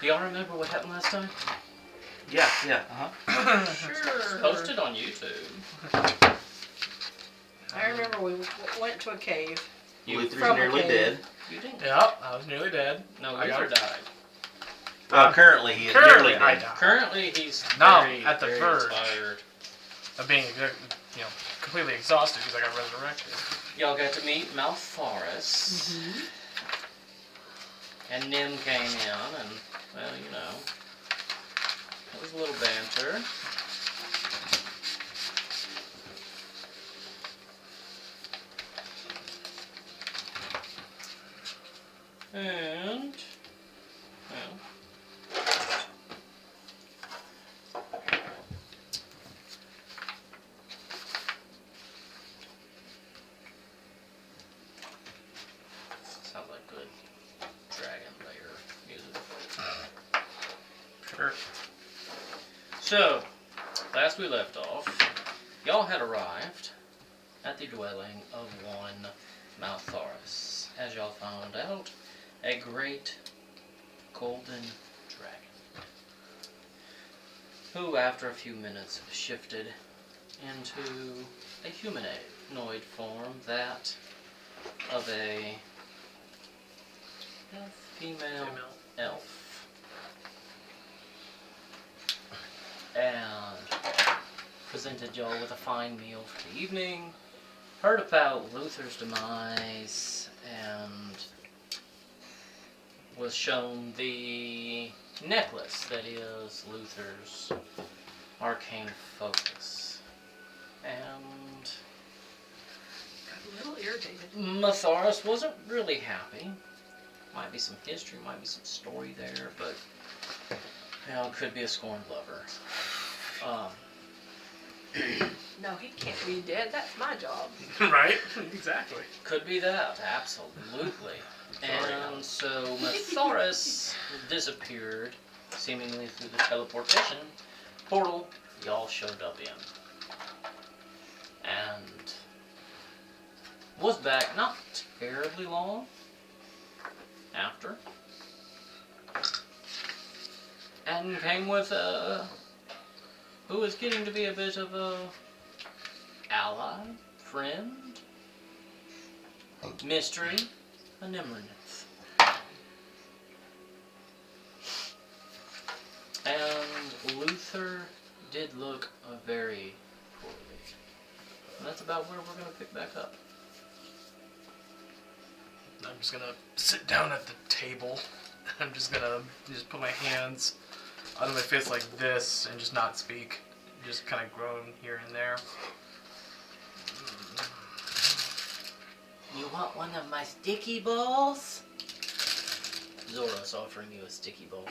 Do y'all remember what happened last time? Yeah. Sure. It's posted on YouTube. I remember we went to a cave. Luther's From a nearly cave. dead. You didn't? Yep, I was nearly dead. No, I Luther got- died. Well, currently he is Currently, nearly I dead. died. Currently, he's No, very, at the very verge. tired. Of being, completely exhausted because I got resurrected. Y'all got to meet Malforus. Mm-hmm. And Nim came in, and, well, you know, it was a little banter. And, well, sounds like good Dragon Lair music. Sure. So, last we left off, y'all had arrived at the dwelling of one Malforus. As y'all found out, a great golden dragon, who after a few minutes shifted into a humanoid form, that of a female elf. And presented y'all with a fine meal for the evening, heard about Luther's demise, and was shown the necklace that is Luther's arcane focus. And Got a little irritated. Malforus wasn't really happy. Might be some history, might be some story there, but could be a scorned lover. No, he can't be dead. That's my job. Right? Exactly. Could be that, absolutely. And so Malforus disappeared, seemingly through the teleportation portal y'all showed up in. And was back not terribly long after. And came with who was getting to be a bit of a ally, friend, mystery, a Nimrith. And Luther did look very poorly. And that's about where we're going to pick back up. I'm just gonna sit down at the table. I'm just gonna put my hands on my face like this and just not speak. Just kind of groan here and there. You want one of my sticky balls? Zora's offering you a sticky ball.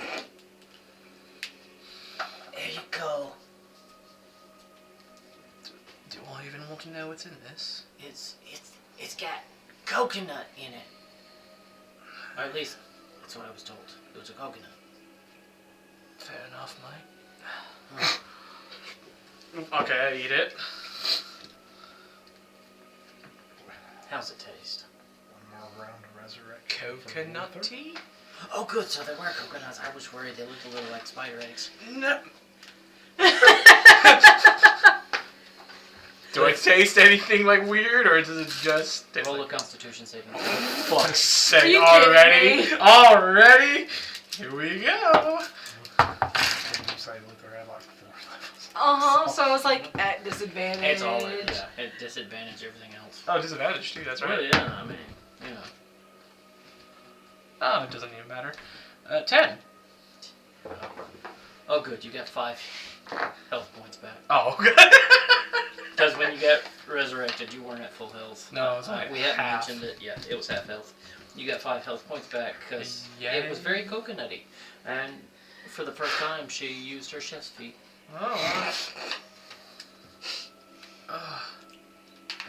There you go. Do I even want to know what's in this? It's got coconut in it. Or at least, that's what I was told. It was a coconut. Fair enough, mate. Okay, I eat it. How's it taste? One more round of resurrection. Coconut tea? Oh good, so they were coconuts. I was worried they looked a little like spider eggs. No. Do I taste anything like weird, or does it just taste Roll a like... Constitution saving. Fuck's sake, Are you already? kidding me? Already? Here we go. You say Luther had like 4 levels. So I was like at disadvantage. It's all at disadvantage everything else. Oh, disadvantage too, that's right. Well, yeah, I mean, you know. Oh, it doesn't even matter. 10. Oh good, you got 5 health points back. Oh, okay. Because when you got resurrected, you weren't at full health. No, it was only we hadn't half. mentioned it. Yeah, it was half health. You got 5 health points back because Yay. it was very coconutty. And for the first time, she used her chef's feet. Oh,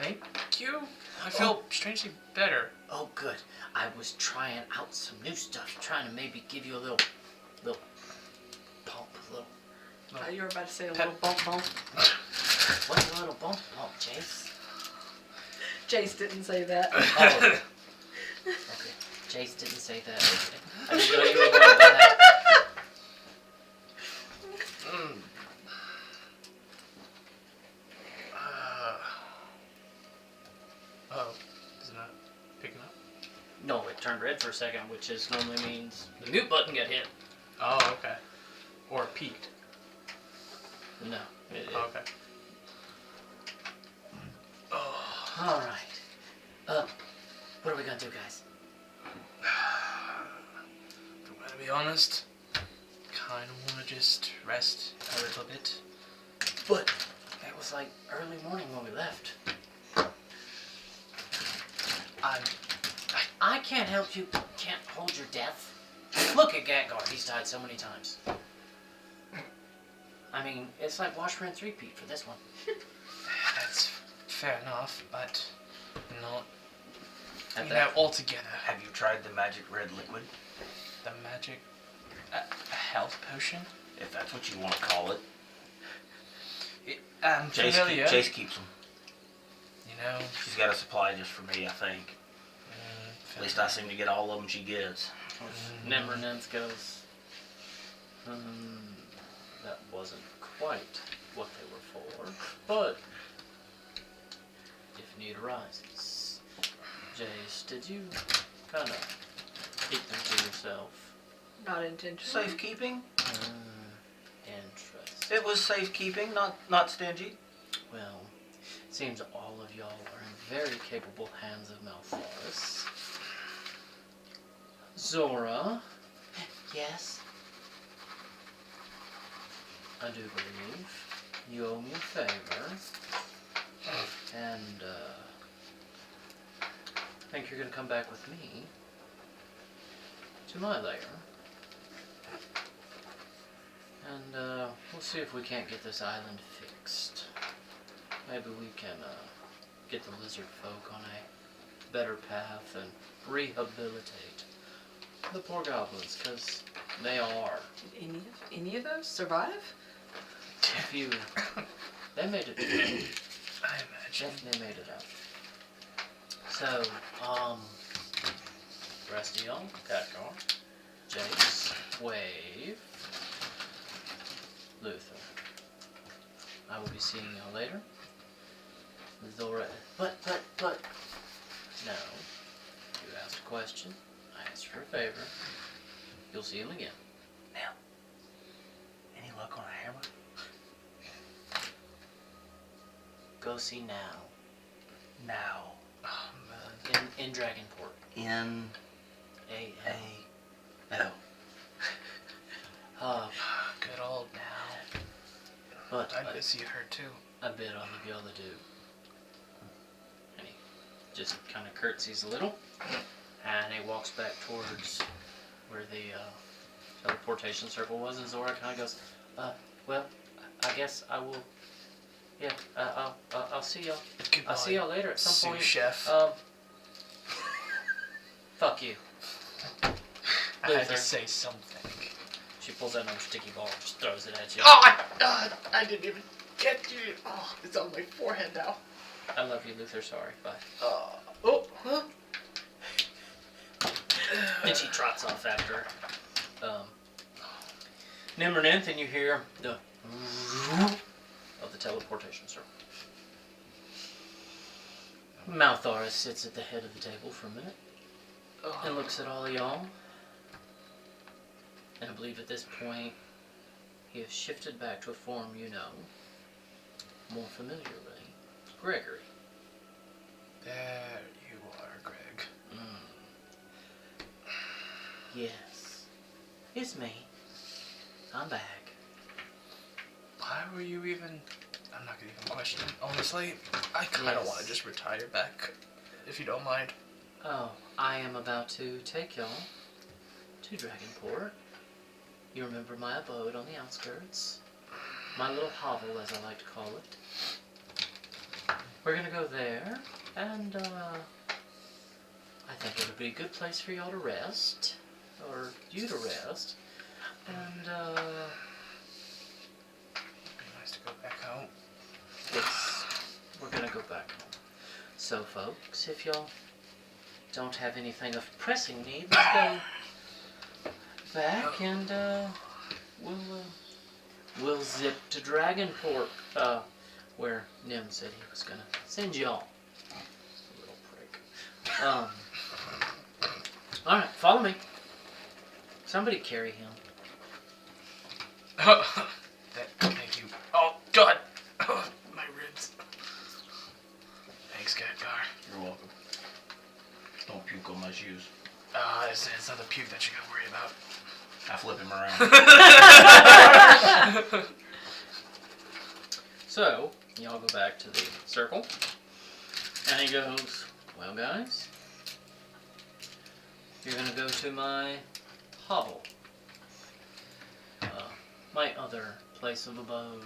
thank you. I feel strangely better. Oh, good. I was trying out some new stuff, trying to maybe give you a little pump, You were about to say a Pep. little bump bump. What's a little bump, Chase? Jace didn't say that. Oh, okay. Chase didn't say that. Okay. I didn't know you were going to that. second, which just normally means the mute button got hit. Oh, okay. Or peaked. No. Okay. Oh. All right. What are we gonna do, guys? If I'm gonna be honest, kind of want to just rest a little bit. But it was like early morning when we left. I can't help you. Can't hold your death. Look at Gatgar. He's died so many times. I mean, it's like wash, rinse, repeat for this one. That's fair enough, but not At you that- know, altogether. Have you tried the magic red liquid? The magic... a health potion? If that's what you want to call it. I'm familiar. Chase keeps them. You know... She's got a supply just for me, I think. At least I seem to get all of them she gets. Nemernens goes, that wasn't quite what they were for, but if need arises. Jace, did you kind of keep them to yourself? Not intentionally. Safekeeping? Interesting. It was safekeeping, not stingy. Well, it seems all of y'all are in very capable hands of Maltharis. Zora. Yes? I do believe you owe me a favor. And, I think you're gonna come back with me to my lair. And, we'll see if we can't get this island fixed. Maybe we can, get the lizard folk on a better path and rehabilitate the poor goblins, because they are. Did any of those survive? A few. They made it. I imagine. They made it out. So, rest of y'all, Catcar, Jace, Wave, Luther. I will be seeing y'all later. Zora. But. No. You asked a question. I asked for a favor. You'll see him again. Now, any luck on a hammer? Go see now. Now. Oh, man. In Dragonport. N A. A L. Good old now. But I miss you her too. I bid all of y'all to do. And he just kind of curtsies a little, and he walks back towards where the teleportation circle was, and Zora kind of goes, well, I guess I will, yeah, I'll see y'all. Goodbye, I'll see y'all later at some sous point. chef. Fuck you. I had Luther. to say something. She pulls out another sticky ball and just throws it at you. Oh, I didn't even get you. Oh, it's on my forehead now. I love you, Luther. Sorry. Bye. Oh. And she trots off after Nimmerninth, and you hear the of the teleportation circle. Maltharis sits at the head of the table for a minute and looks at all of y'all. And I believe at this point he has shifted back to a form you know more familiarly. Gregory. There you are, Greg. Yes. It's me. I'm back. Why were you even... I'm not gonna even question it, honestly. I kind of Yes. want to just retire back, if you don't mind. Oh, I am about to take y'all to Dragonport. You remember my abode on the outskirts? My little hovel, as I like to call it. We're gonna go there, and, I think it'll be a good place for y'all to rest. Or you to rest. And, It'd be nice to go back home. yes, we're gonna go back home. So, folks, if y'all don't have anything of pressing need, let's go back and we'll zip to Dragonport, where Nim said he was gonna send y'all. Little prick. Alright, follow me. Somebody carry him. Thank you. Oh, God. My ribs. Thanks, Gadgar. You're welcome. Don't puke on my shoes. It's not the puke that you gotta worry about. I flip him around. So, y'all go back to the circle. And he goes, well, guys, you're going to go to my hovel. My other place of abode.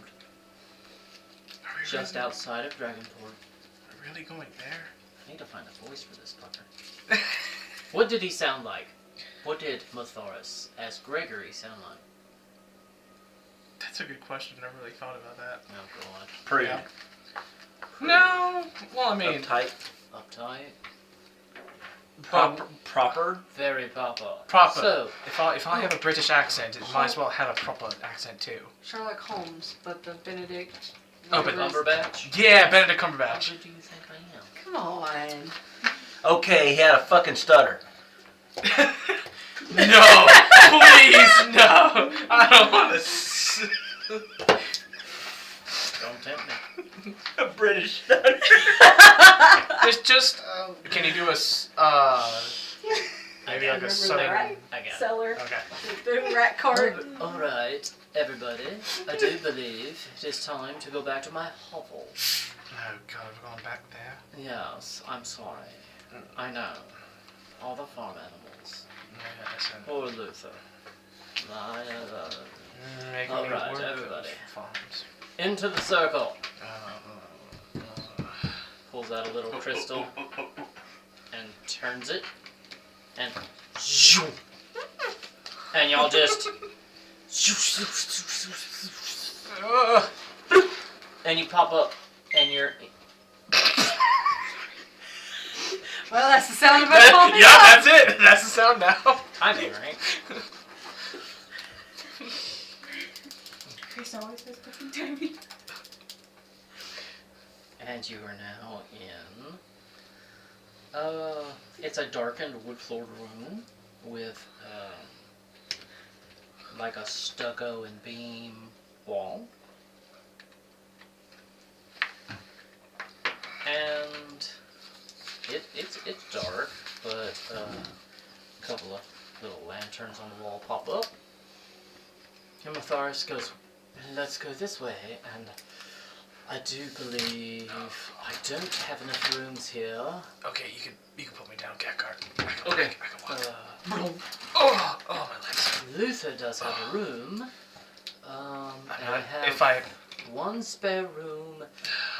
Just outside of Dragonport. Are we really going there? I need to find a voice for this fucker. What did he sound like? What did Mathoris as Gregory sound like? That's a good question. I never really thought about that. Oh, God. Prude. Yeah. No. Well, I mean, Uptight. Uptight. Proper. Very proper. proper. So, if I have a British accent, it might as well have a proper accent too. Sherlock Holmes, but the Benedict. Oh, but Cumberbatch? Yeah, Benedict How Cumberbatch. good do you think I am? Come on. Okay, he had a fucking stutter. No, please, no. I don't want to. Don't tempt me. A British stutter. Just can you do a maybe like a Remember southern? the rat I got it. cellar, Okay. the rat cart. Alright, everybody. I do believe it is time to go back to my hovel. Oh God, we're going back there. Yes, I'm sorry. I know. All the farm animals. Yes, and Poor Luther. make All me right, work everybody. farms. Into the circle. Uh, Pulls out a little crystal and turns it. And zoom. And y'all just and you pop up and you're Well, that's the sound of us popping yeah, up. that's it. That's the sound now. timing, right? Chris always says fucking timing. And you are now in it's a darkened wood-floored room with like a stucco and beam wall. And it's dark, but a couple of little lanterns on the wall pop up. And Matharis goes, let's go this way, and I do believe I don't have enough rooms here. Okay, you can put me down, cat cart. Okay. I can walk. Oh, my legs. Luther does have a room. And I have If I one spare room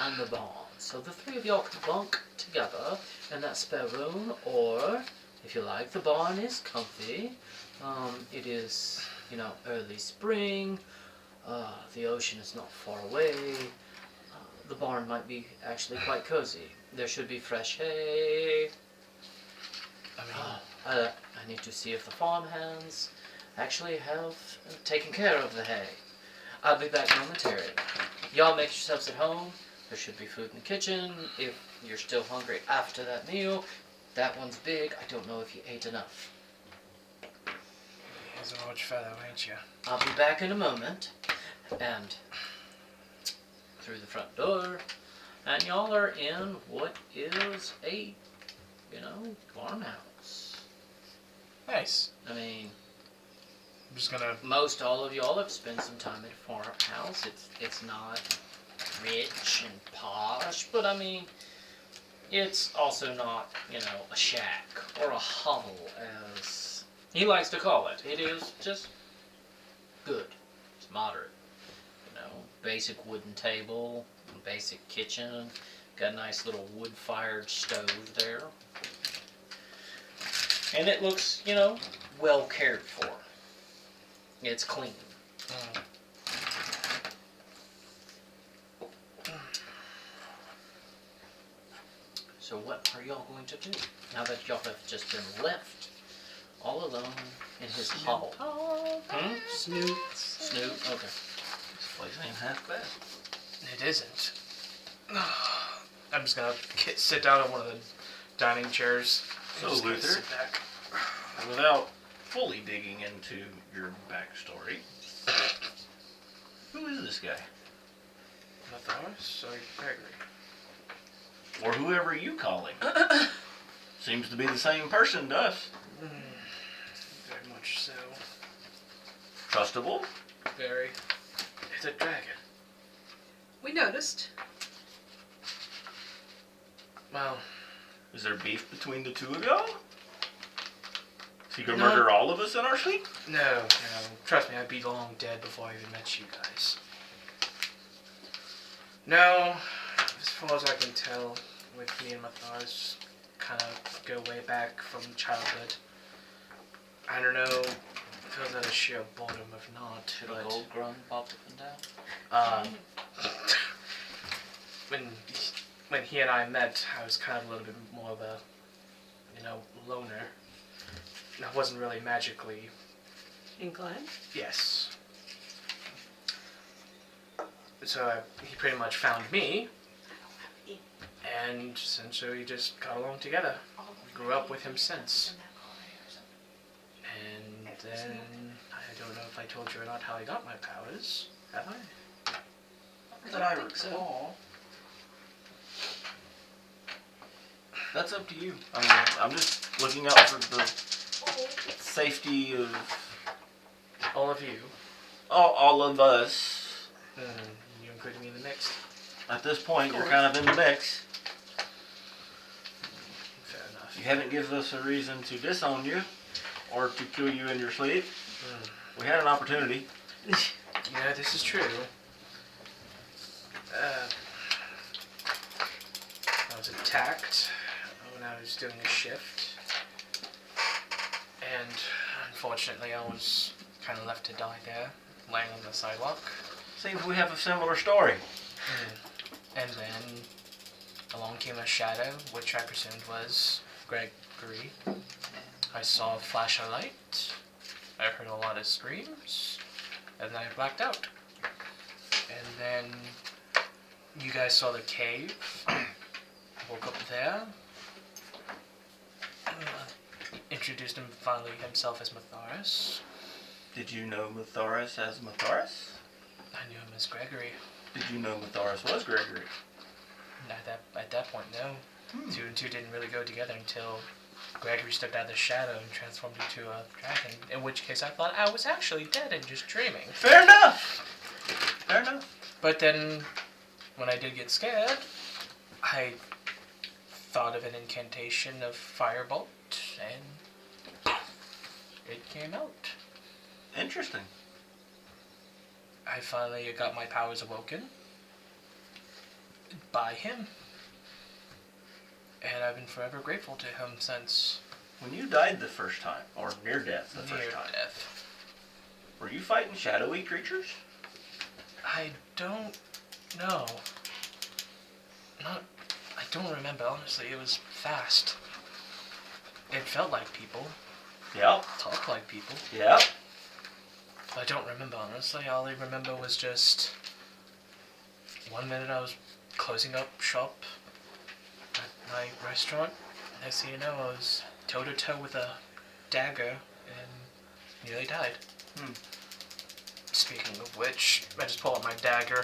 and the barn. So the three of y'all can bunk together in that spare room, or if you like, the barn is comfy. It is, early spring. The ocean is not far away. The barn might be actually quite cozy. There should be fresh hay. I mean, I need to see if the farmhands actually have taken care of the hay. I'll be back momentarily. Y'all make yourselves at home. There should be food in the kitchen. If you're still hungry after that meal, that one's big. I don't know if you ate enough. he's a large fellow, ain't you? I'll be back in a moment. And through the front door, and y'all are in what is a, farmhouse. Nice. I mean, I'm just gonna. most all of y'all have spent some time in a farmhouse. It's not rich and posh, but I mean, it's also not, a shack or a hovel as he likes to call it. It is just good. It's moderate. Basic wooden table, basic kitchen, got a nice little wood-fired stove there. And it looks, well cared for. It's clean. So what are y'all going to do now that y'all have just been left all alone in his hovel? Snoot. Snoop? Okay. This place ain't half bad. It isn't. I'm just gonna sit down on one of the dining chairs. So, Just gonna Luther? sit back. without fully digging into your backstory, who is this guy? Matthias or Gregory? Or whoever you call him. Seems to be the same person to us. Very much so. Trustable? Very. It's a dragon. We noticed. Well, Is there beef between the two of y'all? Is he gonna No. murder all of us in our sleep? no. Trust me, I'd be long dead before I even met you guys. No, as far as I can tell, with me and Matthias, kind of go way back from childhood. I don't know, feels out of sheer boredom if not, Should a but gold grunt pop up and down? when he and I met, I was kind of a little bit more of a, loner. And I wasn't really magically, Inclined. yes. So he pretty much found me, and essentially we just got along together. Grew up with him since. And then, I don't know if I told you or not how I got my powers, have I? That I recall. That's up to you. I mean, I'm just looking out for the safety of All of you. all of us. You including me in the mix? At this point, you're kind of in the mix. Fair enough. You haven't given us a reason to disown you or to kill you in your sleep. We had an opportunity. Yeah, this is true. I was attacked when I was doing a shift. And unfortunately I was kind of left to die there, laying on the sidewalk. Seems we have a similar story. And then along came a shadow, which I presumed was Gregory. I saw a flash of light. I heard a lot of screams. And then I blacked out. And then you guys saw the cave. Woke up there. Introduced him finally himself as Matthias. Did you know Matthias as Matthias? I knew him as Gregory. Did you know Matthias was Gregory? At that point, no. Two and two didn't really go together until Gregory stepped out of the shadow and transformed into a dragon, in which case I thought I was actually dead and just dreaming. Fair enough. Fair enough. But then, when I did get scared, I thought of an incantation of Firebolt, and it came out. Interesting. I finally got my powers awoken by him. And I've been forever grateful to him since. When you died the first time, or near death the Near first time, death. were you fighting shadowy creatures? I don't know. I don't remember, honestly. It was fast. It felt like people. Yep. Talked like people. Yep. I don't remember, honestly. All I remember was just 1 minute I was closing up shop at my restaurant. Next thing you know, I was toe-to-toe with a dagger and nearly died. Speaking of which, I just pull out my dagger,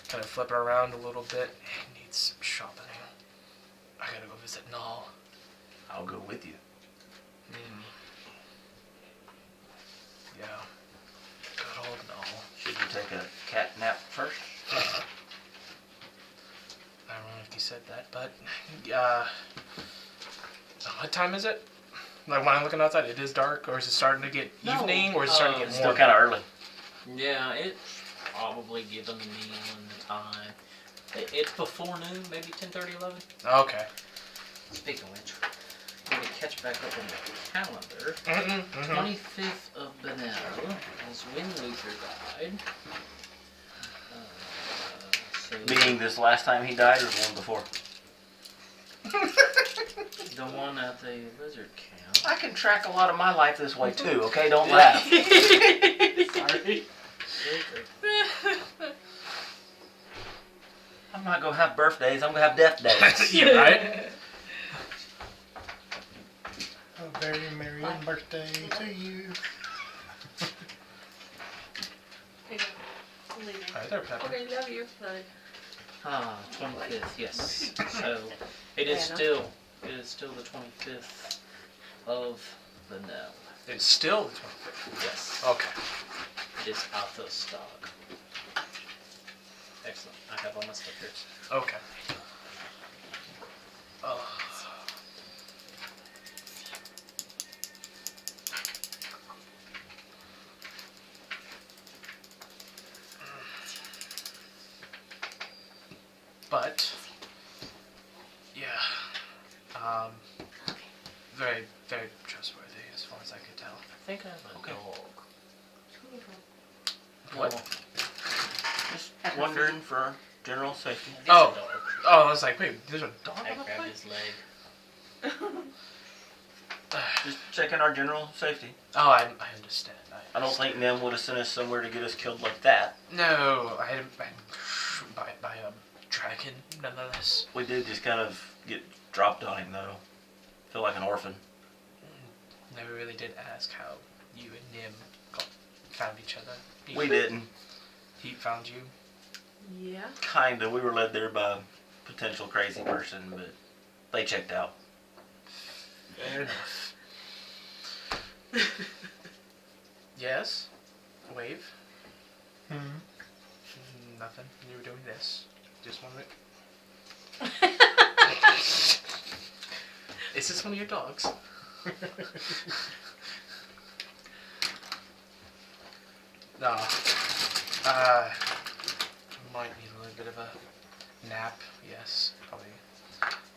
kind of flip it around a little bit. It needs some sharpening. I gotta go visit Null. I'll go with you. Yeah. Good old Null. Should you take a cat nap first? I don't know if you said that, but what time is it? Like when I'm looking outside, it is dark, or is it starting to get No, evening, or is it starting to get It's morning? still kind of early. Yeah, it's probably given me the time. It's before noon, maybe 10:30, 11. Okay. Speaking of which, let me catch back up on the calendar. 25th of Benel is when Luther died. So Meaning this last time he died or the one before? the one at the lizard camp. I can track a lot of my life this way too, okay? Don't laugh. Sorry. I'm not going to have birthdays, I'm going to have death days. You're right. Oh Very merry Bye. birthday to you. Here you go. I'm leaving. Hi there, Pepper. Okay, love you. Bye. 25th, yes. So it is Anna. still the 25th of the Nell. It's still the 25th. Yes. Okay. It is out of stock. Excellent. I have all my stuff here. Okay. Oh. But, yeah, very, very trustworthy as far as I could tell. I think I have a Okay. dog. What? Just wondering for general safety. It's Oh. a dog. Oh, I was like, wait, there's a dog I on the grabbed plate? his leg. Just checking our general safety. Oh, I understand. I don't think Nim would have sent us somewhere to get us killed like that. No, I by a dragon, nonetheless. We did just kind of get dropped on him, though. Feel like an orphan. Never really did ask how you and Nim found each other. We didn't. He found you. Yeah. Kinda. We were led there by a potential crazy person, but they checked out. Fair enough. Yes? Wave? Hmm. Nothing. You were doing this. Just wanted Is this one of your dogs? No. Might need a little bit of a nap, yes. Probably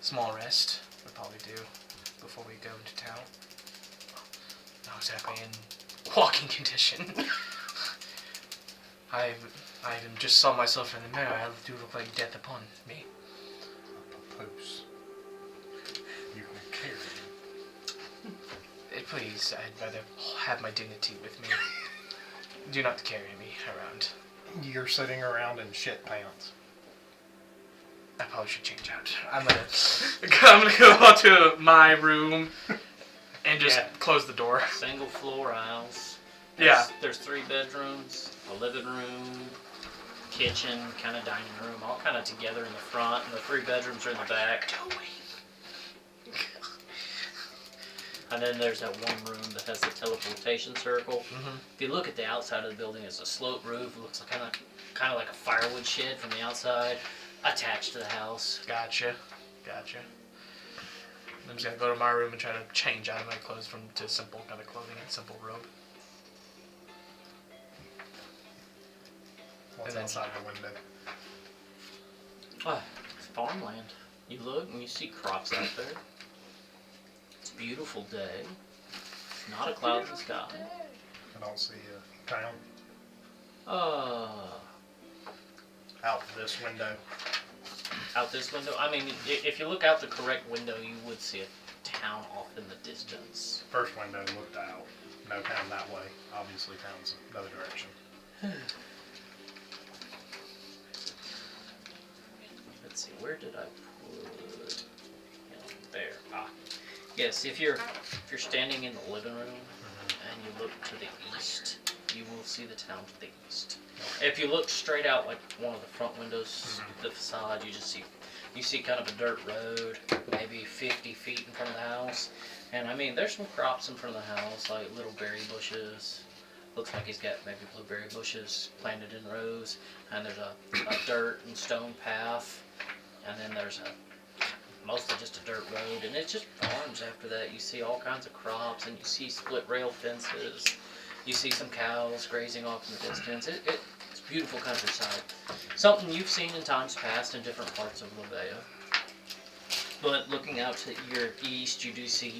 small rest would probably do before we go into town. Not exactly in walking condition. I even just saw myself in the mirror. I do look like death upon me. Papoose. You can carry him. Please, I'd rather have my dignity with me. Do not carry me around. You're sitting around in shit pants. I probably should change out. I'm gonna go out to my room and just Yeah. close the door. Single floor house. Yeah. There's 3 bedrooms, a living room, kitchen, kind of dining room, all kind of together in the front, and the 3 bedrooms are in the back. And then there's that one room that has the teleportation circle. Mm-hmm. If you look at the outside of the building, it's a sloped roof. It looks like kind of like a firewood shed from the outside, attached to the house. Gotcha. I'm just gonna go to my room and try to change out of my clothes to simple kind of clothing and simple robe. What's And then- outside the window? It's farmland. You look and you see crops out there. It's a beautiful day. Not a cloud in the sky. I don't see a town out this window. Out this window. I mean, if you look out the correct window, you would see a town off in the distance. First window looked out. No town that way. Obviously town's another direction. Let's see, where did I put him? There. Yes, if you're standing in the living room and you look to the east, you will see the town to the east. If you look straight out like one of the front windows, the facade, you see kind of a dirt road, maybe 50 feet in front of the house. And I mean, there's some crops in front of the house, like little berry bushes. Looks like he's got maybe blueberry bushes planted in rows. And there's a dirt and stone path. And then there's mostly just a dirt road. And it's just farms after that. You see all kinds of crops, and you see split rail fences. You see some cows grazing off in the distance. It's beautiful countryside. Something you've seen in times past in different parts of Levea. But looking out to your east, you see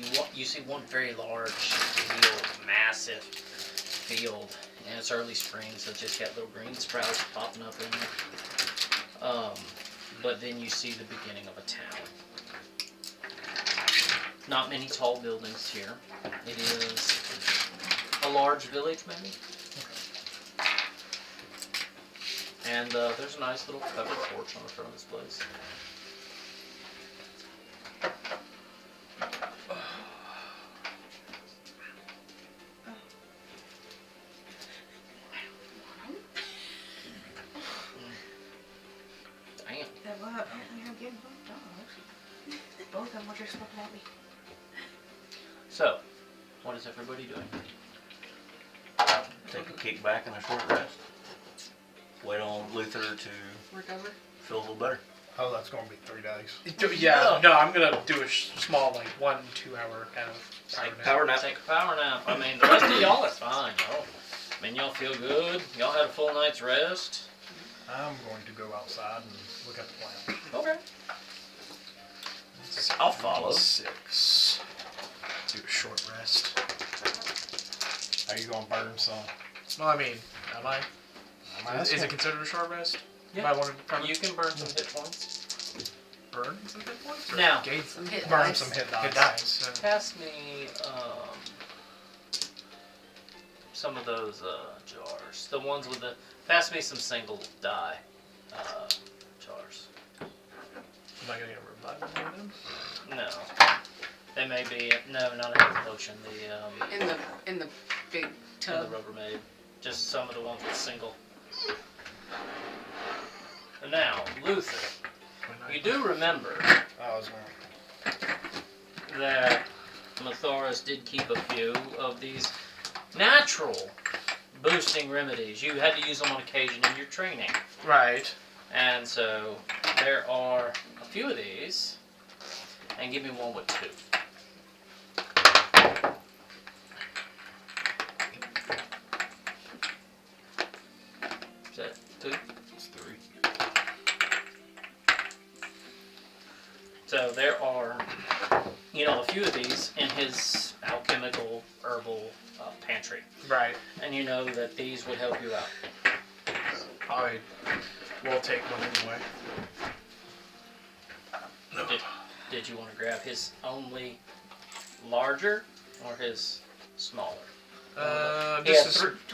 one very large field, massive field, and it's early spring, so it's just got little green sprouts popping up in it. But then you see the beginning of a town. Not many tall buildings here. It is a large village, maybe. And there's a nice little covered porch on the front of this place. Eric's looking at me. So, what is everybody doing? Take a kick back and a short rest. Wait on Luther to Recover. feel a little better. Oh, that's going to be 3 days. Yeah, no, I'm gonna do a small, like 1-2 hour kind of Power nap. Take a power nap. I mean, the rest of y'all are fine, y'all. I mean, y'all feel good. Y'all had a full night's rest. I'm going to go outside and look at the plant. Okay. I'll follow. 6. Do a short rest. Are you going to burn some? Well, I mean, am I? I'm Is asking. it considered a short rest? Yeah. If I want to cover You can burn some hit points. burn some hit points? Or Now. gain Some hit Burn dice. some hit dice. hit dice. Pass me some of those jars. The ones with the. Pass me some single die jars. Am I gonna get a revival on them? No. They may be. No, not a health potion. In the big In tub. the Rubbermaid. Just some of the ones with single. And now, Luther, you do remember I was going that Mathoris did keep a few of these natural boosting remedies. You had to use them on occasion in your training. Right. And so, there are a few of these. And give me one with 2. Is that 2? It's 3. So there are, a few of these in his alchemical herbal pantry. Right. And you know that these would help you out. I will take one anyway. Did you want to grab his only larger or his smaller?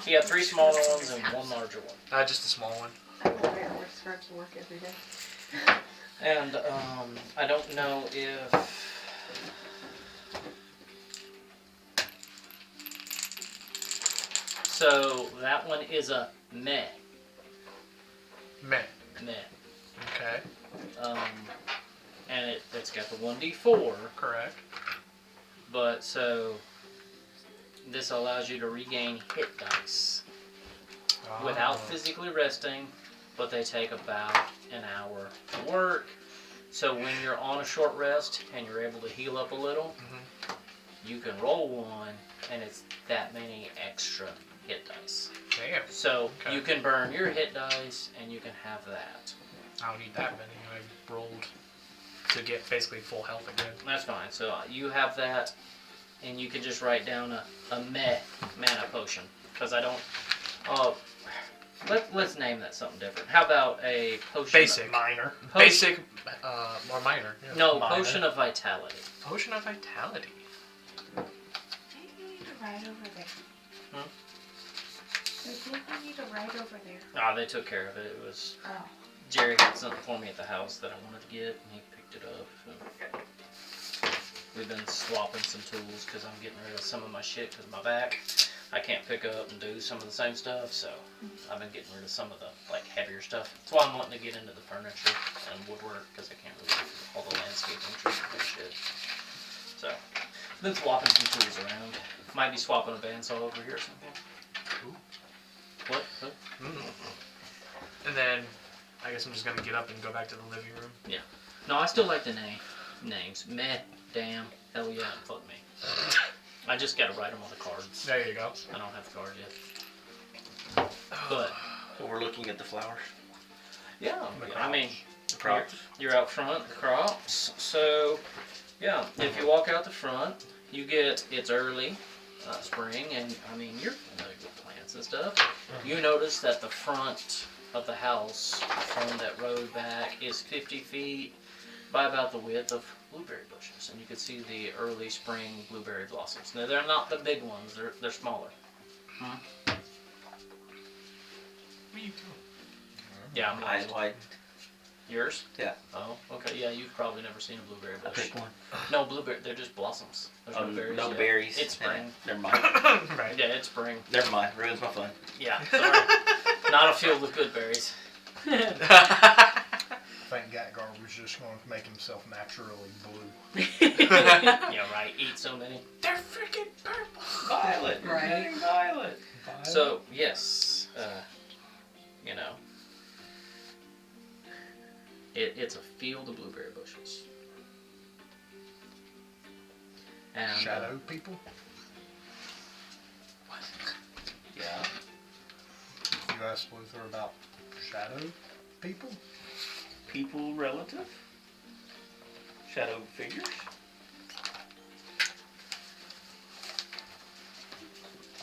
He had 3 smaller ones and 1 larger one. Just a small one. I don't wear scrubs to work every day. And I don't know if... So that one is a meh. Meh. Meh. Okay. And it's got the 1d4, Correct. but so this allows you to regain hit dice without physically resting, but they take about an hour to work. So when you're on a short rest and you're able to heal up a little, you can roll one, and it's that many extra hit dice. Damn. So Okay. you can burn your hit dice, and you can have that. I don't need that many. I rolled to get basically full health again. That's fine. So you have that, and you can just write down a meh mana potion. Because I don't... let's name that something different. How about a potion... Basic. minor. Basic, or minor. Yeah. No, Minor. potion of vitality. Potion of vitality. Maybe we need to ride over there. Hmm? I think we need to ride over there. Ah, they took care of it. It was... Oh. Jerry had something for me at the house that I wanted to get, and he picked it up. And we've been swapping some tools because I'm getting rid of some of my shit because of my back. I can't pick up and do some of the same stuff, so I've been getting rid of some of the heavier stuff. That's why I'm wanting to get into the furniture and woodwork because I can't really do all the landscaping treatment and shit. So, been swapping some tools around. Might be swapping a bandsaw over here or something. Ooh. What? And then I guess I'm just gonna get up and go back to the living room. No, I still like the names. Meh, damn, hell yeah, and fuck me. I just gotta write them on the cards. There you go. I don't have the card yet. But, So we're looking at the flowers. yeah, The I mean, The crops. you're out front, the crops. So, yeah, if you walk out the front, you get, it's early, spring, and I mean, you're familiar with plants and stuff. You notice that the front of the house from that road back is 50 feet by about the width of blueberry bushes, and you can see the early spring blueberry blossoms. Now, they're not the big ones, they're smaller. What are you doing? Yeah, I'm Eyes wide. Yours? Yeah. Oh, okay. Yeah, you've probably never seen a blueberry I bush. picked one. No, blueberry. They're just blossoms. There's no berries. No yet. berries. It's spring. Never mind. Right. Yeah, it's spring. Never mind. Ruins my fun. Yeah, sorry. Not a field with good berries. think Gatgar was just going to make himself naturally blue. Yeah, right. Eat so many. They're freaking purple. Violet. Right. Violet. So yes, you know, it's a field of blueberry bushes. And, Shadow people? yeah. You asked Luther about shadow people? People relative? Shadow figures?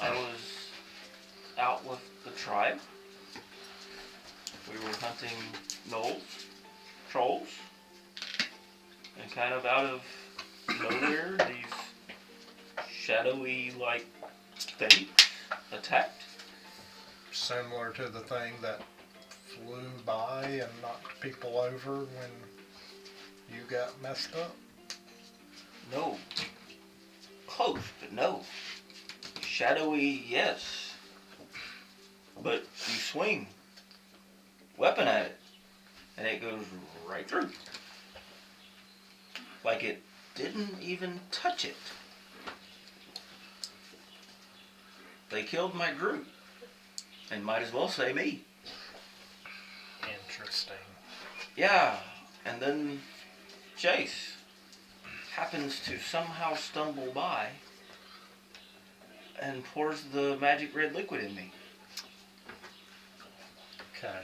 I was out with the tribe. We were hunting gnolls, trolls, and kind of out of nowhere, these shadowy like things attacked. Similar to the thing that flew by and knocked people over when you got messed up? No. Close, but no. Shadowy, yes. But you swing weapon at it, and it goes right through. Like it didn't even touch it. They killed my group, and might as well say me. Interesting. Yeah, and then Chase happens to somehow stumble by and pours the magic red liquid in me. Okay.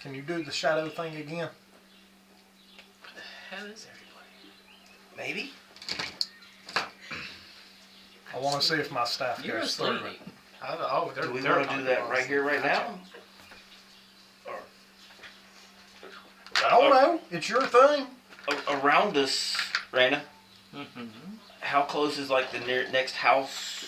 Can you do the shadow thing again? What the hell is everybody? Maybe? I want to see if my staff You're goes through asleep. it. Do we want to do that right here, right now? I don't know. It's your thing. Around us, Raina, Mm-hmm. how close is like the next house?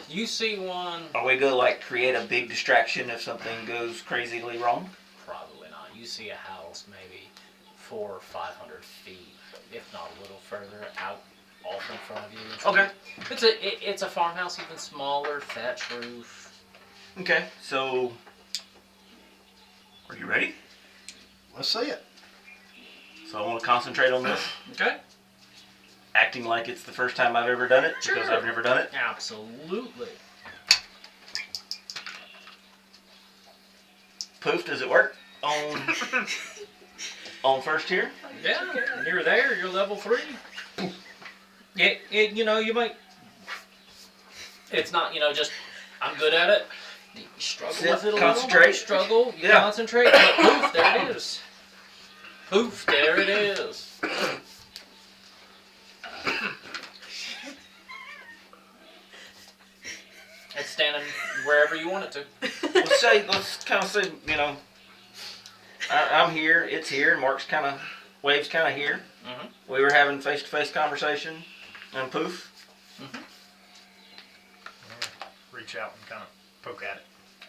You see one. Are we gonna like create a big distraction if something goes crazily wrong? Probably not. You see a house maybe 400 or 500 feet, if not a little further out, off in front of you. Okay. It's a farmhouse, even smaller, thatch roof. Okay, so are you ready? Let's see it. So I want to concentrate on this, Okay. acting like it's the first time I've ever done it because Sure. I've never done it. Absolutely. Poof, does it work on first tier? Yeah, you're there. You're level 3. You know, you might. It's not, just I'm good at it. You struggle Sit, with it a concentrate. little. You struggle. You Yeah. concentrate. But poof, there it is. Poof, there it is. It's standing wherever you want it to. Let's kind of say, I'm here, it's here, and Mark's waves kind of here. Mhm. We were having face-to-face conversation, and poof. Reach out and kind of poke at it.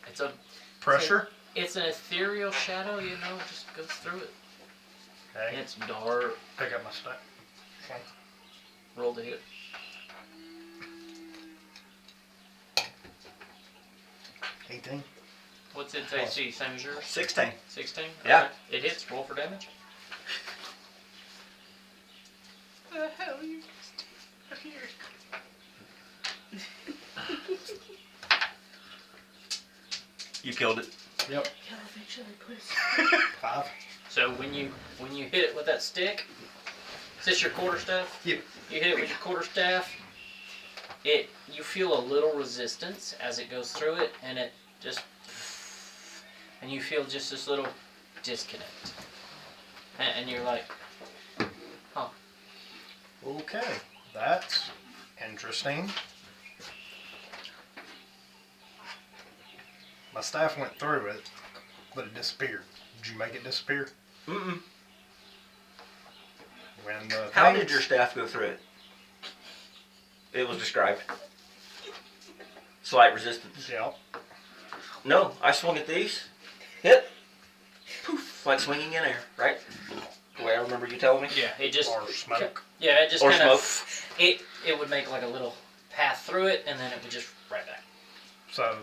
It's a. Pressure. It's an ethereal shadow. It just goes through it. Okay. It's dark. Pick up my staff. Roll to hit. Okay. 18. What's its AC? Same as yours? 16. 16? Yeah. Okay. It hits. Roll for damage. The hell are you here? You killed it. Yep. He'll eventually put his 5. So when you hit it with that stick, is this your quarterstaff? Yep. You hit it with your quarterstaff. You feel a little resistance as it goes through it, and it just, and you feel just this little disconnect, and you're like, huh? Okay. That's interesting. My staff went through it, but it disappeared. Did you make it disappear? Mm-mm. When the How things- did your staff go through it? It was described. Slight resistance. Yeah. No, I swung at these. Hit. Poof. Like swinging in air, right? The way I remember you telling me. Yeah, it just, Or smoke. yeah, it just Or kind smoke. of, it would make like a little path through it, and then it would just right back. So,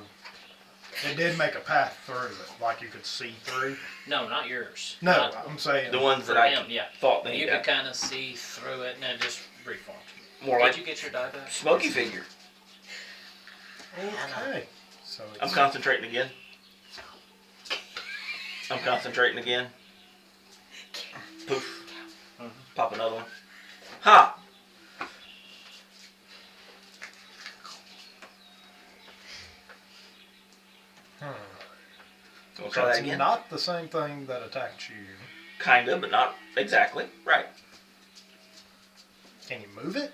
It did make a path through it, like you could see through. No, not yours. No, Not I'm saying The ones that for I him, yeah. thought they You got. could kind of see through it, and it just reformed. More Did like you get your die back? Smokey figure. Okay. So it's I'm concentrating again. I'm concentrating again. Poof. Pop another one. Ha! We'll so try that it's again. not the same thing that attacked you. Kinda, but not exactly. Right. Can you move it?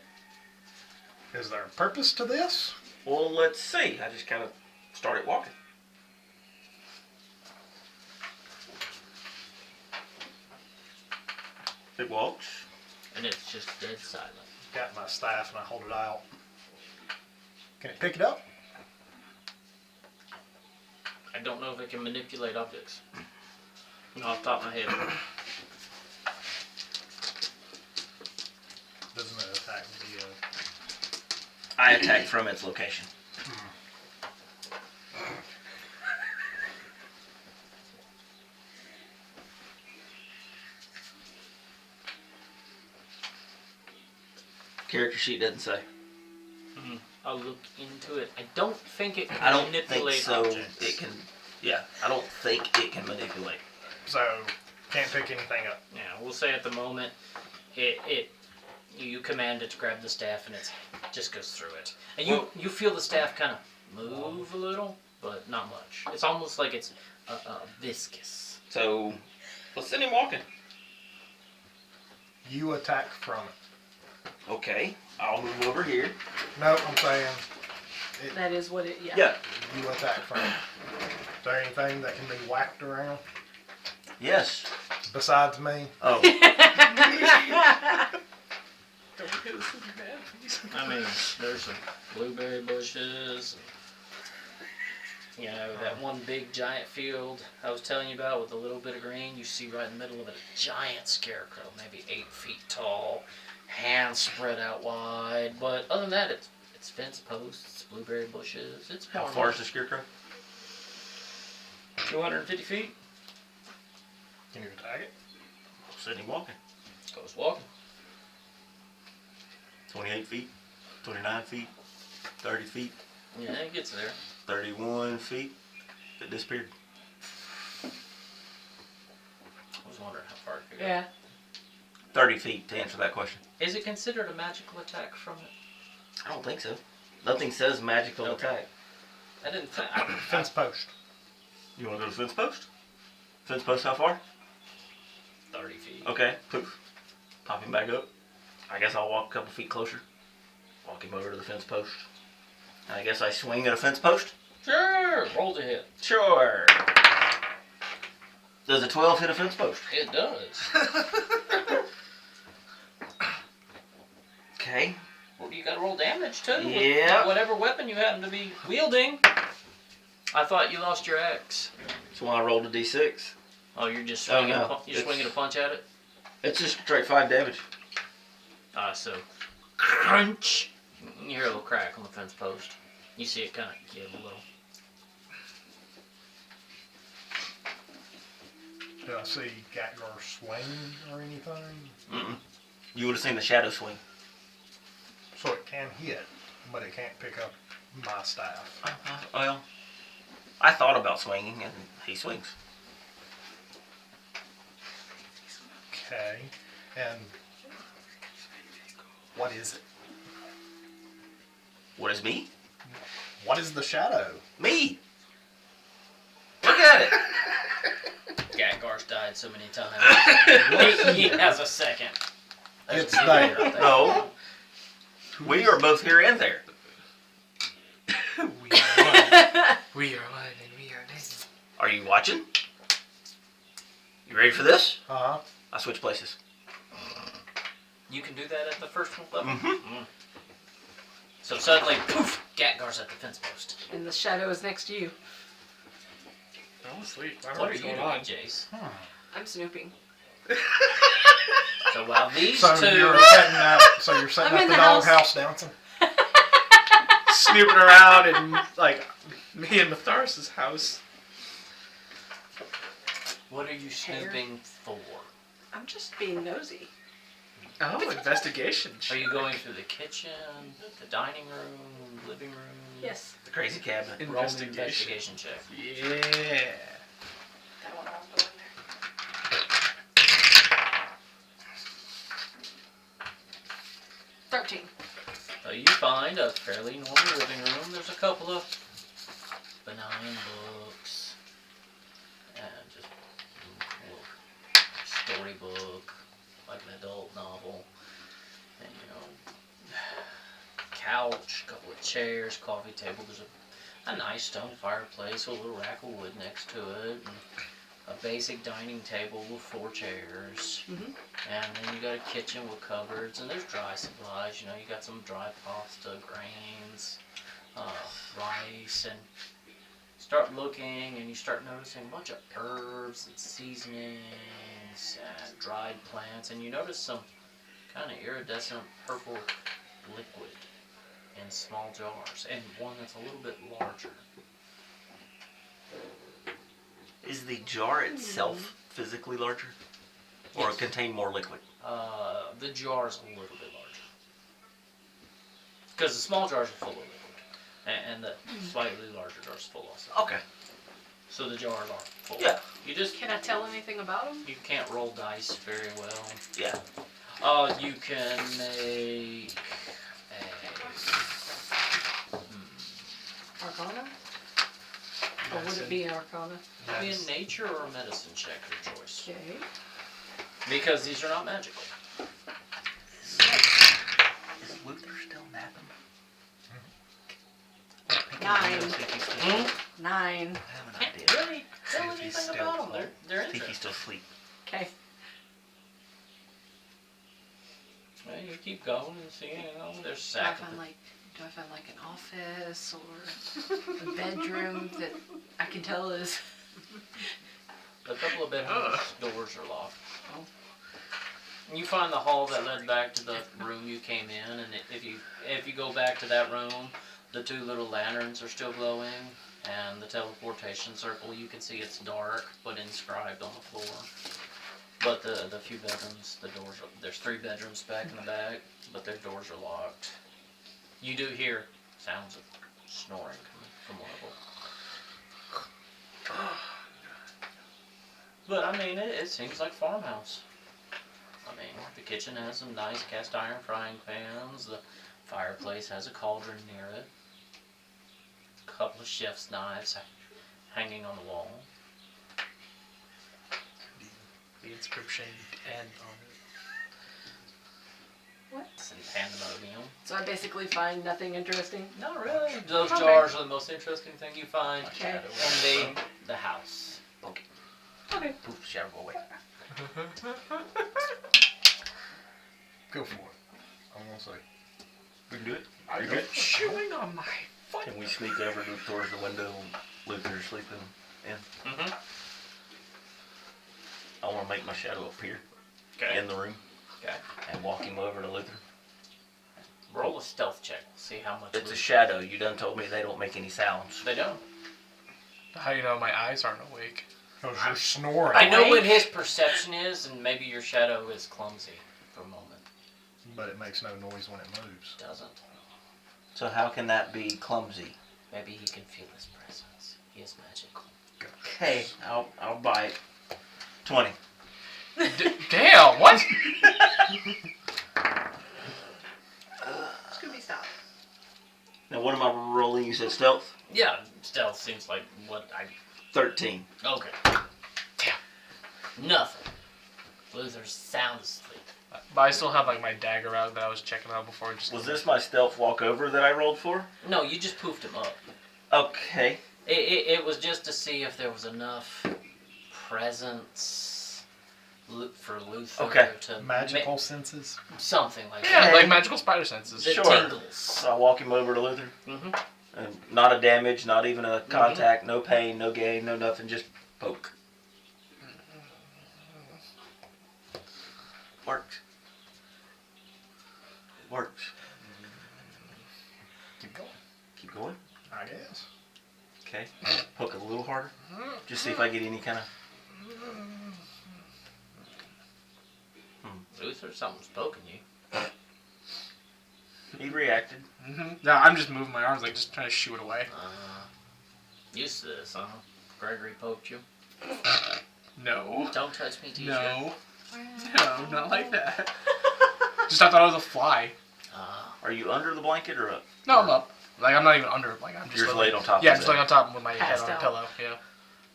Is there a purpose to this? Well, let's see. I just kind of started walking. It walks. And it's just dead silent. Got my staff and I hold it out. Can it pick it up? I don't know if it can manipulate objects. Off the top of my head. Doesn't it attack the? I attack from its location. Character sheet doesn't say. I'll look into it. I don't think it can I don't manipulate think so. objects. It can. Yeah, I don't think it can manipulate. So can't pick anything up. Yeah, we'll say at the moment, you command it to grab the staff and it just goes through it. And you feel the staff kind of move a little, but not much. It's almost like it's viscous. So let's send him walking. You attack from it. Okay, I'll move over here. No, I'm saying That is what it, yeah. Yeah. you attack from it. Is there anything that can be whacked around Yes. besides me? Oh. I mean, there's some blueberry bushes. You know, that one big giant field I was telling you about with a little bit of green. You see right in the middle of it a giant scarecrow, maybe 8 feet tall, hands spread out wide. But other than that, it's fence posts, blueberry bushes. It's How more far is the scarecrow? 250 feet. Can you attack it? Send him walking. Goes walking. 28 feet, 29 feet, 30 feet, Yeah, it gets there. 31 feet. It disappeared. I was wondering how far it could go. Yeah. 30 feet to answer that question. Is it considered a magical attack from it? I don't think so. Nothing says magical Okay. attack. I didn't think. Fence post. You want to go to fence post? Fence post how far? 30 feet. Okay, poof. Pop him back up. I guess I'll walk a couple feet closer. Walk him over to the fence post. And I guess I swing at a fence post? Sure. Roll to hit. Sure. Does a 12 hit a fence post? It does. Okay. Well, you gotta roll damage too. with Yeah. whatever weapon you happen to be wielding. I thought you lost your axe. That's why I rolled a d6. Oh, you're just Oh, swinging. no. You're swinging a punch at it. It's just straight 5 damage. So crunch. You hear a little crack on the fence post. You see it kind of give a little. Do I see Gatgar swing or anything? Mm-mm. You would have seen the shadow swing. So it can hit, but it can't pick up my staff. Well, I thought about swinging, and he swings. Okay. And what is it? What is me? What is the shadow? Me! Look at it! Gatgar's died so many times. he has a second. There's It's a there. right No. We are both here and there. We are one. We are one and we are many. Are you watching? You ready for this? Uh-huh. I switch places. You can do that at the first level. Mm-hmm. So suddenly, poof! Gatgar's at the fence post. And the shadow is next to you. I'm asleep. I don't know What are what's you going doing, on. Jace? I'm snooping. So while these So two, you're setting out. So you're setting I'm up in the the house. doghouse dancing. snooping around in like me and Matharis's house. What are you snooping for? I'm just being nosy. Oh, investigation. Are you going through the kitchen, the dining room, living room? Yes. The crazy cabinet. Roll an investigation check. Yeah. That one I was going there. 13. You find a fairly normal living room. There's a couple of benign books and just a little storybook, like an adult novel, and couch, a couple of chairs, coffee table. There's a nice stone fireplace with a little rack of wood next to it, and a basic dining table with 4 chairs. Mhm. And then you got a kitchen with cupboards, and there's dry supplies. You got some dry pasta, grains, rice, and start looking, and you start noticing a bunch of herbs and seasonings and dried plants, and you notice some kind of iridescent purple liquid in small jars, and one that's a little bit larger. Is the jar itself physically larger? Or Yes. it contain more liquid? The jar's a little bit larger. Because the small jars are full of liquid, and the slightly larger jar's full also. Okay. So the jars are full. Yeah. You just Can I tell anything about them? you can't roll dice very well. Yeah. You can make Arcana? Or would it be Arcana? be a nature or a medicine check, your choice. Okay. Because these are not magical. Is Luther still napping? 9. 9. I have an Can't idea. really tell if he's anything still about them. They're I think he's interesting. still asleep. Okay. Well, you keep going and seeing, there's Do I sack find like an office or a bedroom that I can tell is A couple of bedrooms doors are locked. Oh. You find the hall that led back to the room you came in, and if you go back to that room, the 2 little lanterns are still glowing, and the teleportation circle, you can see it's dark but inscribed on the floor. But the few bedrooms, the doors are, there's 3 bedrooms back in the back, but their doors are locked. You do hear sounds of snoring coming from one of them. But it seems like farmhouse. The kitchen has some nice cast iron frying pans. The fireplace has a cauldron near it. A couple of chef's knives hanging on the wall. The inscription and on it. what? It's in pandemonium. So I basically find nothing interesting. Not really. Those Okay. jars are the most interesting thing you find. Okay. And the house. Okay. Poof, shadow go away. Go for it. I'm gonna say. We can do it. I You good? Chewing on my foot. Can we sneak over towards the window? Luther's sleeping in. Mm-hmm. I want to make my shadow appear Okay. in the room Okay. and walk him over to Luther. Roll a stealth check. See how much. It's a loot- shadow. You done told me they don't make any sounds. They don't. How do you know my eyes aren't awake? Because you're snoring. I know what his perception is, and maybe your shadow is clumsy for a moment. But it makes no noise when it moves. Doesn't. So how can that be clumsy? Maybe he can feel his presence. He is magical. Okay, I'll buy it. 20. Damn, what? Scooby, stop. Now what am I rolling? You said stealth? Yeah, stealth seems like what I. 13. Okay. Damn. Nothing. Luther's sound asleep. But I still have like my dagger out that I was checking out before. Just Was this my stealth walkover that I rolled for? No, you just poofed him up. Okay. It was just to see if there was enough presence for Luther Okay. to Magical senses. something like Yeah, that. like magical spider senses. The Sure. tingles. So I walk him over to Luther. Mm-hmm. And not a damage, not even a contact, no pain, no gain, no nothing, just poke. Works. Works. Keep going. Keep going. I guess. Okay. Poke a little harder. Just see if I get any kind of... Luther, something's poking you. He reacted. No, I'm just moving my arms, like just trying to shoo it away. Used to this, huh? Gregory poked you. No. Don't touch me, teacher. No. No, not like that. Just I thought it was a fly. Are you under the blanket or up? No, I'm up. Like, I'm not even under it. Like, I'm just You're just laid on top Yeah, of I'm just it. laying on top with my head Passed on a out. pillow. Yeah.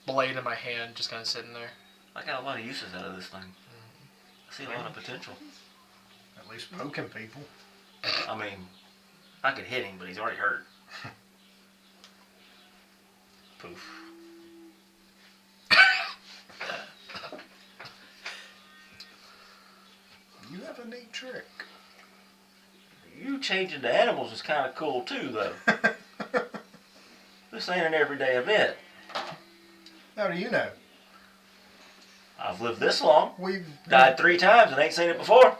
Blade in my hand, just kind of sitting there. I got a lot of uses out of this thing. I see a lot of potential. At least poking people. I mean, I could hit him, but he's already hurt. Poof. You have a neat trick. You changing to animals is kind of cool too, though. This ain't an everyday event. How do you know? I've lived this long. We've Died 3 times and ain't seen it before.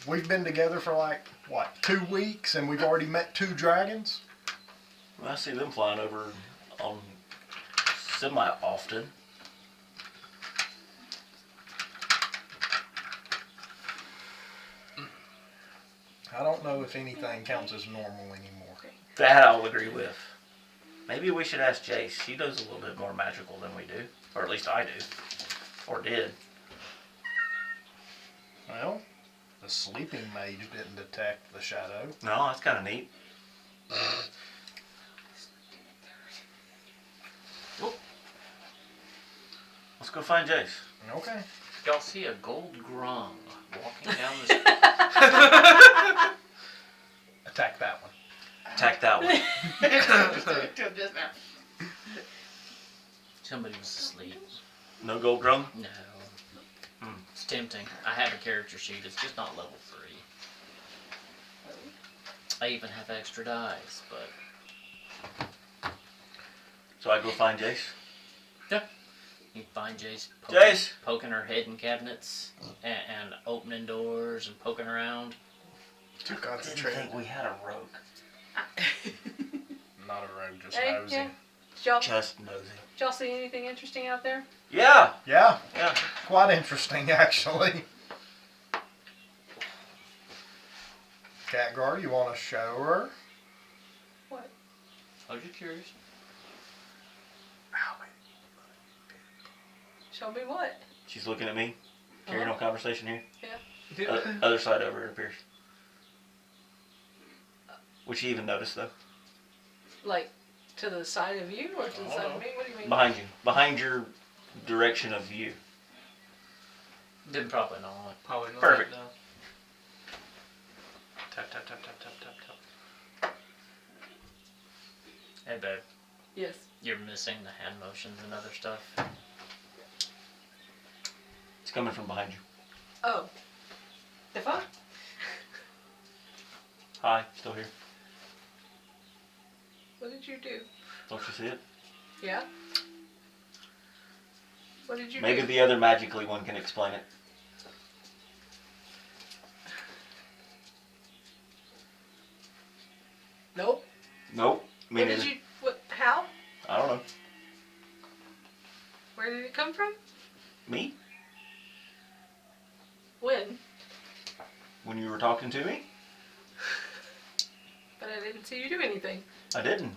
We've been together for like, what, 2 weeks and we've already met 2 dragons? Well, I see them flying over on semi-often. I don't know if anything counts as normal anymore. That I'll agree with. Maybe we should ask Jace. She does a little bit more magical than we do. Or at least I do. Or did. Well, the sleeping mage didn't detect the shadow. No, that's kind of neat. Let's go find Jace. Okay. Y'all see a gold grung walking down the street. Attack that one. Attack that one. Just now. Somebody was asleep. No gold drum? No. It's tempting. I have a character sheet. It's just not level 3. I even have extra dice, but... So I go find Jace? You find Jace Jace! poking her head in cabinets and opening doors and poking around. Too I didn't concentrated. think we had a rogue. Not a rogue, just Hey, nosy. yeah. Did y'all, Just nosy. did y'all see anything interesting out there? Yeah! Yeah, Yeah. quite interesting actually. Catgar, you want to show her? What? I was just curious. Show me what? She's looking at me. Carrying on conversation here. Yeah. Other side over, it appears. Would she even notice, though? Like, to the side of you or to the side of me? What do you mean? Behind you. Behind your direction of view. Then probably not. Probably not. Perfect. No. Tap, tap, tap, tap, tap, tap, tap. Hey, babe. Yes. You're missing the hand motions and other stuff. It's coming from behind you. Oh. The phone? Hi, still here. What did you do? Don't you see it? Yeah? What did you Maybe do? the other magically one can explain it. Nope. Nope. Me What neither. did you, what, how? I don't know. Where did it come from? Me? When? When you were talking to me? But I didn't see you do anything. I didn't.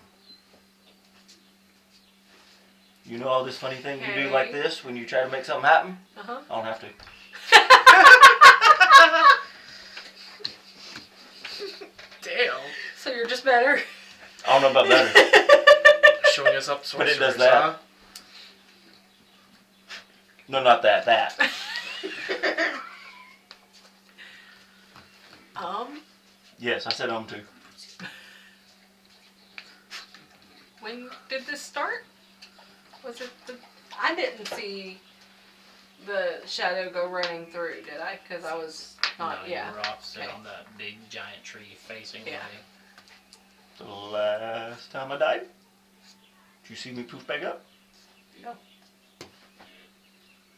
You know all this funny thing you do like Okay. this when you try to make something happen? Uh-huh. I don't have to. Damn. So you're just better. I don't know about better. Showing us up But it does sorcerers, that. huh? No, not that. That. Yes, I said too. When did this start? Was it the... I didn't see the shadow go running through, did I? Because I was not... No, yeah. you were opposite Okay. on that big giant tree facing Yeah. away. The last time I died, did you see me poof back up? No.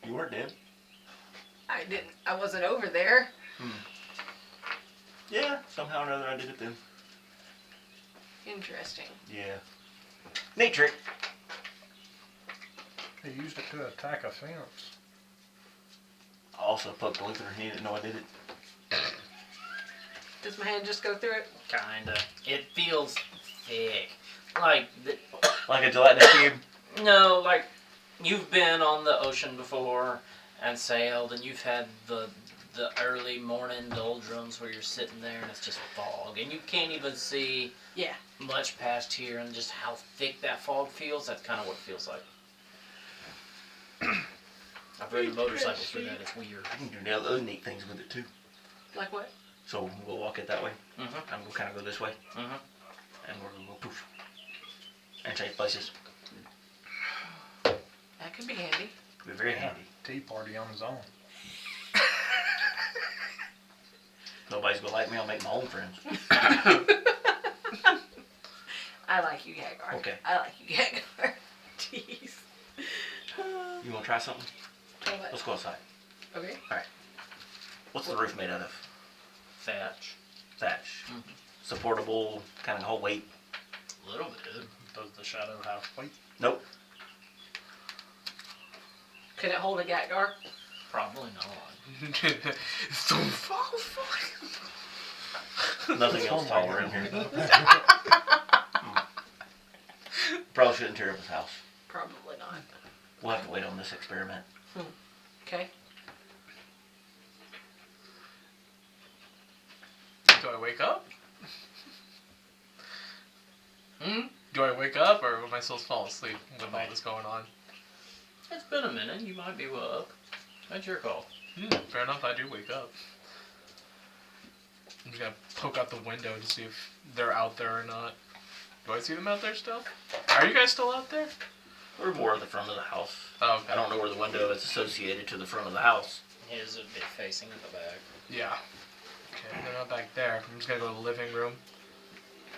You weren't dead. I didn't... I wasn't over there. Yeah, somehow or another I did it then. Interesting. Yeah. Neat trick. He used it to attack a fence. I also poked Luther and he didn't know I did it. Does my hand just go through it? Kinda. It feels thick. Like, Like a gelatinous cube. no, like, you've been on the ocean before and sailed, and you've had the early morning doldrums where you're sitting there and it's just fog, and you can't even see Yeah. much past here, and just how thick that fog feels. That's kind of what it feels like. I've ridden motorcycles through that. It's weird. I can do other neat things with it too. Like what? So we'll walk it that way. Mm-hmm. And we'll kind of go this way. Mm-hmm. And we're going to go poof. And change places. That could be handy. It'll be very handy. Tea party on his own. Nobody's going to like me. I'll make my own friends. I like you, Hagar. Okay. I like you, Hagar. Jeez. You want to try something? Try what? Let's go outside. Okay. What's the roof made out of? Thatch. Thatch. Mhm. Supportable, kind of whole weight. A little bit. Does the shadow have weight? Nope. Can it hold a Gatgar? Probably not. Don't fall for it. Nothing else tall around here. Probably shouldn't tear up his house. Probably not. We'll have to wait on this experiment. Okay. Do I wake up? Hmm? Do I wake up, or am I supposed to fall asleep with all this going on? It's been a minute. You might be up. That's your call. Fair enough, I do wake up. I'm just gonna poke out the window to see if they're out there or not. Do I see them out there still? Are you guys still out there? We're more at the front of the house. Oh, okay. I don't know where the window is associated to the front of the house. His a bit facing the back. Yeah. Okay, they're not back there. I'm just gonna go to the living room.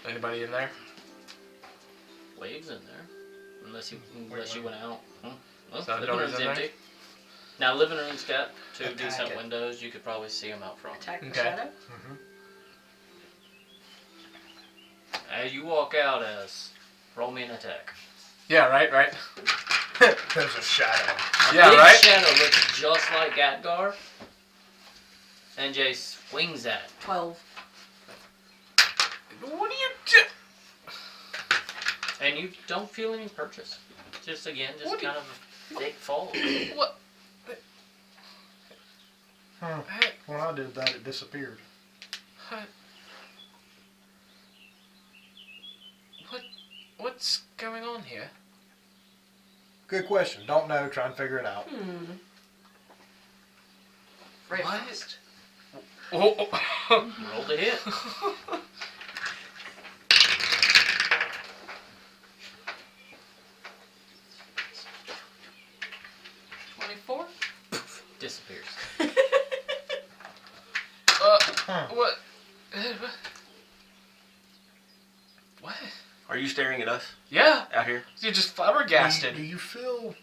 Anybody in there? Waves in there. Unless you Wait. went out. Well, So the living door's room's in there? empty. Now, living room's got two Attack decent it. windows. You could probably see them out front. Attack the Okay. shadow? Mm-hmm. As you walk out, roll me an attack. Yeah, right. There's a shadow. Yeah, Big right? shadow looks just like Gatgar. And Jay swings at it. 12. What do you do? And you don't feel any purchase. Just again, just What do kind of a thick fog. What? Hey, When I did that, it disappeared. What's going on here? Good question. Don't know. Try and figure it out. Right. What? Fast. Oh. Roll to hit. $24? Disappears. What? What? Are you staring at us Yeah, out here? you're just flabbergasted. Do you feel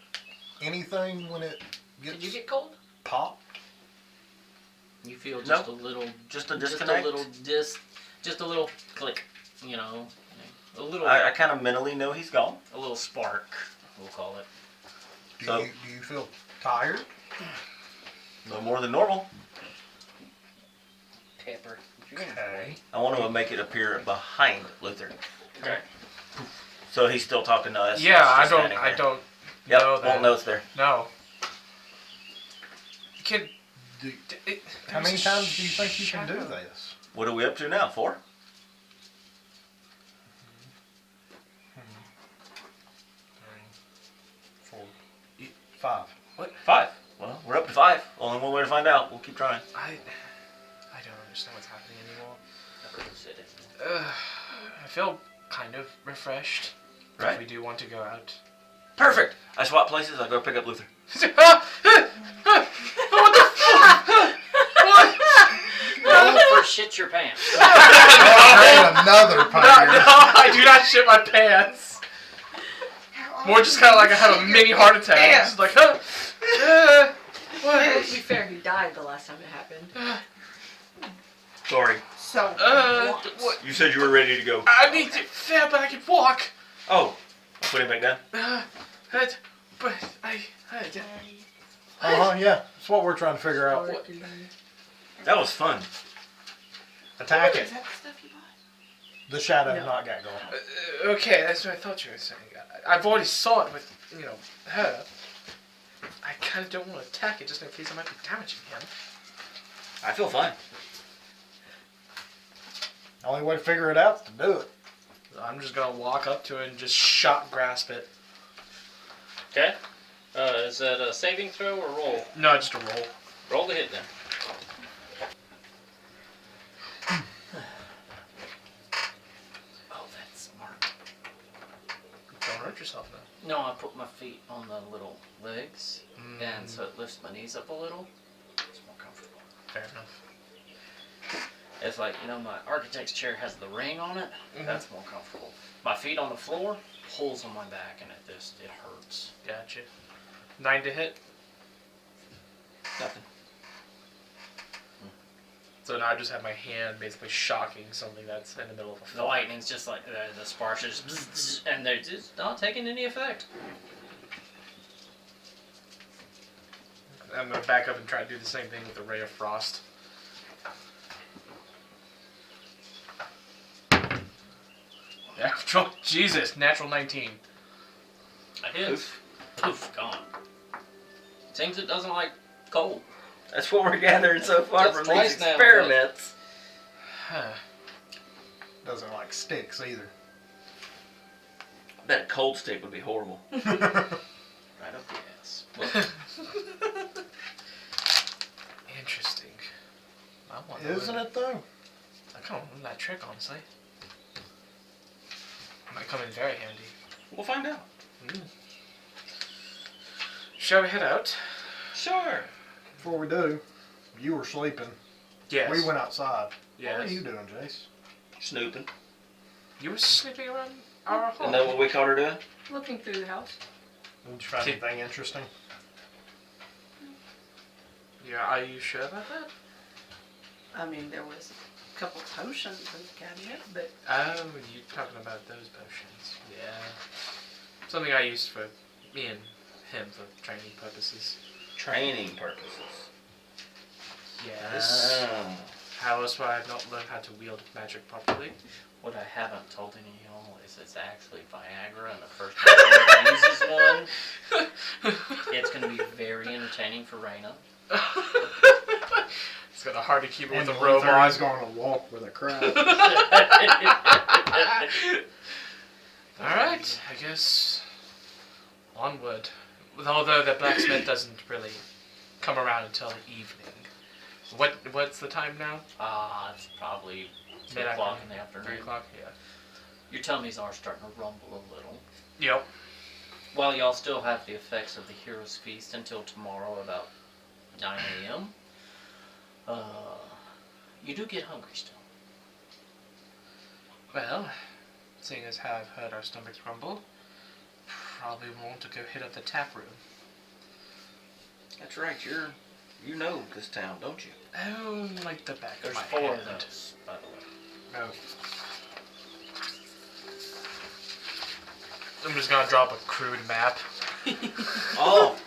anything when it gets Did you get cold? popped? You feel just No. a little, Just a just disconnect? a little just a little click. You know, a little, I kind of mentally know he's gone. a little spark. We'll call it. So- Do you feel tired? No more than normal. Pepper. Okay. I want to make it appear behind Luther. Okay. So he's still talking to us. Yeah, He's I just don't. standing I there. don't Yep, know that. won't know it's there. No. Kid. Do, It, how many times do you think you can do shadow. this? What are we up to now? 4? 3, 4, 5. 5. Well, we're up to 5. Only one way to find out. We'll keep trying. I don't understand what's happening anymore. Sit it. I feel kind of refreshed. Right. If we do want to go out. Perfect. I swap places. I go pick up Luther. What the fuck? What? Roll for shit your pants. Another No, pioneer. I do not shit my pants. More just kind of like I have a mini heart attack. Just like, Well, to what? be fair, he died the last time it happened. Sorry. So, what? You said you were ready to go. I need to. Yeah, but I can walk. Oh, I'll put him back down. But I Yeah. That's what we're trying to figure out. That was fun. Attack Is it. that the stuff you bought? The shadow No. not got going. Okay, that's what I thought you were saying. I've already saw it with, her. I kind of don't want to attack it just in case I might be damaging him. I feel fine. The only way to figure it out is to do it. I'm just gonna walk up to it and just shot grasp it. Okay. Is that a saving throw or roll? No, just a roll. Roll the hit then. Oh, that's smart. Don't hurt yourself now. No, I put my feet on the little legs, and so it lifts my knees up a little. It's more comfortable. Fair enough. It's like, my architect's chair has the ring on it. That's more comfortable. My feet on the floor pulls on my back, and it hurts. Gotcha. 9 to hit. Nothing. So now I just have my hand basically shocking something that's in the middle of a The fire. lightning's just like the sparks are just, and they're just not taking any effect. I'm gonna back up and try to do the same thing with the ray of frost. Natural, Jesus, natural 19. I hit. Poof, gone. Seems it doesn't like cold. That's what we're gathering so far That's from twice these now, experiments. Huh. Doesn't like sticks either. I bet a cold stick would be horrible. Right up the ass. Well, Interesting. I want to Isn't it though? I kind of want that trick, honestly. Might come in very handy. We'll find out. Shall we head out? Sure. Before we do, you were sleeping. Yes. We went outside. Yes. What are you doing, Jace? Snooping. You were sniffing around our home. Isn't that what we caught her doing? Looking through the house. Did you find anything interesting? Yeah, are you sure about that? I mean, there was a couple potions in the cabinet, but Oh, you're talking about those potions. Yeah. Something I used for me and him for training purposes. Training purposes. Yes. Ah. How else would I have not learned how to wield magic properly? what I haven't told any of y'all is it's actually Viagra, and the first person that uses one, it's going to be very entertaining for Raina. It's kind of hard to keep it with And a Luther robot. is going to walk with a crowd. Alright, I guess onward. Although the blacksmith doesn't really come around until the evening. What's the time now? It's probably 2 Mid-afternoon. o'clock in the afternoon. 3 o'clock? Yeah. Your tummies are starting to rumble a little. Yep. While y'all still have the effects of the Hero's Feast until tomorrow about 9 a.m., you do get hungry still. Well, seeing as how I've heard our stomachs rumble, probably want to go hit up the tap room. That's right. You know this town, don't you? Oh, like the back There's of my 4 hand. of those, by the way. Oh. I'm just gonna drop a crude map. Oh,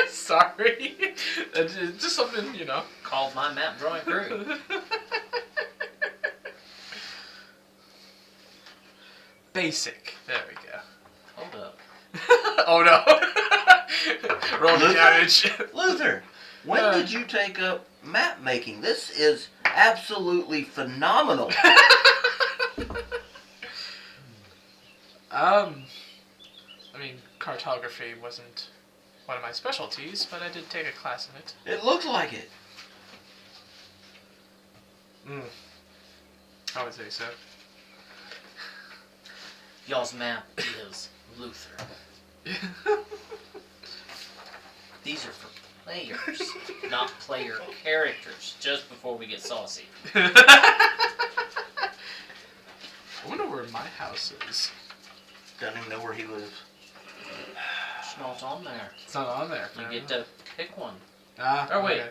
Sorry. Just something, you know. Called my map drawing crew. Basic. There we go. Hold up. Oh no. Roll the Luther? damage. Luther, when did you take up map making? This is absolutely phenomenal. I mean, cartography wasn't one of my specialties, but I did take a class in it. It looked like it. I would say so. Y'all's map is Luther. These are for players, not player characters, just before we get saucy. I wonder where my house is. Doesn't even know where he lives. It's not on there. It's not on there. You get to pick one. Ah, Oh, wait. okay.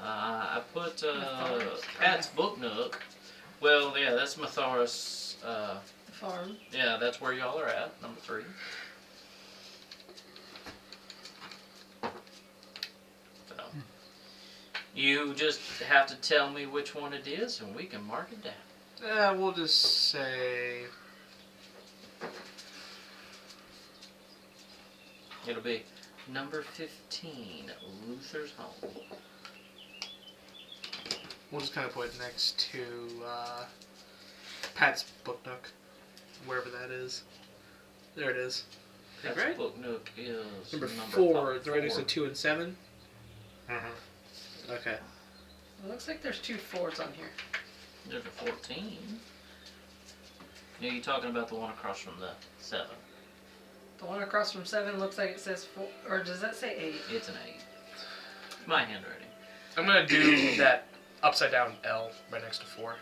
I put Mattharis. Pat's Book Nook. Well, yeah, that's Mattharis. The farm. Yeah, that's where y'all are at, number 3. So, you just have to tell me which one it is, and we can mark it down. We'll just say It'll be number 15, Luther's Home. we'll just kind of put it next to Pat's Book Nook, wherever that is. There it is. Pat's Right? Book Nook is Number number 4. It's four. right next to 2 and 7. Okay. It looks like there's 2 4s on here. There's a 14. Yeah, you talking about the one across from the 7? The one across from 7 looks like it says 4, or does that say 8? It's an 8. It's my handwriting. I'm gonna do that upside down L right next to 4.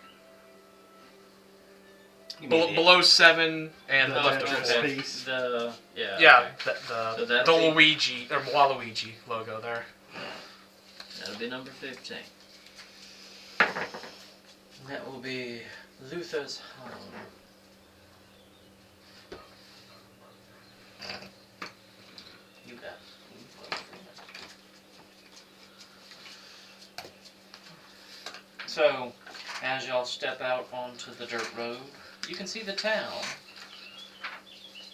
You mean the- Below 7 and The left of Tetris 4. piece. The yeah. Yeah, okay. So the that'll be- Luigi or Waluigi logo there. That'll be number 15. That will be Luther's Home. You got it. So, as y'all step out onto the dirt road, you can see the town.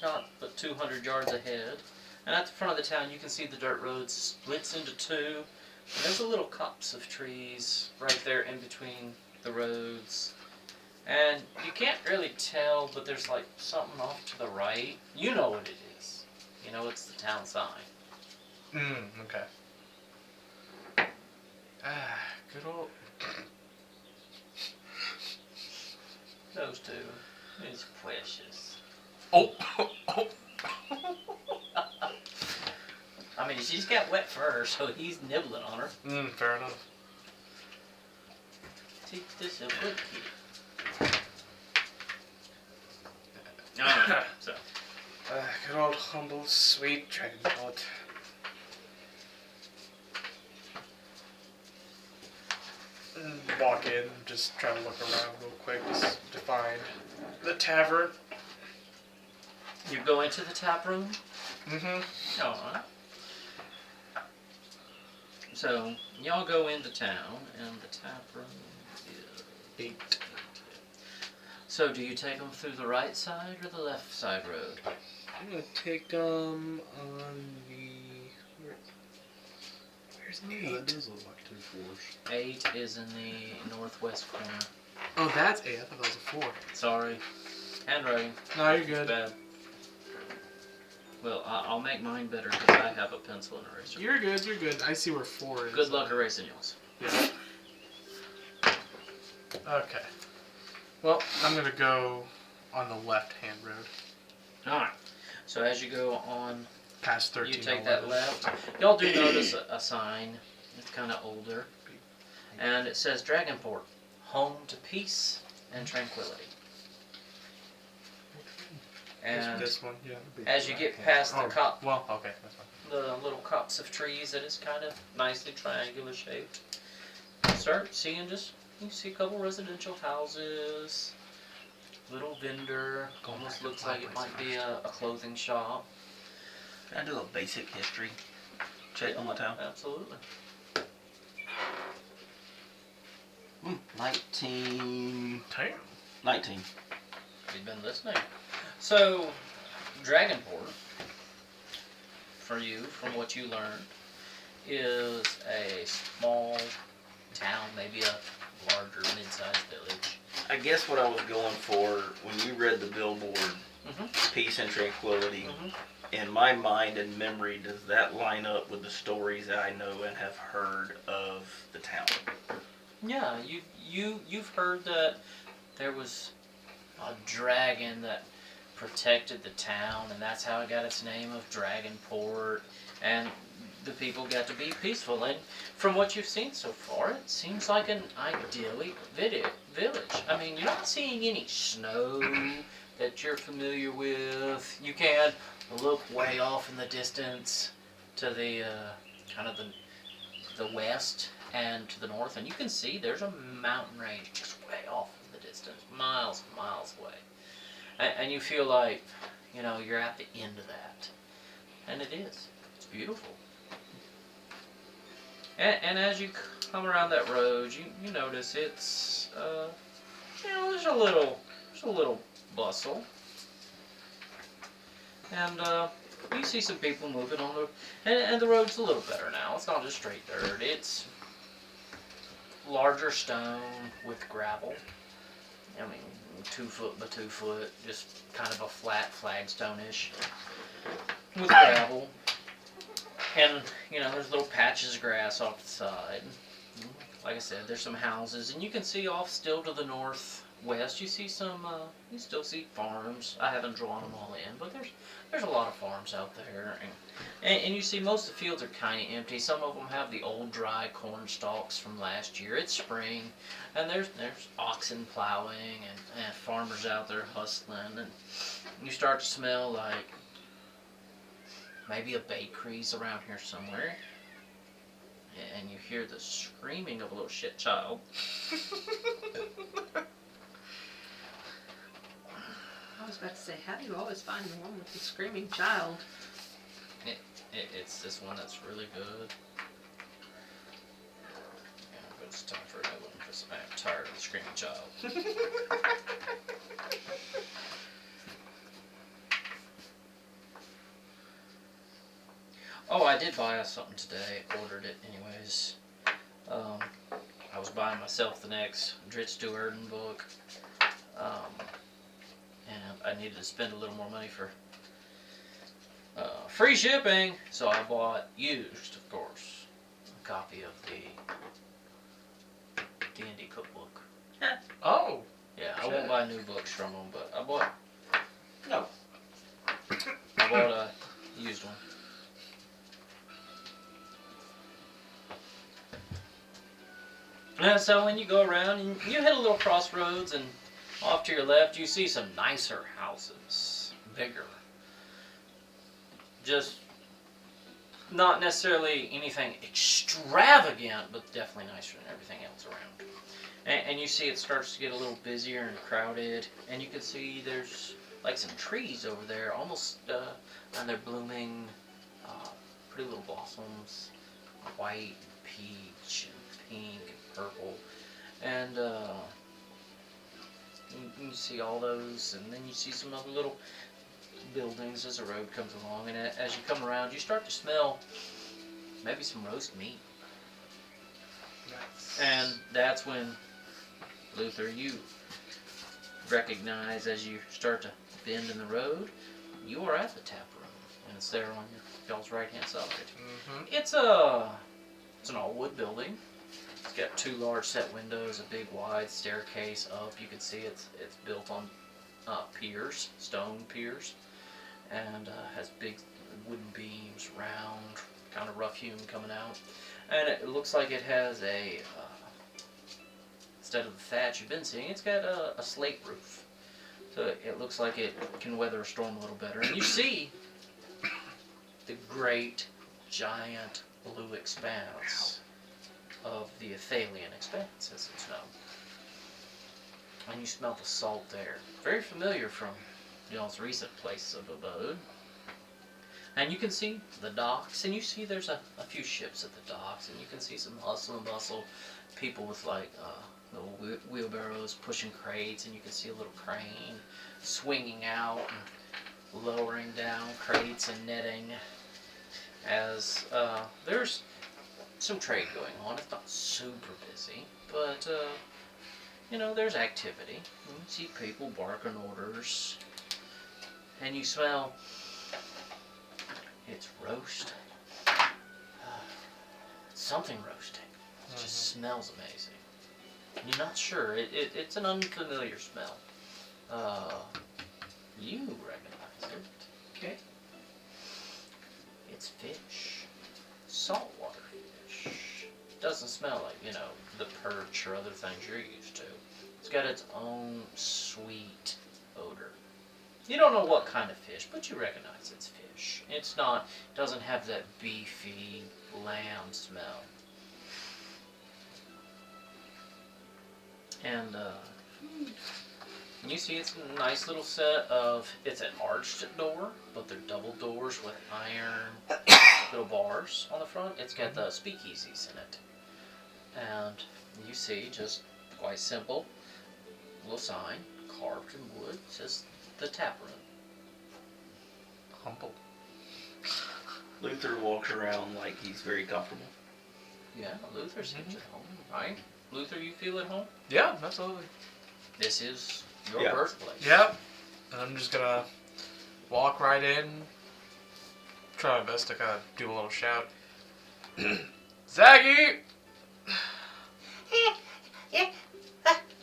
Not but 200 yards ahead. And at the front of the town, you can see the dirt road splits into 2. And there's a little copse of trees right there in between the roads. And you can't really tell, but there's like something off to the right. You know what it is. You know it's the town sign. Okay. Good old. Those two. It's precious. Oh. I mean, she's got wet fur, so he's nibbling on her. Fair enough. Take this a good kid. Alright, so. Good old humble, sweet Dragonport. Walk in, just try to look around real quick just to find the tavern. You go into the tap room? Mm-hmm. Alright. So, y'all go into town, and the tap room is 8. So, do you take them through the right side or the left side road? I'm gonna take them on the. Where's Yeah, that 8? does look like 2 4s. 8 is in the northwest corner. Oh, that's 8. I thought that was a 4. Sorry. Handwriting. No, you're good. Bad. Well, I'll make mine better because I have a pencil and eraser. You're good. You're good. I see where 4 is. Good luck erasing yours. Yeah. Okay. Well, I'm gonna go on the left-hand road, Alright. So as you go on, past 13. you take that left. Y'all do notice a sign. It's kind of older. And it says Dragonport, home to peace and tranquility. And This one, yeah. as you get past the cop, Well, okay, that's fine. the little copse of trees that is kind of nicely triangular shaped, start seeing you see a couple residential houses, little vendor, Going almost back to looks like it might fireplace be a clothing shop. Can I do a basic history check on the town? Absolutely. 19. Damn. 19. You've been listening. So, Dragonport, for you, from what you learned, is a small town, maybe a larger, mid-sized village. I guess what I was going for when you read the billboard, Mhm. peace and tranquility, Mhm. in my mind and memory, does that line up with the stories that I know and have heard of the town? Yeah, you've heard that there was a dragon that protected the town, and that's how it got its name of Dragonport, and the people got to be peaceful. And from what you've seen so far, it seems like an idyllic village. I mean, you're not seeing any snow that you're familiar with. You can look way off in the distance to the kind of the west, and to the north, and you can see there's a mountain range just way off in the distance, miles and miles away. And you feel like, you know, you're at the end of that. And it is. It's beautiful. And as you come around that road, you notice it's, you know, there's a little bustle. And you see some people moving on and the road's a little better now. It's not just straight dirt. It's larger stone with gravel. I mean, 2 foot by 2 foot, just kind of a flat flagstone-ish with gravel. And, you know, there's little patches of grass off the side. Like I said, there's some houses, and you can see off still to the northwest, you see some, you still see farms. I haven't drawn them all in, but there's a lot of farms out there. And you see most of the fields are kind of empty. Some of them have the old dry corn stalks from last year. It's spring, and there's oxen plowing and farmers out there hustling, and you start to smell like maybe a bakery's around here somewhere. And you hear the screaming of a little shit child. I was about to say, how do you always find the one with the screaming child? It's this one that's really good. Yeah, but it's time for another one because I'm tired of the screaming child. Oh, I did buy us something today. Ordered it anyways. I was buying myself the next Dritz Stewart book. And I needed to spend a little more money for free shipping, so I bought used, of course, a copy of the D&D cookbook. Oh, Yeah, I won't buy new books from them, but I bought No. a used one. So when you go around, and you hit a little crossroads, and off to your left, you see some nicer houses, bigger. Just not necessarily anything extravagant, but definitely nicer than everything else around. And you see it starts to get a little busier and crowded, and you can see there's like some trees over there, almost, and they're blooming, pretty little blossoms, white, and peach, and pink, and purple, and you see all those, and then you see some other little buildings as the road comes along, and as you come around, you start to smell maybe some roast meat. Nice. And that's when, Luther, you recognize as you start to bend in the road, you are at the tap room, and it's there on y'all's right-hand side. mm-hmm. It's an all-wood building. It's got 2 large set windows, a big wide staircase up. You can see it's built on piers, stone piers, and has big wooden beams, round, kind of rough hewn coming out. And it looks like it has a, instead of the thatch you've been seeing, it's got a slate roof. So it looks like it can weather a storm a little better. And you see the great, giant blue expanse of the Athalian expanse, as it's known. And you smell the salt there. Very familiar from y'all's recent places of abode. And you can see the docks, and you see there's a few ships at the docks, and you can see some hustle and bustle, people with like little wheelbarrows pushing crates, and you can see a little crane swinging out and lowering down crates and netting as there's some trade going on. It's not super busy, but you know, there's activity. You see people barking orders, and you smell, it's roast. Something roasting. It just smells amazing. And you're not sure. It's an unfamiliar smell. You recognize it. Okay. It's fish. Saltwater fish. Doesn't smell like, you know, the perch or other things you're used to. It's got its own sweet odor. You don't know what kind of fish, but you recognize it's fish. It's not, doesn't have that beefy lamb smell. And you see it's a nice little set of, it's an arched door, but they're double doors with iron little bars on the front. It's got the speakeasies in it. And you see, just quite simple, little sign, carved in wood, just the tap room. Humble. Luther walks around like he's very comfortable. Yeah, Luther seems at home, right? Luther, you feel at home? Yeah, absolutely. This is your Yeah. birthplace. Yep. And I'm just gonna walk right in. Try my best to kind of do a little shout. Zaggy!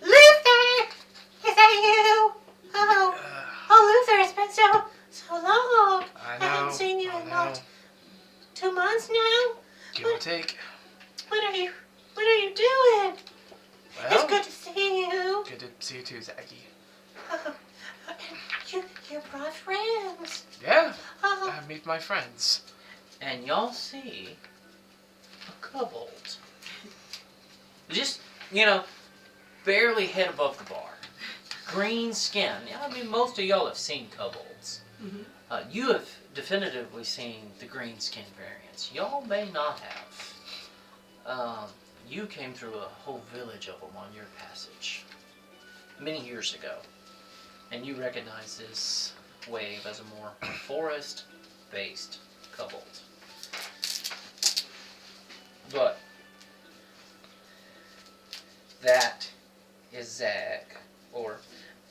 Luther! Is that you? Oh, Luther, it's been so long. I I haven't know. seen you I in know. what, 2 months now? Give or take. What are you doing? Well, It's good to see you. good to see you too, Zaggy. Oh, you brought friends. Yeah, Oh, I meet my friends. And y'all see a kobold. Just, barely head above the bar. Green skin. I mean, most of y'all have seen kobolds. You have definitively seen the green skin variants. Y'all may not have. You came through a whole village of them on your passage many years ago. And you recognize this wave as a more forest-based kobold. But that is Zag, or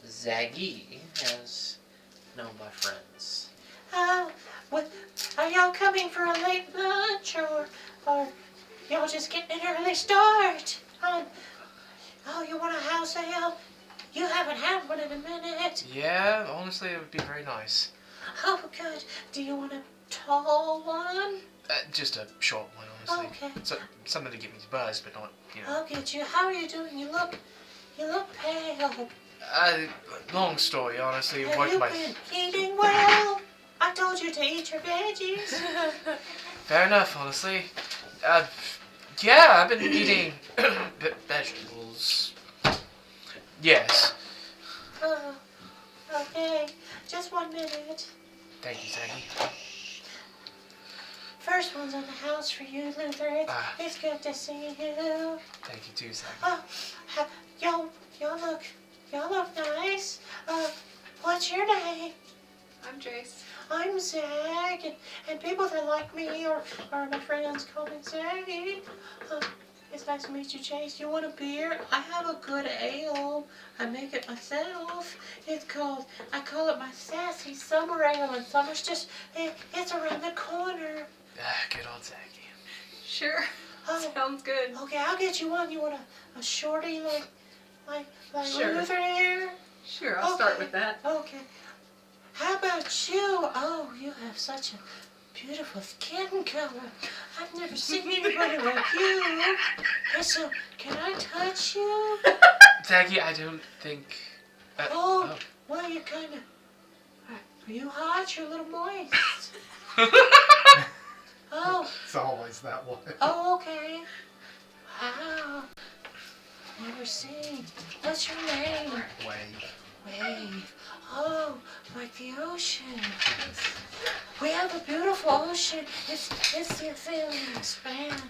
Zaggy, as known by friends. what, are y'all coming for a late lunch or y'all just getting an early start? You want a house ale? You haven't had one in a minute. Yeah, honestly, it would be very nice. Oh, good. Do you want a tall one? Just a short one, honestly. Okay. So, something to get me buzzed, but not, I'll get you. How are you doing? You look pale. Long story, honestly. Have Worked you my... been eating well? I told you to eat your veggies. Fair enough, honestly. Yeah, I've been eating vegetables. Yes. Oh, okay. Just 1 minute. Thank you, Zaggy. First one's on the house for you, Luther. It's good to see you. Thank you too, Zaggy. Oh, y'all look nice. What's your name? I'm Jace. I'm Zag, and people that like me or my friends call me Zaggy. It's nice to meet you, Chase. You want a beer? I have a good ale. I make it myself. I call it my sassy summer ale, and summer's it's around the corner. Good old Zaggy. Sure. Oh, Sounds good. okay, I'll get you one. You want a shorty like Sure. Luther here? Sure, I'll start Okay. with that. Okay. How about you? Oh, you have such a beautiful skin color. I've never seen anybody like you. So, can I touch you? Zaggy, I don't think... Well, you kind of... Are you hot? You're a little moist. Oh, It's always that way. okay. Wow. Never seen. What's your name? Wave. Oh, like the ocean. We have a beautiful ocean. It's the feeling expand.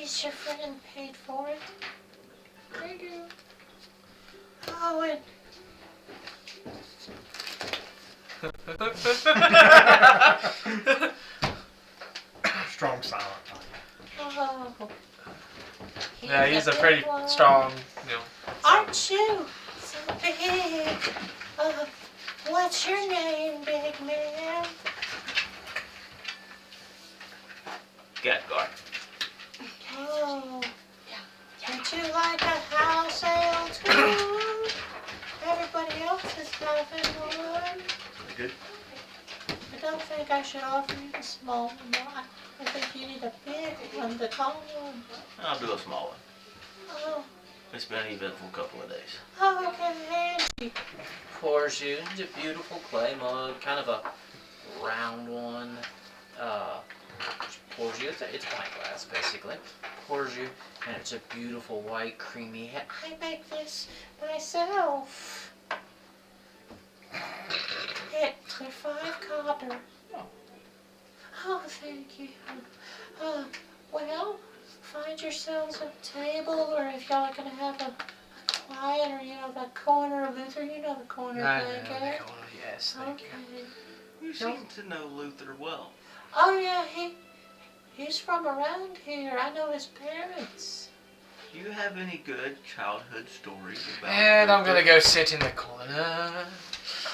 least your friend paid for it. Thank you. Oh, and Strong silent. oh. Yeah, he's a big pretty one. strong, you know. Aren't you so big? What's your name, big man? Gadgar. Oh. Would you like a house ale too? Everybody else is having one. Good. I don't think I should offer you the small one. No, I think you need a big one, the tall one. I'll do a small one. Oh, It's been an eventful couple of days. okay. Pours you into a beautiful clay mug, kind of a round one. Pours you, it's pint glass basically. Pours you, and it's a beautiful white creamy head. I make this myself. They're 5 copper. Oh, thank you. Well, find yourselves a table, or if y'all are gonna have a quiet, or the corner of Luther, the corner I know, blanket. yes, thank you. Okay. You seem to know Luther well. Oh yeah, he's from around here. I know his parents. Do you have any good childhood stories about And I'm gonna Luther? go sit in the corner.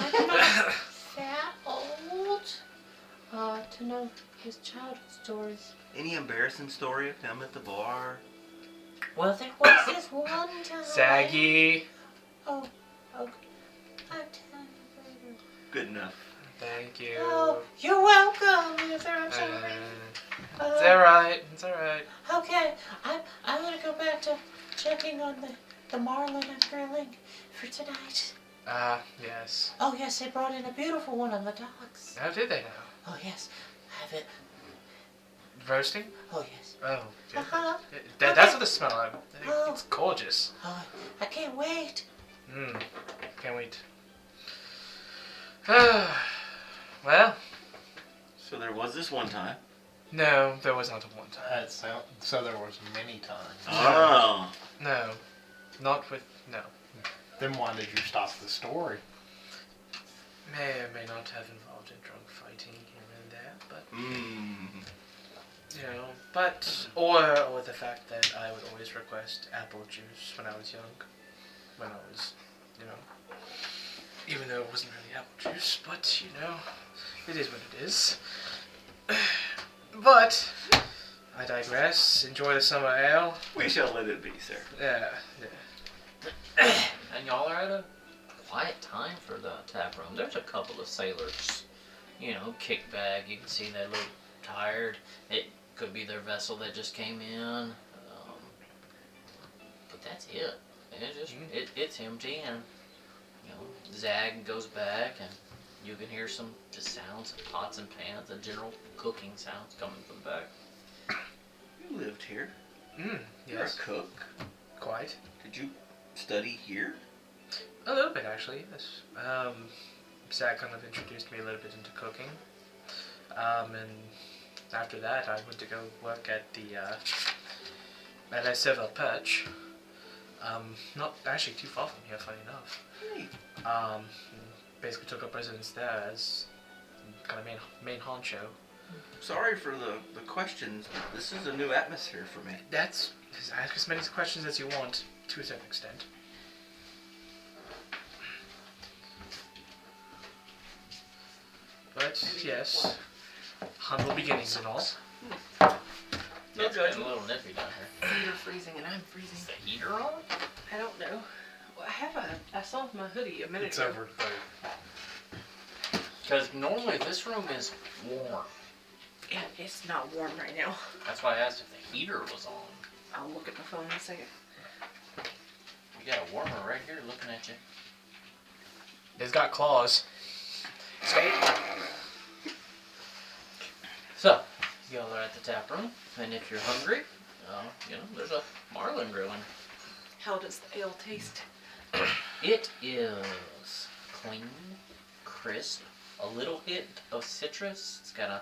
I'm not that old to know his childhood stories. Any embarrassing story of him at the bar? Well, there was this one time. Saggy. Oh, okay. I'll tell you later. Good enough. Thank you. Oh, you're welcome, Luther. I'm sorry. It's alright. It's alright. Okay, I'm gonna go back to checking on the marlin and grilling for tonight. Yes. Oh yes, they brought in a beautiful one on the docks. How did they know? Oh yes, have it. Roasting? Oh yes. Oh. Good. Uh-huh. That's what the smell of. Oh. It's gorgeous. Oh, I can't wait. Can't wait. Well, So there was this one time. no, there was not a one time. So there was many times. Oh. No. Not with. No. Then why did you stop the story? May or may not have involved in drunk fighting here and there, but. Or the fact that I would always request apple juice when I was young. When I was, even though it wasn't really apple juice, but, it is what it is. But, I digress. Enjoy the summer ale. We shall let it be, sir. Yeah. And y'all are at a quiet time for the tap room. There's a couple of sailors, kick back. You can see they look tired. It could be their vessel that just came in. But that's it. It's empty, and Zag goes back, and you can hear some just sounds of pots and pans and general cooking sounds coming from the back. You lived here. You're a Yes. cook. Quite. Did you study here? A little bit, actually, yes. Zach kind of introduced me a little bit into cooking. And after that, I went to go work at at Seville Perch. Not actually too far from here, funny enough. Hey. Basically took up residence there as kind of main honcho. Sorry for the questions, but this is a new atmosphere for me. Just ask as many questions as you want, to a certain extent. But yes, humble beginnings and all. Yeah, it's getting a little nippy down here. You're freezing and I'm freezing. Is the heater on? I don't know. Well, I saw my hoodie a minute It's ago. over 30. Because normally this room is warm. Yeah, it's not warm right now. That's why I asked if the heater was on. I'll look at my phone in a second. You got a warmer right here looking at you. It's got claws. So, y'all are at the tap room, and if you're hungry, there's a marlin grilling. How does the ale taste? It is clean, crisp, a little hit of citrus. It's got a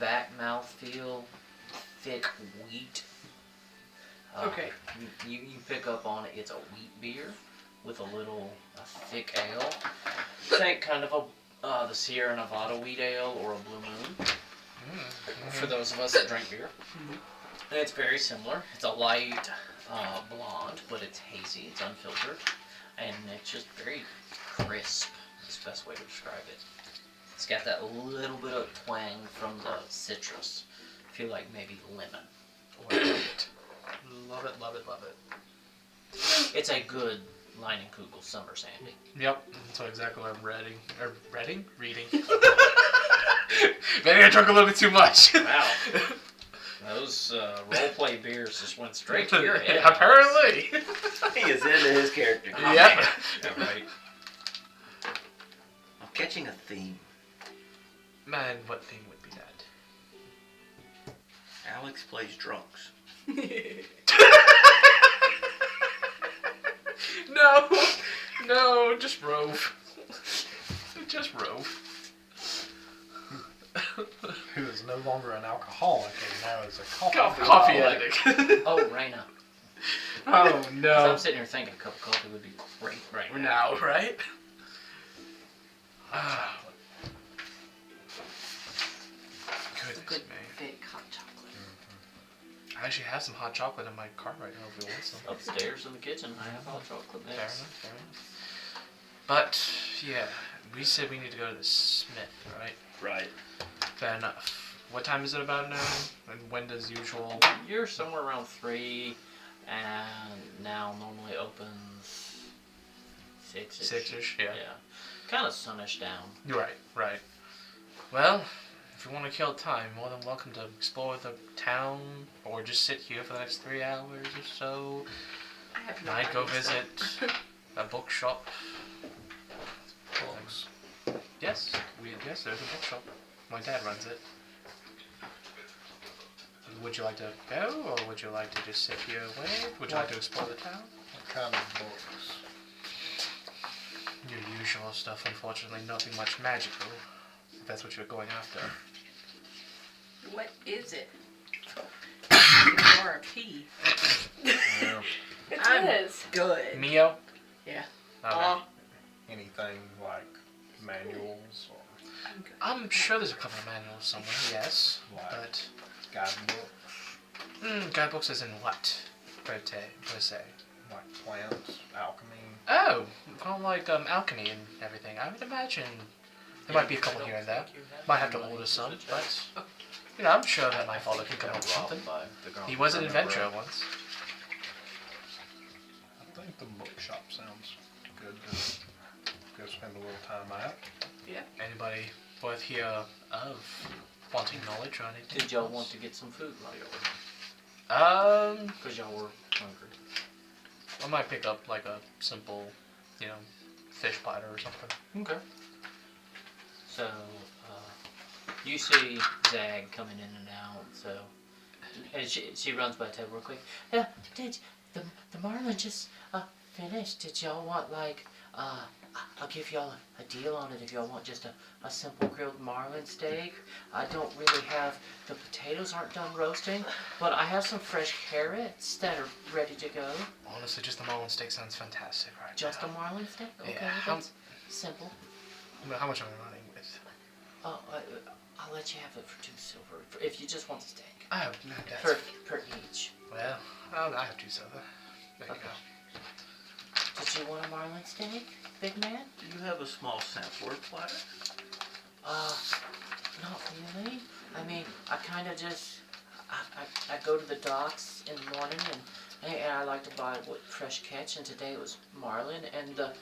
back mouth feel, thick wheat Okay. You pick up on it. It's a wheat beer with a thick ale. Think kind of the Sierra Nevada wheat ale or a Blue Moon. For those of us that drink beer. And it's very similar. It's a light blonde, but it's hazy. It's unfiltered, and it's just very crisp. That's the best way to describe it. It's got that little bit of twang from the citrus. I feel like maybe lemon. Love it, love it, love it. It's a good Leinenkugel summer sandy. Yep, that's exactly what I'm reading. Maybe I drank a little bit too much. Wow. Those roleplay beers just went straight to your head. Apparently. He is into his character. Yep. Yeah, right. I'm catching a theme. Man, what theme would be that? Alex plays drunks. No, just Rove. Just Rove. Who is no longer an alcoholic and now is a Coffee addict. Oh, Raina. Oh 'Cause no. I'm sitting here thinking a cup of coffee would be great right now. Now, right? Ah. Goodness Good me. thick hot chocolate. I actually have some hot chocolate in my car right now if you want some. Upstairs in the kitchen, I have hot chocolate Fair mix. enough, fair enough. But, yeah, we said we need to go to the Smith, right? Right. Fair enough. What time is it about now? And when does usual... You're somewhere around 3, and now normally opens 6-ish. 6-ish, yeah. Kind of sunish down. Right. Well, if you want to kill time, more than welcome to explore the town, or just sit here for the next 3 hours or so. I have no Might go idea, visit so. a bookshop. books. Yes, there's a bookshop. My dad runs it. Would you like to go, or would you like to just sit here and wait? Would you like to explore the town? What kind of books? Your usual stuff, unfortunately, nothing much magical. If that's what you're going after. What is it? RP. I'm is. good. Mio? Yeah. Okay. Anything like manuals or I'm good. I'm sure there's a couple of manuals somewhere, yes. Like- But, guidebooks? guidebooks as in what? Per se. Like plants, alchemy? Oh, kind of like alchemy and everything. I would imagine there might be a couple here and there. Might have to order some, but I'm sure that my father could come up with something. He was an adventurer once. I think the bookshop sounds good to go spend a little time at. Anybody worth here of wanting knowledge or anything? Did y'all want to get some food while y'all were? Um, Because y'all were hungry. I might pick up like a simple, fish platter or something. Okay. So, you see Zag coming in and out, so... And she runs by the table real quick. Yeah, did the marlin just finished? Did y'all want, like, I'll give y'all a deal on it if y'all want just a simple grilled marlin steak. I don't really have, the potatoes aren't done roasting, but I have some fresh carrots that are ready to go. Honestly, just the marlin steak sounds fantastic right Just now. a marlin steak? Okay, Yeah, that's simple. How much am I running with? Oh, I'll let you have it for 2 silver, if you just want the steak. Oh, no, that's... Per each. Well, I have 2 silver. There you Okay. go. Did you want a marlin steak, big man? Do you have a small sampler platter? Not really. I mean, I kind of just, I go to the docks in the morning and I like to buy fresh catch, and today it was marlin, and the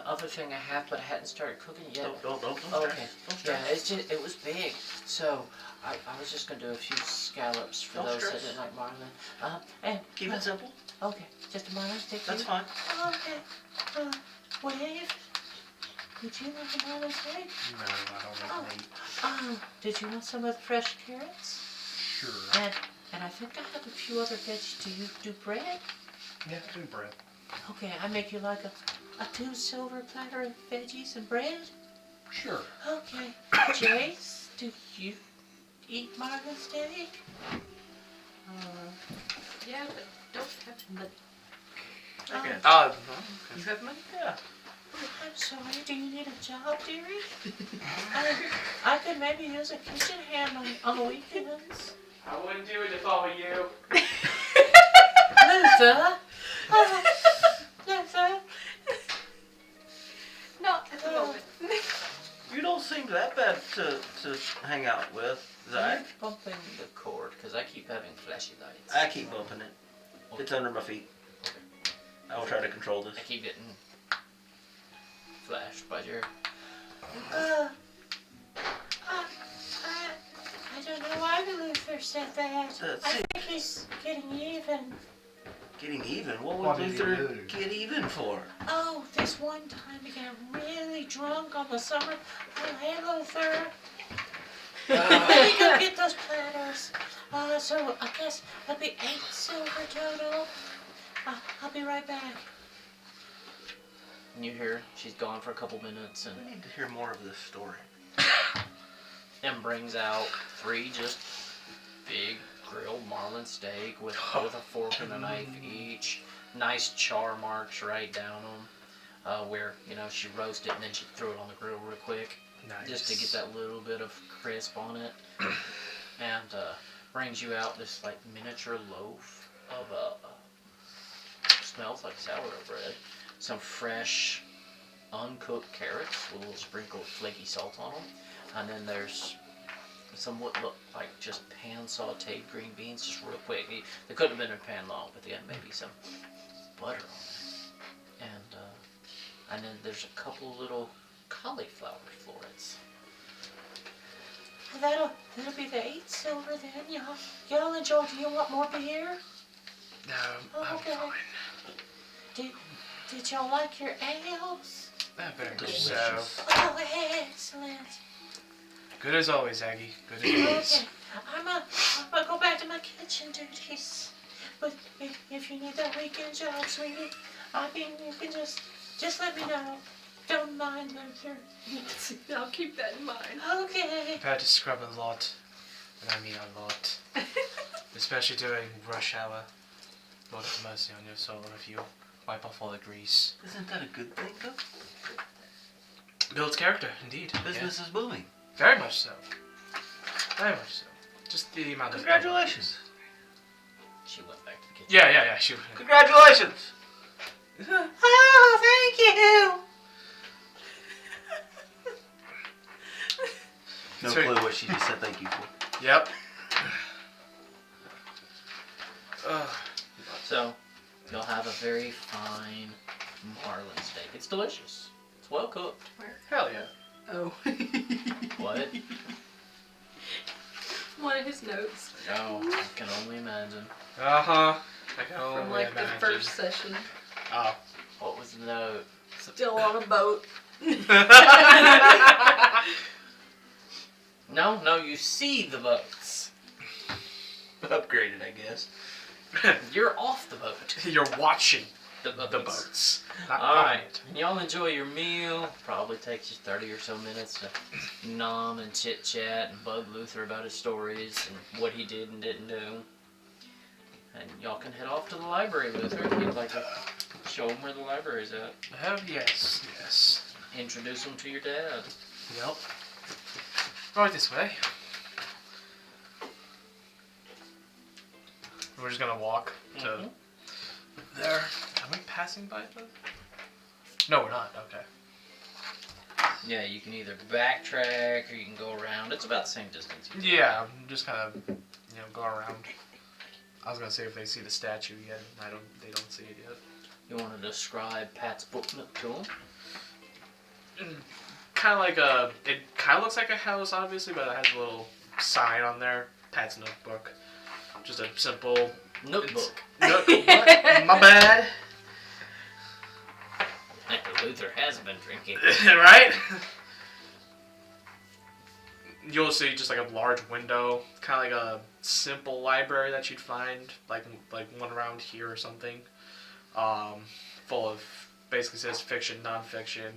other thing I have, but I hadn't started cooking it yet. Don't Okay. stress. Don't Yeah, stress. it was big, so I was just gonna do a few scallops for Don't those that stress. didn't like marlin. And Keep it simple. okay, just a marlin steak. That's too? fine. Okay. Wave, did you like a marlin steak? No, I don't eat meat. Did you want some of the fresh carrots? Sure. And I think I have a few other veggies. Do you do bread? Yeah, do bread. Okay, I make you like a 2 silver platter of veggies and bread. Sure. Okay. Jace, do you eat marlin steak? Yeah, but don't But Okay. You have money? Yeah. I'm sorry. Do you need a job, dearie? I could maybe use a kitchen hand on the weekends. I wouldn't do it if I were you. Luther. Luther. Not at the moment. You don't seem that bad to hang out with, Zach. Keep bumping the cord, because I keep having flashy lights. I keep bumping it. It's under my feet. I will try to control this. I keep getting flashed by your... I don't know why Luther said that. Let's I see. think he's getting even. Getting even? What What would did he Luther do? get even for? Oh, this one time he got really drunk on the summer. Oh, hey, Luther. Let me go get those platters. So I guess that'll be 8 silver total. I'll be right back. And you hear she's gone for a couple minutes We need to hear more of this story. and brings out 3 just big grilled marlin steak with a fork and a knife each. Nice char marks right down them. Where, she roasted it and then she threw it on the grill real quick. Nice. Just to get that little bit of crisp on it. And brings you out this like miniature loaf of smells like sourdough bread. Some fresh uncooked carrots with a little sprinkle of flaky salt on them. And then there's some what look like just pan sauteed green beans, just real quick. They couldn't have been in a pan long, but they had maybe some butter on it. And then there's a couple little cauliflower florets. That'll be the 8 silver then. Y'all enjoy. Do you want more beer? No, I'm Okay. fine. Did y'all like your ales? Very much so. Delicious. Oh, excellent. Good as always, Aggie. Good as always. Okay, I'm gonna go back to my kitchen duties. But if you need that weekend job, sweetie, you can just let me know. Don't mind, Luther. I'll keep that in mind. Okay. I've had to scrub a lot, and I mean a lot. Especially during rush hour. Lord have mercy on your soul if you wipe off all the grease. Isn't that a good thing, though? Builds character, indeed. Business is booming. Yeah. Very much so. Very much so. Just the amount of... Congratulations. She went back to the kitchen. Yeah, she... Congratulations. Oh, thank you. No Sorry. clue what she just said thank you for. Yep. So, you'll have a very fine marlin steak. It's delicious. It's well cooked. Hell yeah. Oh. What? One of his notes Oh, I can only imagine. Uh-huh. I can from only like imagine. the first session. Oh. What was the note? Still on a boat. No, you see the boats. Upgraded, I guess. You're off the boat. You're watching The the boats. Alright, y'all enjoy your meal. Probably takes you 30 or so minutes to nom and chit chat and bug Luther about his stories and what he did and didn't do. And y'all can head off to the library, Luther, if you'd like to show him where the library's at. Oh, yes. Introduce him to your dad. Yep. Right this way. We're just gonna walk to there. Are we passing by the... No, we're not. Okay. Yeah, you can either backtrack or you can go around. It's about the same distance. Yeah, I'm just kind of, go around. I was gonna say if they see the statue yet. They don't see it yet. You want to describe Pat's book to him? Kind of like it kind of looks like a house, obviously, but it has a little sign on there. Pat's notebook. Just a simple Notebook. What? My bad. Luther has been drinking. Right? You'll see just like a large window, kind of like a simple library that you'd find, like one around here or something. Full of, basically says fiction, non-fiction.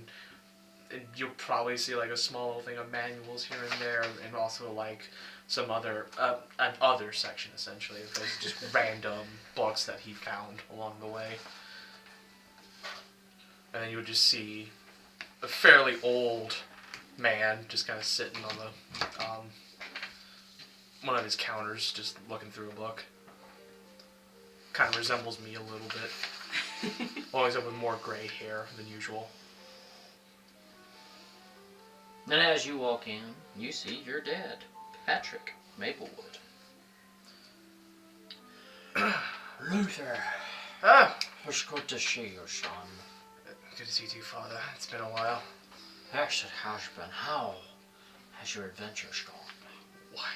And you'll probably see like a small thing of manuals here and there, and also like some other, an other section essentially. There's just random books that he found along the way. And then you would just see a fairly old man just kind of sitting on the, one of his counters, just looking through a book. Kind of resembles me a little bit. Always up with more gray hair than usual. And as you walk in, you see your dad, Patrick Maplewood. Luther, Ah! it's good to see you, son. Good to see you too, Father. It's been a while. Yes, it has been. How has your adventures gone? Why?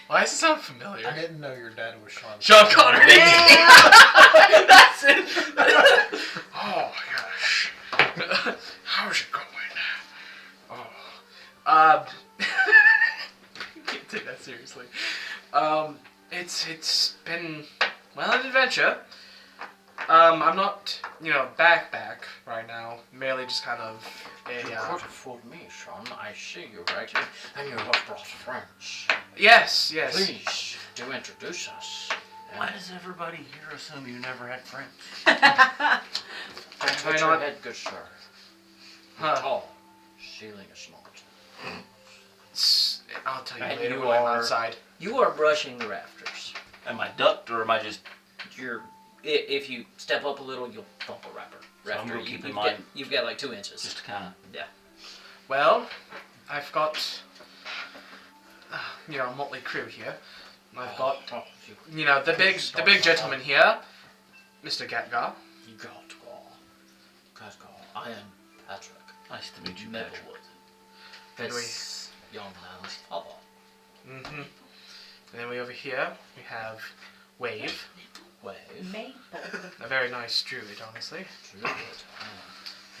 Why does it sound familiar? I didn't know your dad was Sean. Sean Connery! That's it! Oh my gosh. How's it going? Oh. Can't take that seriously. It's been, well, an adventure. I'm not, back right now. Merely just kind of You could have fooled me, son. I see you right here, and you have brought friends. Yes. Please, do introduce us. Why does everybody here assume you never had friends? Just I put your not- head, good sir. Huh. Tall. Ceiling is not. I'll tell you And later you when I'm are- outside. You are brushing the rafters. Am I ducked or am I just... If you step up a little, you'll thump a rafter. So I'm gonna keep in you've mind- got, you've got like 2 inches. Just kind of... Well, I've got, a motley crew here. I've got, the big gentleman here, Mr. Gatgar. Gatgar. I am Patrick. Nice to meet you, Patrick. Maplewood. And This young man's father. Mm-hmm. And then over here, we have Wave, Wave. a very nice druid, honestly. Druid.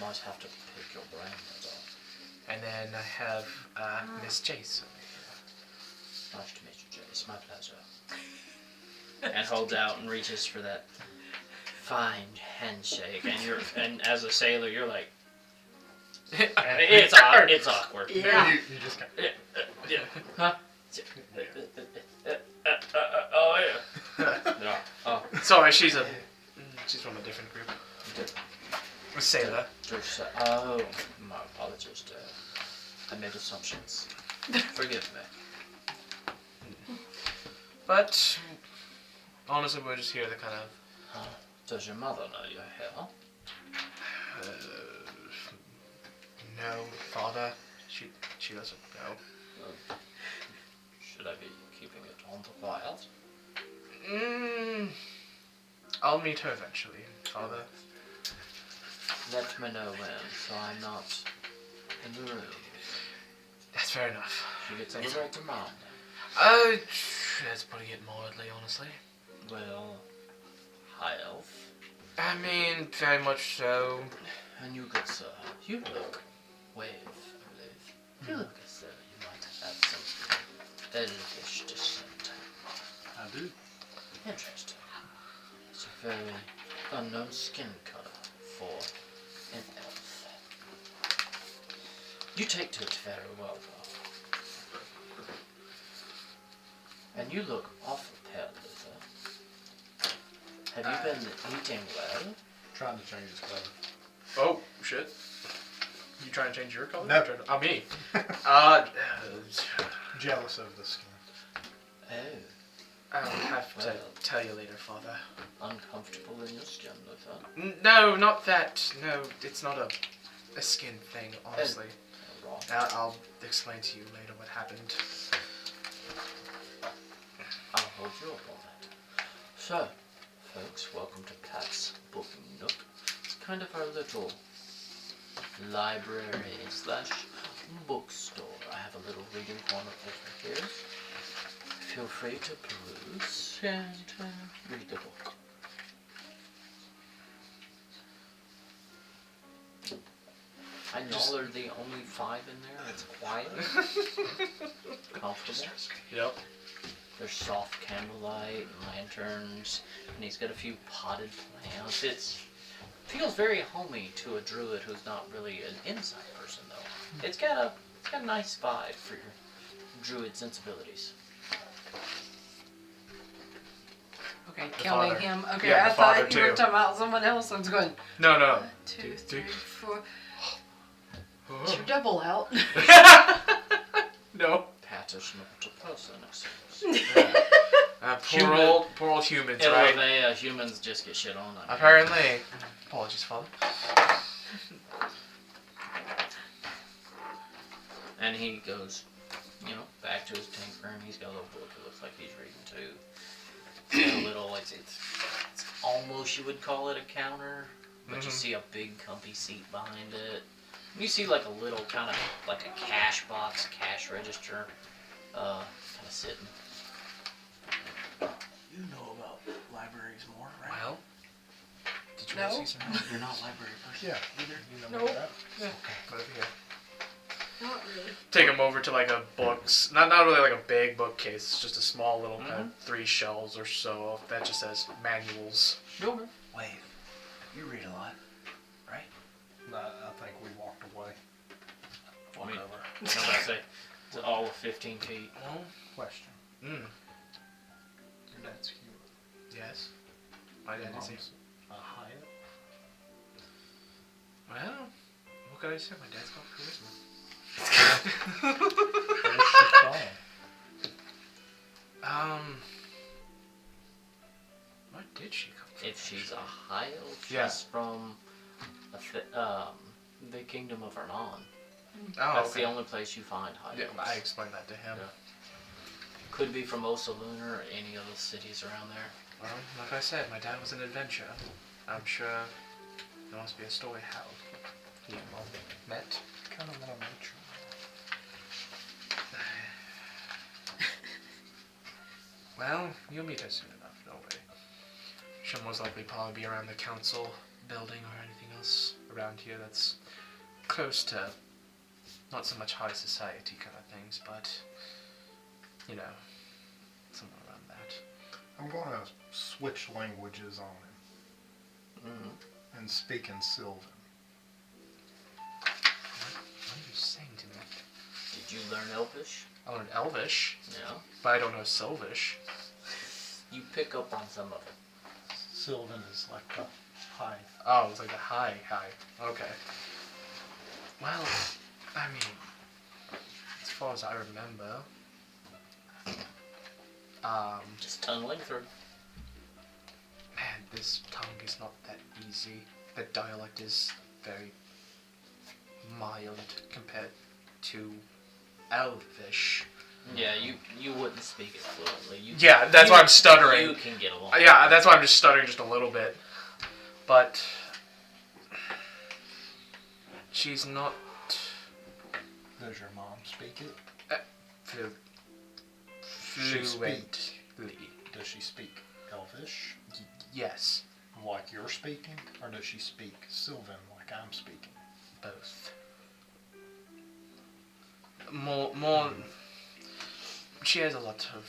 Might have to pick your brain there, though. And then I have Miss Jace over here. Nice to meet you, Jay. It's my pleasure. And holds out and reaches for that fine handshake. And as a sailor, you're like, it's awkward. Yeah. You just got... Yeah. Huh? Oh yeah. Yeah. Oh. Sorry, she's from a different group. A sailor. Oh, my apologies, Dad. I made assumptions. Forgive me. But, honestly, we're just here to kind of... Does your mother know you're here? No, Father. She doesn't know. Should I be keeping it on the quiet? I'll meet her eventually, Father. Let me know when, so I'm not in the room. That's fair enough. She gets a little demanding. That's putting it mildly, honestly. Well, high elf. I mean, very much so. And you good sir, you look Wave, I believe. You look as though you might have some elvish descent. I do. Interesting. It's a very unknown skin color for an elf. You take to it very well, though. And you look awful pale, Luther. Have you been eating well? Trying to change his clothes. Oh, shit. You trying to change your color? No. Me. Jealous of the skin. Oh, I'll have to Well. tell you later, Father. uncomfortable in your skin, Luther. No, not that. No, it's not a skin thing, honestly. Wrong. I'll explain to you later what happened. I'll hold you up on that. So, folks, welcome to Pat's Book Nook. It's kind of our little library / bookstore. I have a little reading corner over here. Feel free to peruse and read the book. I know Just- they're the only 5 in there. It's quiet, comfortable. Yep. There's soft candlelight and lanterns, and he's got a few potted plants. It feels very homey to a druid who's not really an inside person, though. It's got a nice vibe for your druid sensibilities. Okay, The counting father. him. Okay, Yeah, I the father thought you were too. talking about someone else. I was going No, no. 1, 2, Two, 3, three. 4. It's your double out. No. Patish not to person, it seems. Poor old humans, Yeah, right? they, humans just get shit on. I mean. Apparently. Apologies, Father. And he goes, back to his tinker, and he's got a little book. It looks like he's reading too. It's got a little, it's almost, you would call it a counter, but you see a big comfy seat behind it. You see like a little kind of like a cash box, cash register, kind of sitting. You know about libraries more, right? Well, did you No. see some? You're not a library person. Yeah. Either. You know Nope. that? Put it here. Not really. Take him over to like a books, not really like a big bookcase. It's just a small little kind of 3 shelves or so that just says manuals. Okay. Wave. You read a lot, right? No, I think we walked away. Walk mean- over. I was about to say, it's all of 15 feet. Well, Question. mm, Your dad's human. yes. My dad is here. Mom's a Hyatt. Well, what could I say? My dad's got charisma. Where's she from? Where did she come from? If she's a Hyle, she's Yeah. from the Kingdom of Vernon. Oh, That's okay. the only place you find Hyles. Yeah, I explained that to him. Yeah. Could be from Osaluna or any of the cities around there. Well, like I said, my dad was an adventurer. I'm sure there must be a story how he met. Kind of want to make sure. Well, you'll meet her soon enough, don't worry. She'll most likely probably be around the council building or anything else around here that's close to not so much high society kind of things, but, somewhere around that. I'm going to switch languages on him Mm-hmm. and speak in Sylvan. What are you saying to me? Did you learn Elvish? I learned Elvish, Yeah. but I don't know Sylvish. You pick up on some of it. Sylvan is like the high. Oh, it's like the high. Okay. Well, I mean, as far as I remember, Just tunneling through. man, this tongue is not that easy. The dialect is very mild compared to Elvish. Yeah, you wouldn't speak it fluently. Yeah, that's why I'm stuttering. You can get along. Yeah, that's why I'm just stuttering just a little bit. But she's not Does your mom speak it? She fluently. Does she speak Elvish Yes, like you're speaking? Or does she speak Sylvan like I'm speaking? both. More. She has a lot of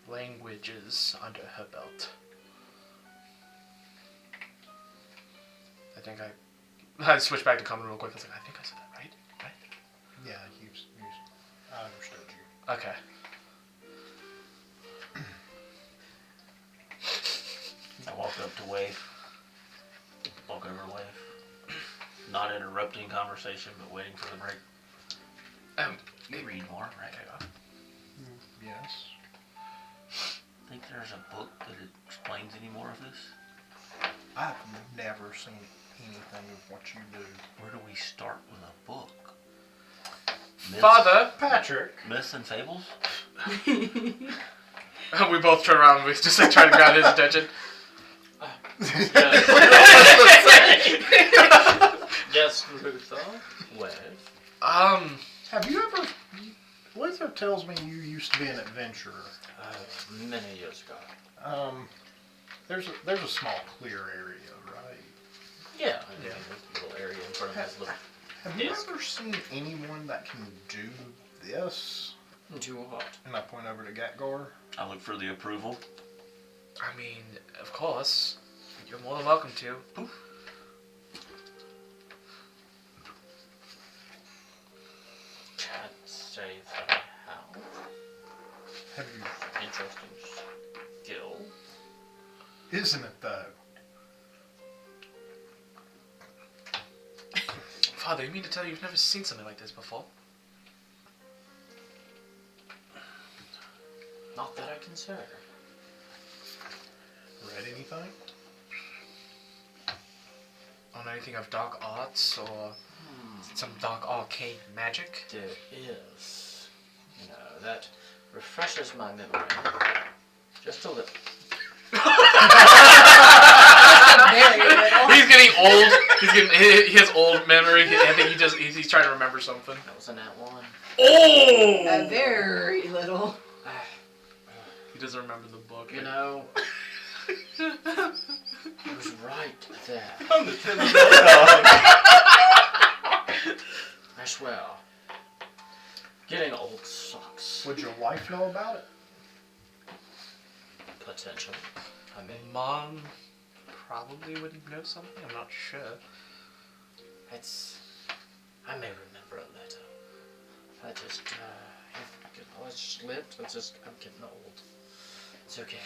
languages under her belt. I think I switched back to common real quick. I was like, I think I said that right. Yeah, I understood you. Okay. I walk up to Wave. Walk over to Wave. Not interrupting conversation, but waiting for the break. You read more, right? Yes. Think there's a book that explains any more of this? I've never seen anything of what you do. Where do we start with a book? Myths, Father, Patrick! Myths and fables? we both turn around and we just like try to grab his attention. Yes, Rutha. Wave. Have you ever... Lizzo tells me you used to be an adventurer. Many years ago. There's a small clear area, right? Yeah. I mean, there's a little area in front of this little. Have you Yes. ever seen anyone that can do this? Do what? And I point over to Gatgar. I look for the approval. I mean, of course. You're more than welcome to. Have you? Interesting skill. Isn't it though? Father, you mean to tell you've never seen something like this before? Not that I can say. Read anything? On anything of dark arts or some dark arcane magic? There is. No, that refreshes my memory. Just a little. Very little. He's getting old. He has old memory. I think he's trying to remember something. That was a nat 1. Oh! Very little. He doesn't remember the book. You know, I was right there. I'm the tip of the dog. I swear. Getting old sucks. Would your wife know about it? Potential. I mean, Mom probably would know something. I'm not sure. I may remember it later. I just, I just slipped. I'm getting old. It's okay.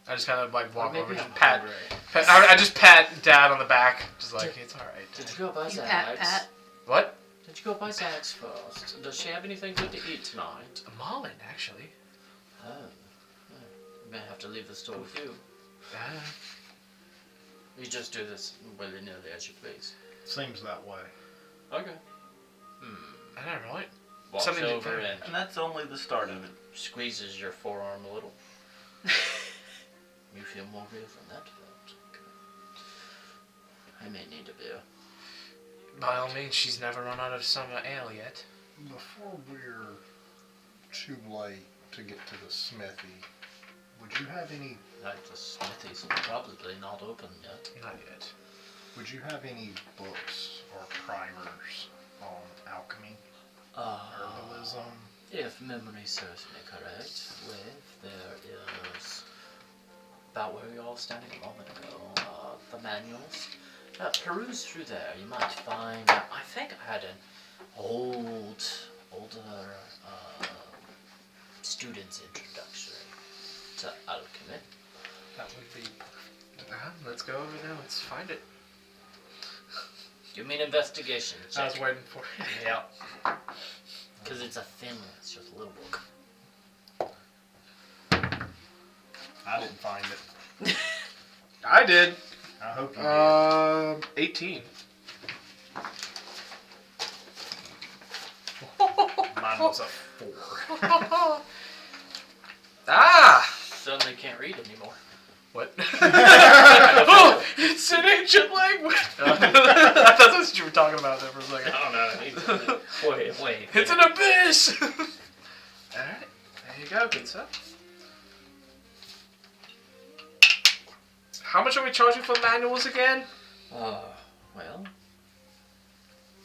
I just kind of like walk Or over maybe and I'm pat. hungry. I just pat Dad on the back, just like it's all right. Did you go buy You Zags? pat. What? Did you go buy Zags first? Does she have anything good to eat tonight? A Marlin, actually. Oh. May have to leave the store with you. You just do this willy-nilly as you please. Seems that way. Okay. I don't know. Right? Walks Something to over do. and And that's only the start of it. squeezes your forearm a little. You feel more real than that felt. I may need a beer. By all means, she's never run out of summer ale yet. Before we're too late to get to the smithy, would you have any? The smithy's probably not open yet. Not yet. Would you have any books or primers on alchemy, herbalism? If memory serves me correct, there is about where you all standing a moment ago, the manuals. Peruse through there, you might find, I think I had an older student's introduction to alchemy. That would be. Let's go over there. Let's find it. You mean investigation I was check? waiting for it. Yeah. Because it's a thin one, it's just a little book. I didn't find it. I did. I hope you did. 18. Mine was a 4. Ah! Suddenly can't read anymore. What? Oh, it's an ancient language. I thought that's what you were talking about there for a second. I don't know. Wait. It's an abyss. All right, there you go, good stuff. How much are we charging for manuals again? Well,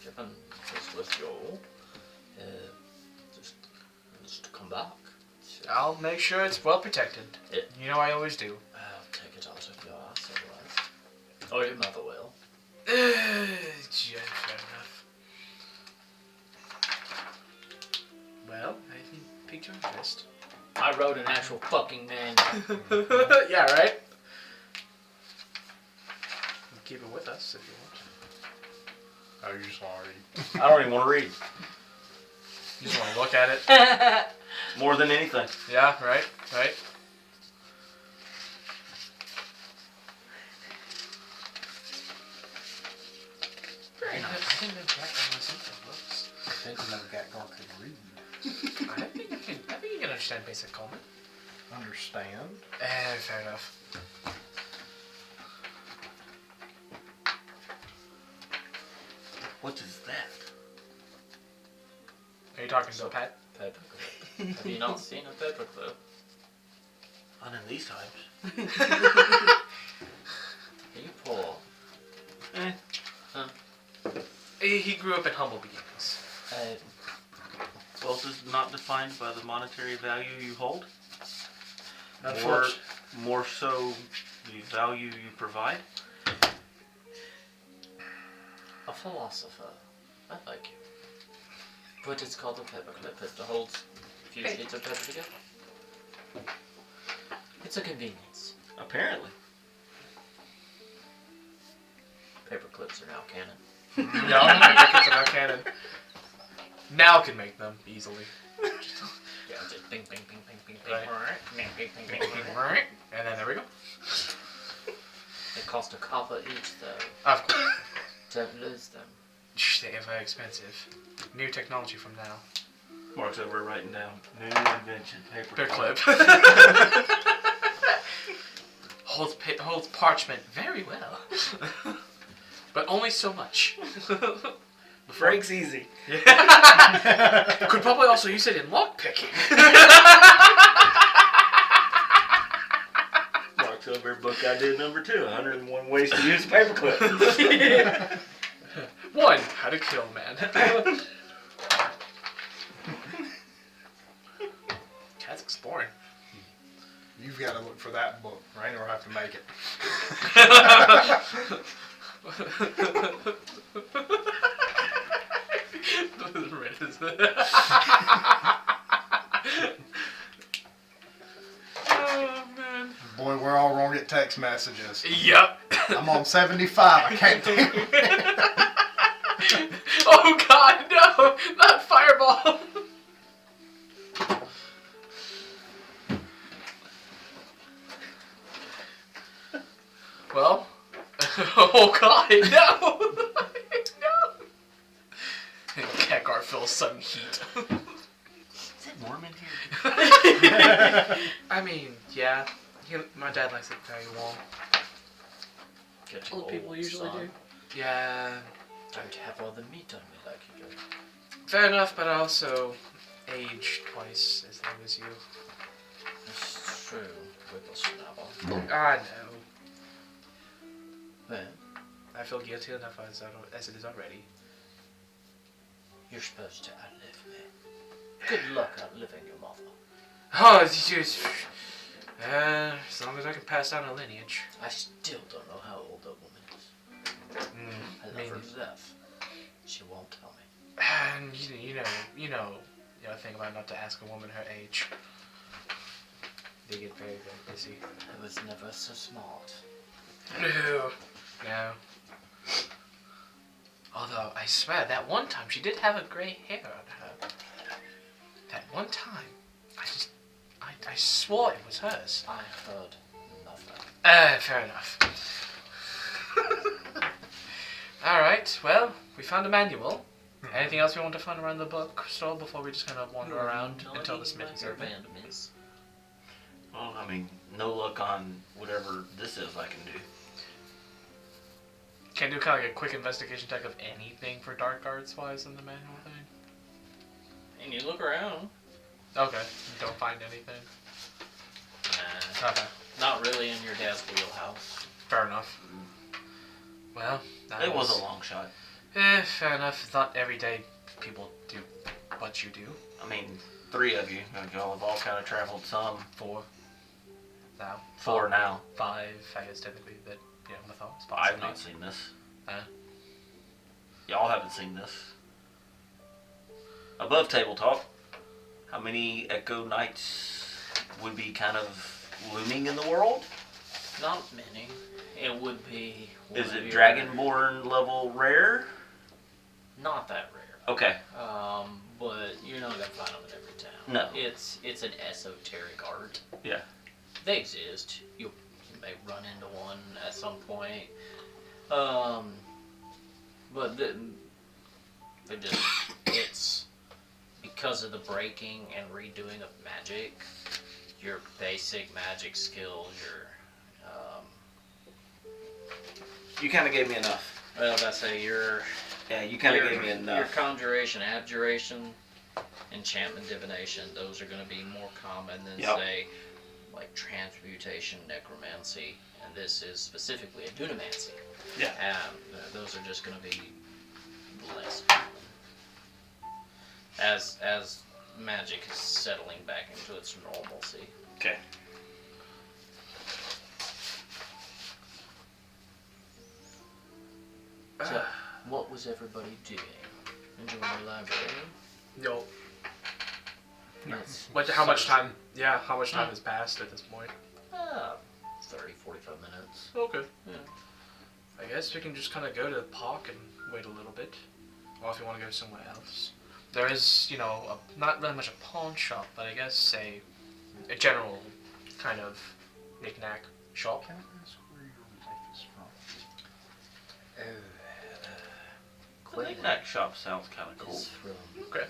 given this was your, just come back. So I'll make sure it's well protected. Yeah. You know I always do. I'll take it out of your ass otherwise. Or your mother will. Yeah, fair enough. Well, I think piqued your interest. I wrote an actual fucking manual. Yeah, right? You keep it with us if you want. Oh, you just want to read. I don't even want to read. You just want to look at it? More than anything. Yeah, right? Very nice. I didn't know Jack was into books. I didn't know Gatgar could read. I think you can understand basic common. Understand? Fair enough. What is that? Are you talking to Pat? Paperclip. Have you not seen a paperclip? Not in these times. You poor. He grew up in humble beginnings. Wealth is not defined by the monetary value you hold. Or Unfortunately. more so the value you provide. A philosopher. I like you. But it's called a paperclip. It holds few sheets of paper together. It's a convenience. Apparently. Paper clips are now canon. No, paperclips are not canon. Now can make them easily. Yeah, just bing, bing, bing, bing, bing, Right. bing, bing, bing, bing, bing. And then there we go. They cost a copper each, though, Of course. to lose them. They are very expensive. New technology from now. Mark's over writing down new invention, paper Clip. holds parchment very well. But only so much. Breaks easy. Could probably also use it in lock picking. Mark's over book idea number 2, 101 ways to use a paperclip. 1. How to kill man. Cat's exploring. You've got to look for that book. Rainer will have to make it. Oh man. Boy, we're all gonna get text messages. Yep. I'm on 75. I can't think. Oh god, no! Not Fireball! Well, oh god, no! No! Kekar feels some heat. Is it warm in here? I mean, yeah. My dad likes it very warm. Get Old people usually do. Yeah, Don't have all the meat on me like you do. fair enough, but I also age twice as long as you. It's true, whippersnapper. I know. Well, I feel guilty enough as it is already. you're supposed to outlive me. Good luck outliving your mother. Oh, it's just. As long as I can pass down a lineage. I still don't know how old that woman is. I love her to death. She won't tell me. And you know the thing about not to ask a woman her age. They get very, very busy. I was never so smart. No. Although, I swear, that one time she did have a grey hair on her. That one time. I swore it was hers. I heard nothing. Fair enough. Alright, well, we found a manual. Anything else we want to find around the bookstore before we just kind of wander around until the smith is open? Well, I mean, no luck on whatever this is I can do. Can do kind of like a quick investigation check of anything for dark arts wise in the manual thing? And you look around. Okay, you don't find anything. Nah, Okay, not really in your dad's wheelhouse. fair enough. Well, It was a long shot. Fair enough. It's not everyday people do what you do. I mean, 3 of you. Y'all have all kind of traveled some. 4. Now. 4 now. 5, I guess technically, that, Mythos. I've not seen this. Huh? Y'all haven't seen this. Above table talk, how many Echo Knights would be kind of looming in the world? Not many. It would be. Is it Dragonborn level rare? Not that rare. Okay. But you're not gonna find them in every town. No. It's an esoteric art. Yeah. They exist. You may run into one at some point. But it's because of the breaking and redoing of magic, your basic magic skills, You kind of gave me enough. Yeah, you kind of gave me your enough. conjuration, abjuration, enchantment, divination, those are going to be more common than, say, like transmutation, necromancy, and this is specifically a dunamancy. Yeah. Those are just going to be less common. As magic is settling back into its normalcy. Okay. So, what was everybody doing? Enjoying the library? Yo. It's How much such- time? Yeah, how much time has passed at this point? 30, 45 minutes. Okay. Yeah. I guess we can just kind of go to the park and wait a little bit. Or if you want to go somewhere else. There is, not really much a pawn shop, but I guess a general kind of knick-knack shop. Can I ask where your wife is from? The knick-knack shop sounds kind of cool. Is from Okay.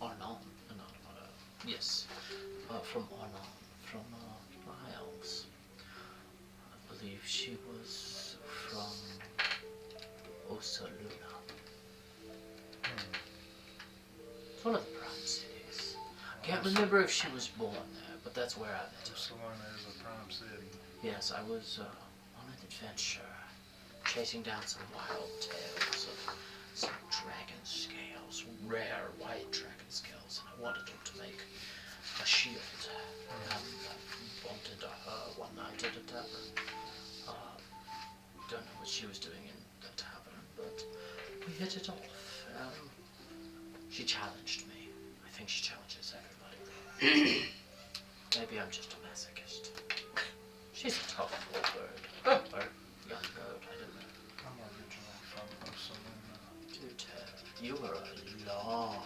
Arnon. Yes. From Arnon. From Miles. I believe she was from Osaluna. It's one of the prime cities. Can't remember if she was born there, but that's where I met her. Barcelona is a prime city. Yes, I was on an adventure, chasing down some wild tales of some dragon scales, rare white dragon scales, and I wanted them to make a shield. I bumped into her one night at a tavern. Don't know what she was doing in the tavern, but we hit it off. She challenged me. I think she challenges everybody. Maybe I'm just a masochist. She's a tough old bird. Or young bird, I don't know. I'm originally from Barcelona. Do tell. You were a long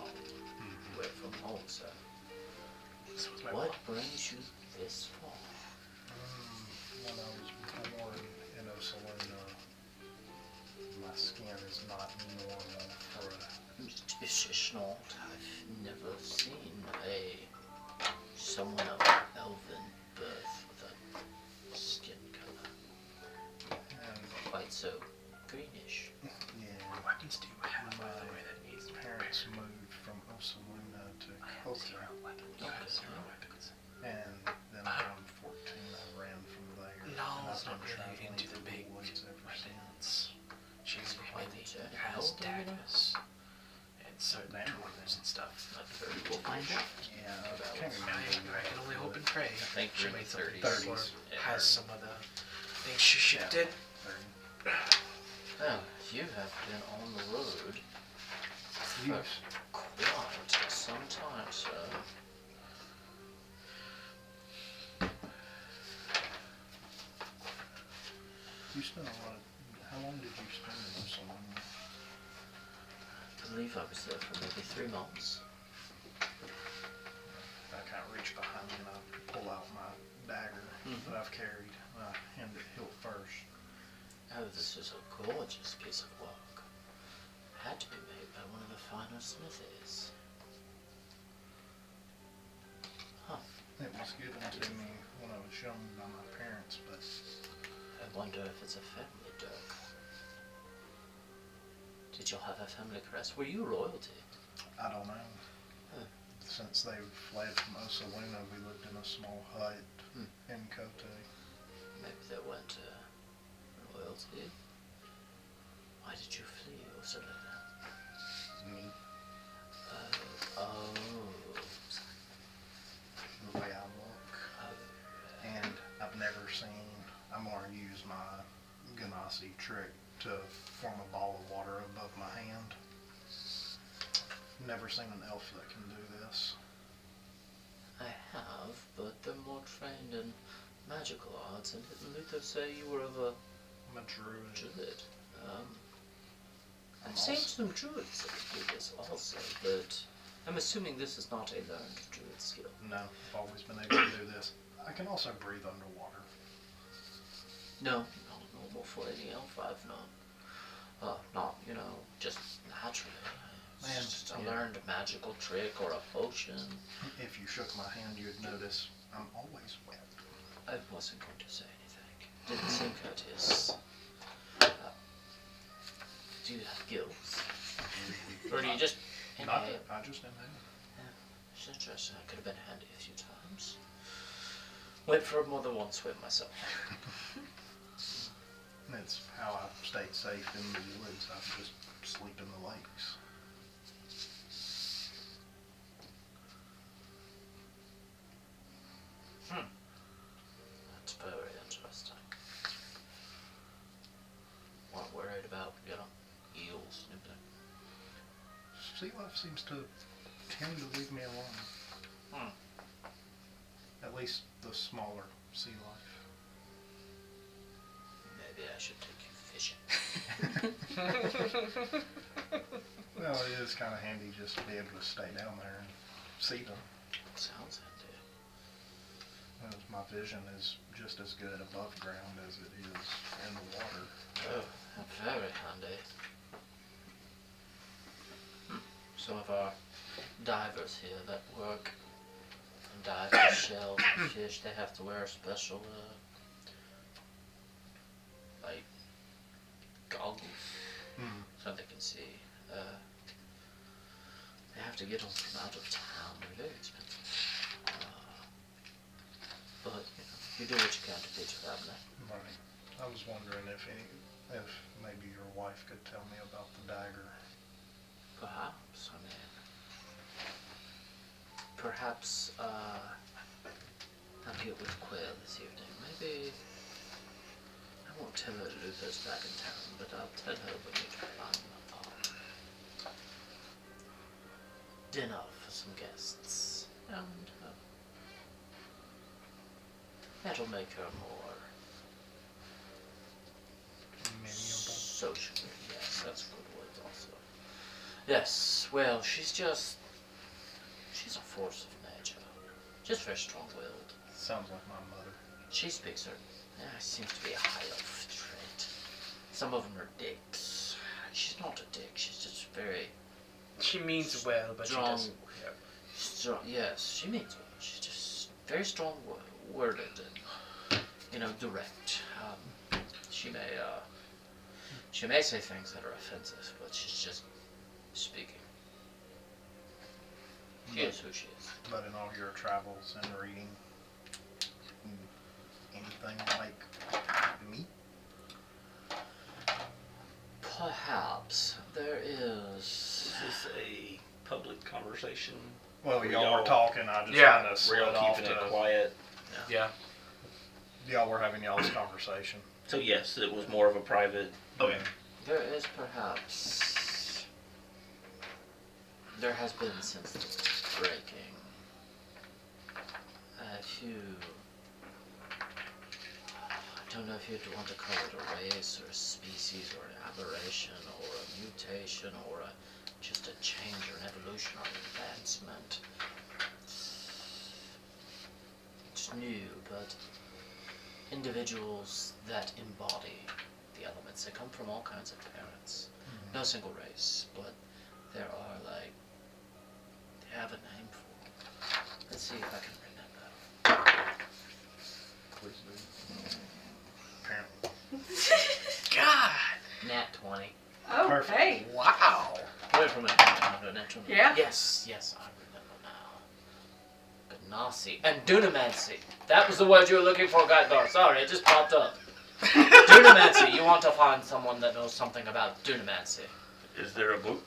way from home, sir. This was my What mom. brings you this far? When I was born in Osaluna, my skin is not normal for a... It's not. I've never seen someone of elven birth with a skin color And, quite so greenish. yeah, What weapons do you have, by the my way, that needs to be parents moved from Osaluna to Coca. weapons. Okay. Zero weapons. And then around 14, I ran from there. and No, I've it's not been really traveling into the through big woods ever weapons. She's Why really did you has help her? daggers and certain Damn. tools and stuff. Not very we'll find out. Yeah, I can't I can only hope and pray. I think She we're in made the something 30s. or Yeah. has some of the things she shipped in. Well, you have been on the road You, for quite some time, sir. you spent a lot of... How long did you spend in Osaluna? I believe I was there for maybe 3 months. I can't reach behind me and I pull out my dagger that I've carried. I hand it hilt first. Oh, this is a gorgeous piece of work. Had to be made by one of the finer smithies. Huh. It was given to me when I was young by my parents, but I wonder if it's a family dirk. Did y'all have a family crest? Were you royalty? I don't know. Huh. Since they fled from Osaluna, we lived in a small hut in Cote. Maybe they weren't royalty. Why did you flee Osaluna? Me, Oh. the way I look. And I've never seen... I'm going to use my Ganassi trick to form a ball of water above my hand. Never seen an elf that can do this. I have, but they're more trained in magical arts, and didn't Luther say you were of a I'm a druid. druid? I'm I've seen also- some druids that do this also, but I'm assuming this is not a learned druid skill. No, I've always been able to do this. I can also breathe underwater. No, not normal for any elf I've known. Not, just naturally. It's Man, just a yeah. learned magical trick or a potion. If you shook my hand, you'd notice I'm always wet. I wasn't going to say anything. Didn't seem courteous. Do you have gills? Or do you just Not inhale? that, I just inhale. It's interesting. I could have been handy a few times. Went for more than one swim myself. That's how I stayed safe in the woods. I just sleep in the lakes. That's very interesting. Weren't worried about, eels nibbling. Sea life seems to him to leave me alone. Hmm. At least the smaller sea life. Maybe I should take you fishing. Well, it is kind of handy just to be able to stay down there and see them. Sounds handy. My vision is just as good above ground as it is in the water. Oh, very handy. Some of our divers here that work and dive for shells and fish, they have to wear a special, like, goggles Hmm. so they can see. They have to get them from out of town. They're very expensive. But, you do what you can to teach your family. Right. I was wondering if maybe your wife could tell me about the dagger. Perhaps, I mean, perhaps, I'll get with Quail this evening. Maybe, I won't tell her Luther's back in town, but I'll tell her we need to plan dinner for some guests, and that'll make her more Amiable. social. Yes, that's a good word also. Yes, well, she's a force of nature. Just very strong-willed. Sounds like my mother. She speaks her, seems to be a high elf trait. Some of them are dicks. She's not a dick, she's just very She means well, but strong. she doesn't. Yeah. Strong, yes, she means well. She's just very strong-worded and, direct. She may say things that are offensive, but she's just speaking. She is who she is. But in all your travels and reading, anything like me? Perhaps there is. Is this a public conversation? Well, Were y'all y'all- were talking, I just Yeah. kind of We're slid all off keeping it to, quiet. Yeah. y'all were having y'all's conversation. So yes, it was more of a private. Okay. There is perhaps. There has been since the breaking a few. I don't know if you'd want to call it a race or a species or an aberration or a mutation or just a change or an evolution or an advancement. It's new, but individuals that embody the elements, they come from all kinds of parents. No single race, but there are they have a name for them. Let's see if I can remember. Please do. Apparently. God. Nat 20. Oh, Perfect. hey. Wow. Wait for a minute. Nat 20. Yeah? Yes, I remember now. Ganassi and Dunamancy. That was the word you were looking for, Guidar. Sorry, it just popped up. Dunamancy. You want to find someone that knows something about Dunamancy. Is there a book?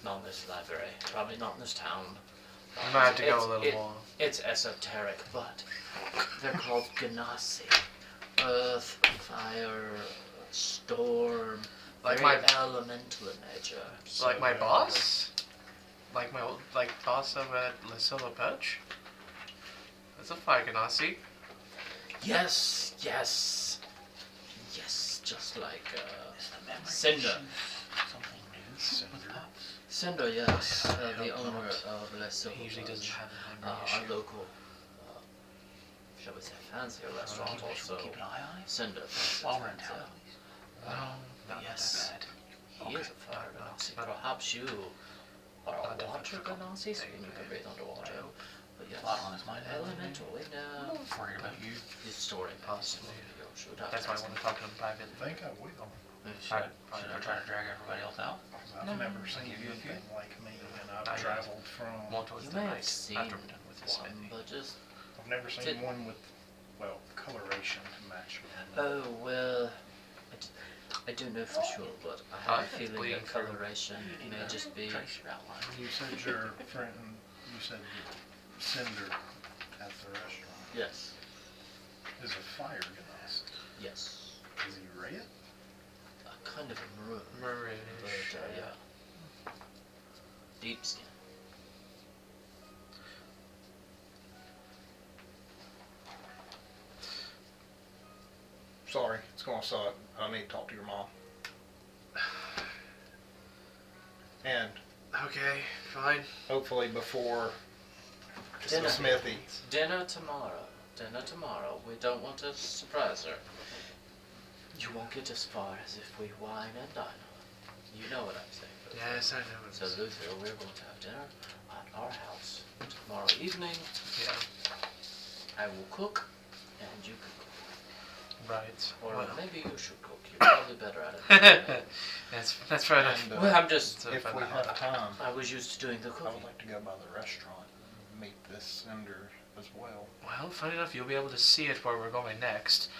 Not in this library. Probably not in this town. I might have to go a little more. It's esoteric, but they're called Ganassi. Earth, fire, storm, Like very my- elemental in nature. Like my boss? Like my old boss over at Lucilla Perch? That's a fire ganassi. Yes, just like Cinder. Something new. Cinder. Cinder, yes, the owner of Lucilla He usually doesn't Perch. have a memory Our issue. local, shall we say, fancier restaurant also. Keep an eye on it. Cinder. While we're in town. No, yes. Not that He is a fire ganassi. Perhaps you are I a don't water have to ganassi, so you can breathe underwater. But yes, A lot on his mind. elemental in Worried about you. his story. Possibly. Should That's why I want to talk to him privately. I think I will. Should I try to drag everybody else out? I've never seen Give you a few. anything like me, and I've Not yet. traveled from. More towards You the may have night seen after we're done with this one, maybe. but just I've never seen Did- one with, well, coloration to match me. oh well. I do know for sure, but I have a It's feeling bleeding that through. coloration may just be. Trace your outline. You said your friend, you said Cinder at the restaurant Yes. is a fire ganassi. Yes. Is he red? A kind of a maroon. Maroonish. But yeah. Deep skin. sorry, it's gonna suck. I need to talk to your mom. And Okay, fine. hopefully before Dinner. the smithy. Dinner tomorrow. Dinner tomorrow. We don't want to surprise her. You won't get as far as if we wine and dine her. You know what I'm saying. Yes, I know. So Luther, we're going to have dinner at our house tomorrow evening. Yeah. I will cook, and you can cook. Right. Or Well. maybe you should cook. You're probably better at it. than I am. That's fair enough. And, Well, I'm just. So if if we I'm- have time, I was used to doing the I cooking. would like to go by the restaurant and meet this Cinder as well. Well, funny enough, you'll be able to see it where we're going next.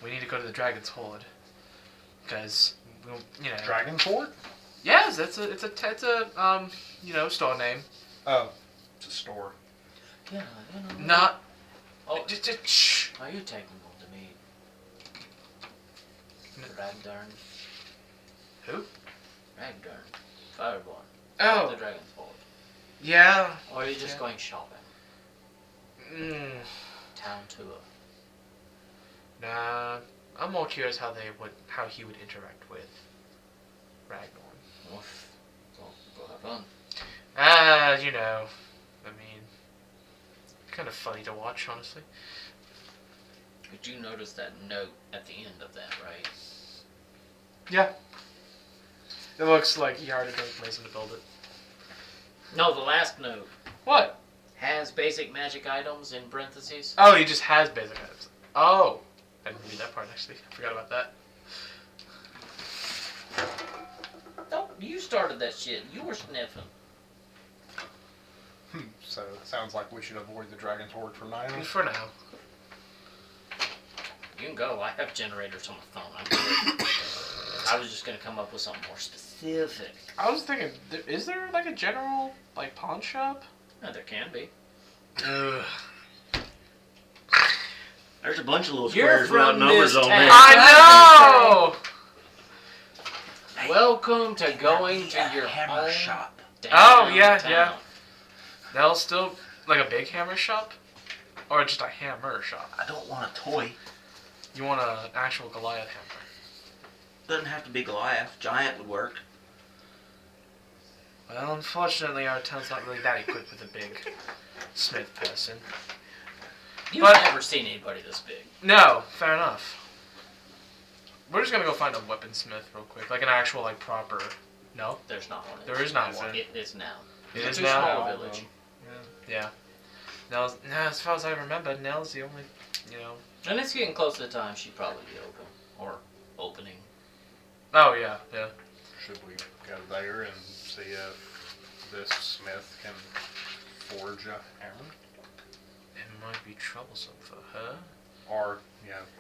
We need to go to the Dragon's Hoard. Because, you know. Dragonport? Yes, it's a store name. Oh, it's a store. Yeah, you know. Not. Oh, Shh. are you taking them to meet Ragdarn? Who? Ragdarn. Fireborn. Oh. The Dragon's Hoard. Yeah. Or are you just Yeah. going shopping? Town tour. Nah. I'm more curious how he would interact with Ragnar. Oof. Well, go have fun. You know. I mean, kind of funny to watch, honestly. But you notice that note at the end of that, right? Yeah. It looks like he hired a great mason to build it. No, the last note What? has basic magic items in parentheses. Oh, he just has basic items. Oh. I didn't read that part, actually. I forgot about that. No, you started that shit. You were sniffing. So it sounds like we should avoid the Dragon's Hoard for now. For now. You can go. I have generators on my phone. I'm good. I was just gonna come up with something more specific. I was thinking, is there like a general like pawn shop? No, there can be. Ugh. There's a bunch of little You're squares without from numbers this on town. there. I know. Welcome to going to your hammer own shop. Oh, yeah, downtown. yeah. That'll still like a big hammer shop, or just a hammer shop. I don't want a toy. You want an actual Goliath hammer? Doesn't have to be Goliath. Giant would work. Well, unfortunately, our town's not really that equipped with a big smith person. You've But- never seen anybody this big. No, fair enough. We're just gonna go find a weaponsmith real quick, like an actual, like proper. No, There's not one. There is not one. It is now. it It's is a now. small village. Yeah. Nell's, as far as I remember, Nell's the only, And it's getting close to the time she'd probably be open. Or opening. Oh yeah, yeah. Should we go there and see if this smith can forge a hammer? It might be troublesome for her. Or,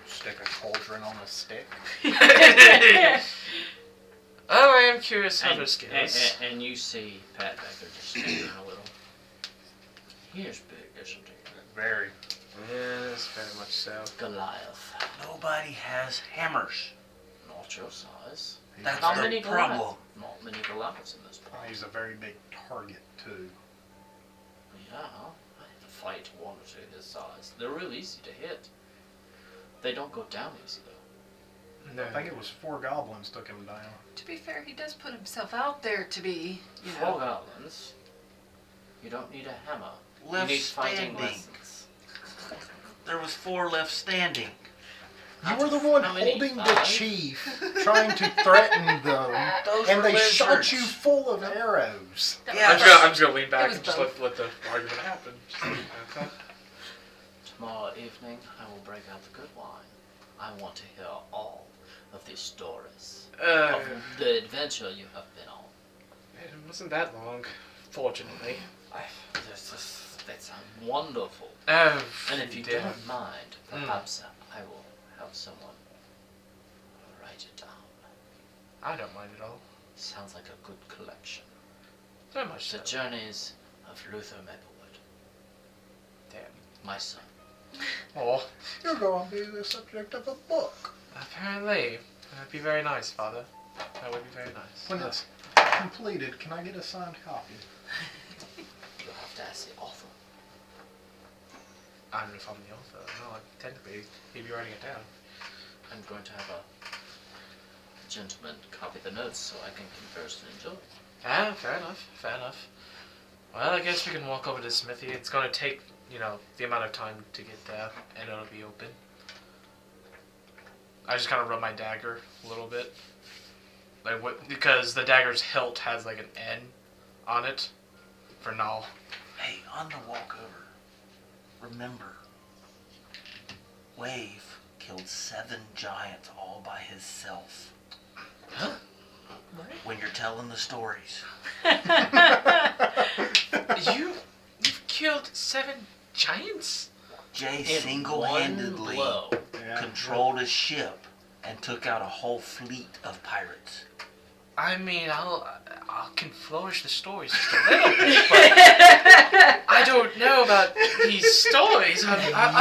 stick a cauldron on a stick? Oh, I am curious how And, her skills. and you see Pat back there just staring a little. He is big, isn't he? Very. Yes, very much so. Goliath. Nobody has hammers. Not your size. That's Not the many problem. Goliaths. Not many Goliaths in this place. He's a very big target, too. Yeah, I had to fight one or two his size. They're real easy to hit. They don't go down easy though. No. I think it was 4 goblins took him down. To be fair, he does put himself out there to be, you Four know. goblins. You don't need a hammer. Left you need fighting standing. lessons. There was 4 left standing. You were the one How many? holding the 5? chief, trying to threaten them, Those and were they shot lizards. you full of arrows. Yeah, I'm just gonna lean back was and just both. let the argument happen. Okay. Tomorrow evening, I will break out the good wine. I want to hear all of these stories of the adventure you have been on. It wasn't that long, fortunately. That's wonderful. Oh, And if you dear. don't mind, perhaps I will have someone write it down. I don't mind at all. Sounds like a good collection. So much so. The Journeys of Luther Maplewood. Damn. My son. Oh, You're going to be the subject of a book. apparently. That'd be very nice, Father. That would be very nice. When it's completed, can I get a signed copy? You'll have to ask the author. I don't know if I'm the author. No, technically, he'd be writing it down. I'm going to have a gentleman copy the notes so I can converse and enjoy. Ah, fair enough, fair enough. Well, I guess we can walk over to the smithy. It's gonna take, the amount of time to get there, and it'll be open. I just kind of rub my dagger a little bit. Because the dagger's hilt has like an N on it for null. Hey, on the walk over, remember, Wave killed 7 giants all by himself. Huh? When you're telling the stories. You've killed 7 giants? Jay In single-handedly one blow. controlled a ship and took out a whole fleet of pirates. I mean, I can flourish the stories just a little bit, but I don't know about these stories. Are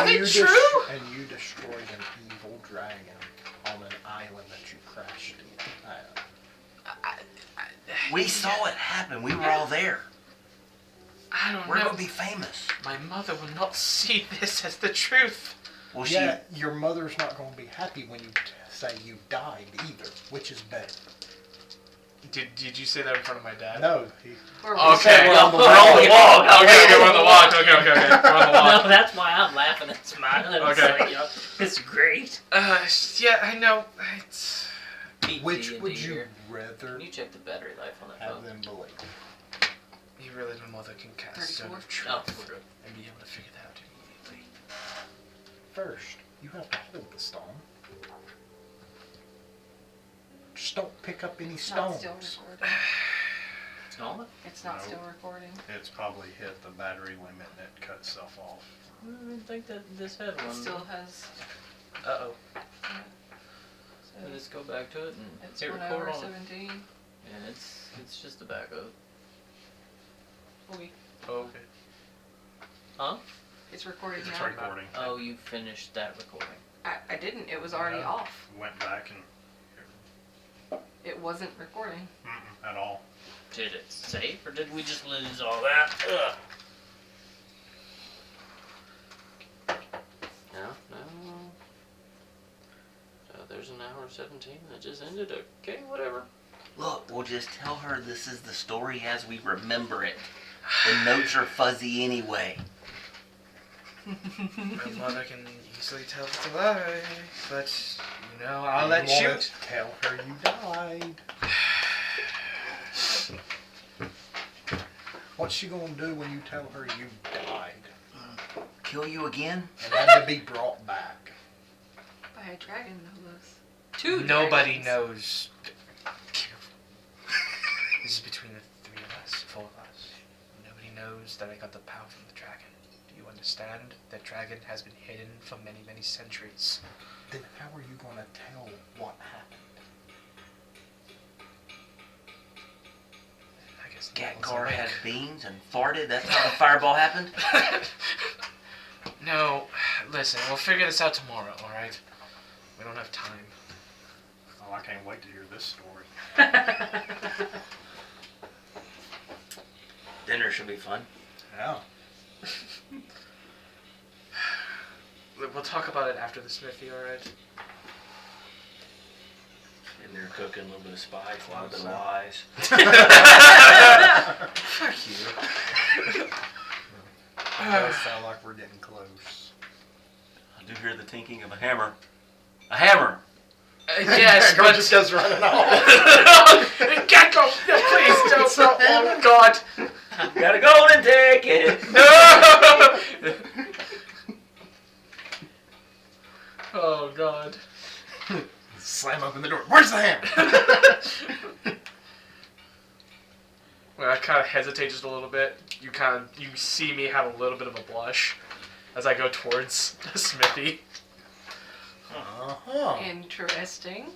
they true? And you destroyed an evil dragon on an island that you crashed in. We saw it happen. We were all there. I don't We're know. going to be famous. My mother will not see this as the truth. Well, Yeah, your mother's not going to be happy when you say you died either. Which is better? Did you say that in front of my dad? No. Okay. We're We're on the on the walk. Okay, we're on the walk. Okay. We're on the walk. No, that's why I'm laughing and smiling. Okay. It's, like, it's great. Yeah, I know. It's... Beat Which D&D would you here. rather Can you check the battery life on that have phone? them believe? You really don't know that can cast Stone 34. of Truth Oh, we're good. and be able to figure that out immediately. First, you have to hold the stone. Just don't pick up any It's not stones. still recording. No? It's not No. still recording. It's probably hit the battery limit and it cut itself off. I didn't think that this had It one. still has. Uh-oh. So Let's go back to it and it's hit 1 record hour on it. 17. Yeah, it's just a backup. Okay. Oh, okay. Huh? It's recording It's now. recording. Oh, you finished that recording. I didn't. It was already Yeah. off. Went back and It wasn't recording. at all. Did it save or did we just lose all that? Ugh. No. There's an hour 17 that just ended. Okay, whatever. Look, we'll just tell her this is the story as we remember it. The notes are fuzzy anyway. My mother can easily tell it's a lie, but, I'll You let you... wanna tell her you died. What's she gonna do when you tell her you died Kill you again? and had to be brought back? By a dragon, no less. 2 Nobody dragons. knows. This is between the 3 of us, 4 of us. Nobody knows that I got the power from the dragon. Do you understand? That dragon has been hidden for many, many centuries. Then how are you gonna tell what happened? I guess Gatgar had beans and farted? That's how the fireball happened? No, listen, we'll figure this out tomorrow, alright? We don't have time. Oh, I can't wait to hear this story. Dinner should be fun. Yeah. We'll talk about it after the smithy, alright? And they're cooking a little bit of spice, a lot of lies. Fuck you. It does sound like we're getting close. I do hear the tinking of a hammer. A hammer! Yes, Girl but... just goes running off. Get go! No, please don't. Oh, God. Gotta go and take it! Oh, God. Slam open the door. Where's the hammer? When I kind of hesitate just a little bit, you see me have a little bit of a blush as I go towards the smithy. Uh-huh. Interesting.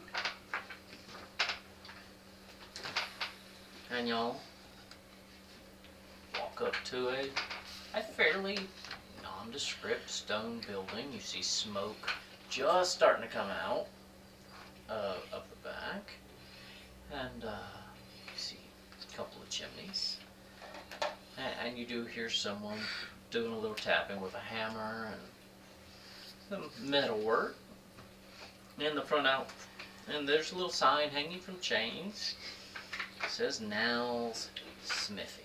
And y'all walk up to a fairly nondescript stone building. You see smoke just starting to come out of the back. And you see a couple of chimneys. And you do hear someone doing a little tapping with a hammer and some metal work. in the front out, and there's a little sign hanging from chains. It says Now's Smithy.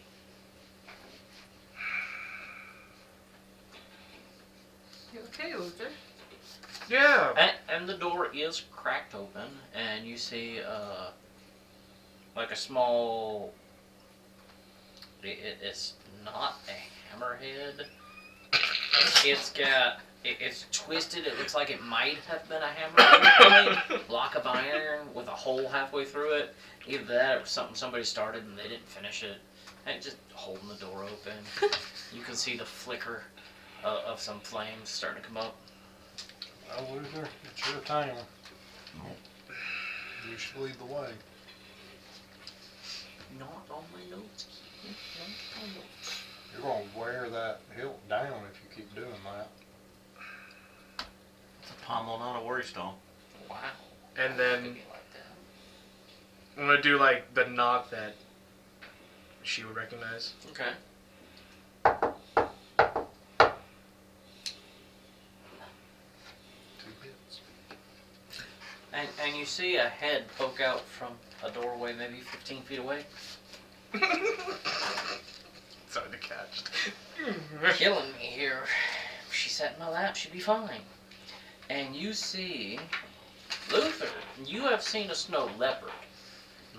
You okay, Luther? Yeah. And the door is cracked open, and you see like a small. It's not a hammerhead. It's twisted. It looks like it might have been a hammerhead block of iron with a hole halfway through it. Either that or something somebody started and they didn't finish it. And just holding the door open. You can see the flicker of some flames starting to come up. Well, Luther, it's your time. You should lead the way. Not on my notes. Not on my notes. You're going to wear that hilt down if you keep doing that. It's a pommel, not a worry stone. Wow. And then Thinking like that. I'm gonna do like the nod that she would recognize. Okay. Two bits. And you see a head poke out from a doorway maybe 15 feet away. It's hard to catch. Killing me here. If she sat in my lap, she'd be fine. And you see Luther. You have seen a snow leopard.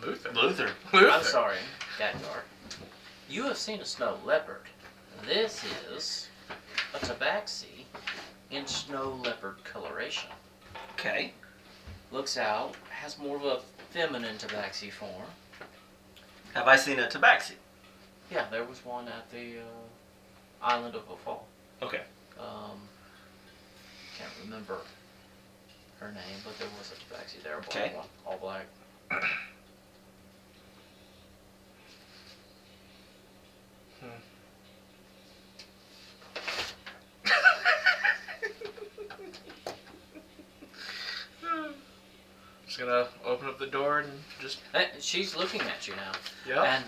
Luther. I'm sorry, Gadgar. You have seen a snow leopard. This is a tabaxi in snow leopard coloration. Okay. Looks out, has more of a feminine tabaxi form. Have I seen a tabaxi? Yeah, there was one at the island of Fall. Okay. Can't remember her name, but there was a tabaxi there, a black Okay. one, all black. Just gonna open up the door and just She's looking at you now. yeah. And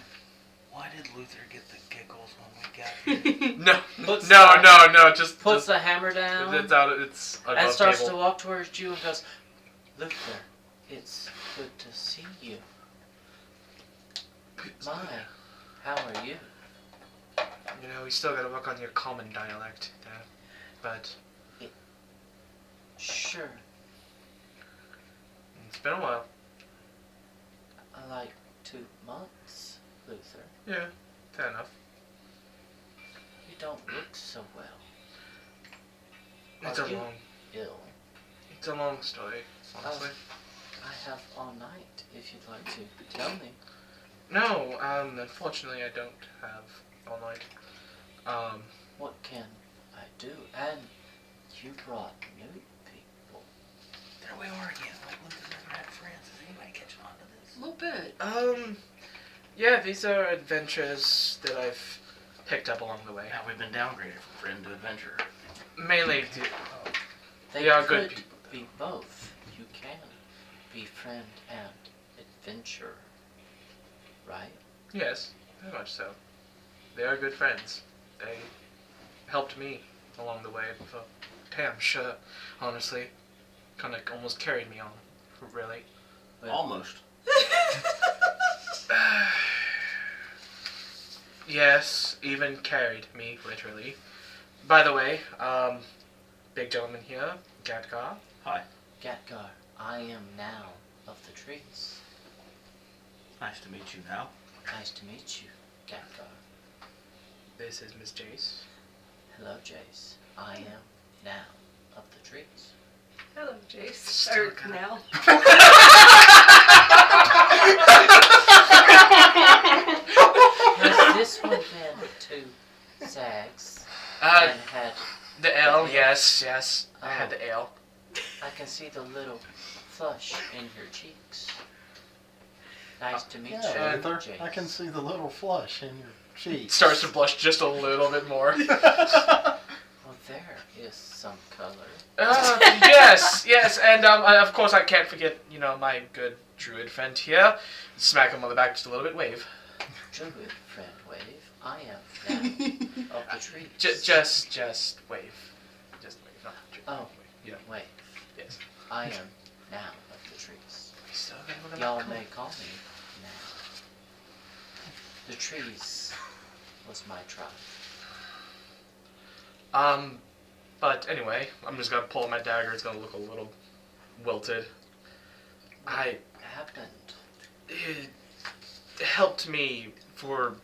Why did Luther get the giggles when we got here? No, puts no. Just puts the hammer down It's out. It's above and starts table. to walk towards you and goes, Luther, it's good to see you. My, how are you? You know, we still gotta work on your common dialect there, but Sure, it's been a while. like 2 months, Luther. Yeah, fair enough. You don't look so well. It's Are a you long, ill? it's a long story, honestly. I have all night if you'd like to tell me. No, unfortunately, I don't have all night. What can I do? And you brought new people. There we are again. Like Luther never had friends. Is anybody catching on to this? A little bit. Yeah, these are adventures that I've picked up along the way. Now we've been downgraded from friend to adventurer. Mainly, They are could good people. be both. You can be friend and adventurer, right? yes, very much so. They are good friends. They helped me along the way. So, damn sure, honestly. Kind of almost carried me on, really. Well, Almost. Yes, even carried me, literally. By the way, big gentleman here, Gadgar. Hi. Gatgar, I am now of the trees. Nice to meet you now. Nice to meet you, Gatgar. This is Miss Jace. Hello, Jace. I am now of the trees. Hello, Jace. Still Or got- now. Has this one been to Zags and had? The ale, yes. I had the ale. I can see the little flush in your cheeks. Nice to meet Yeah, you, Luther, Jace. I can see the little flush in your cheeks. Starts to blush just a little bit more. Well, there is some color. Yes, and of course I can't forget, my good druid friend here. Smack him on the back just a little bit, wave. Druid friend wave. I am now of the trees. Just wave. Just wave, not druid. Oh. Yeah. Wait. Yes. I am now of the trees. Still got a little Y'all bit may call me now. The trees was my tribe. But anyway, I'm just gonna pull my dagger. It's gonna look a little wilted. What happened? It helped me for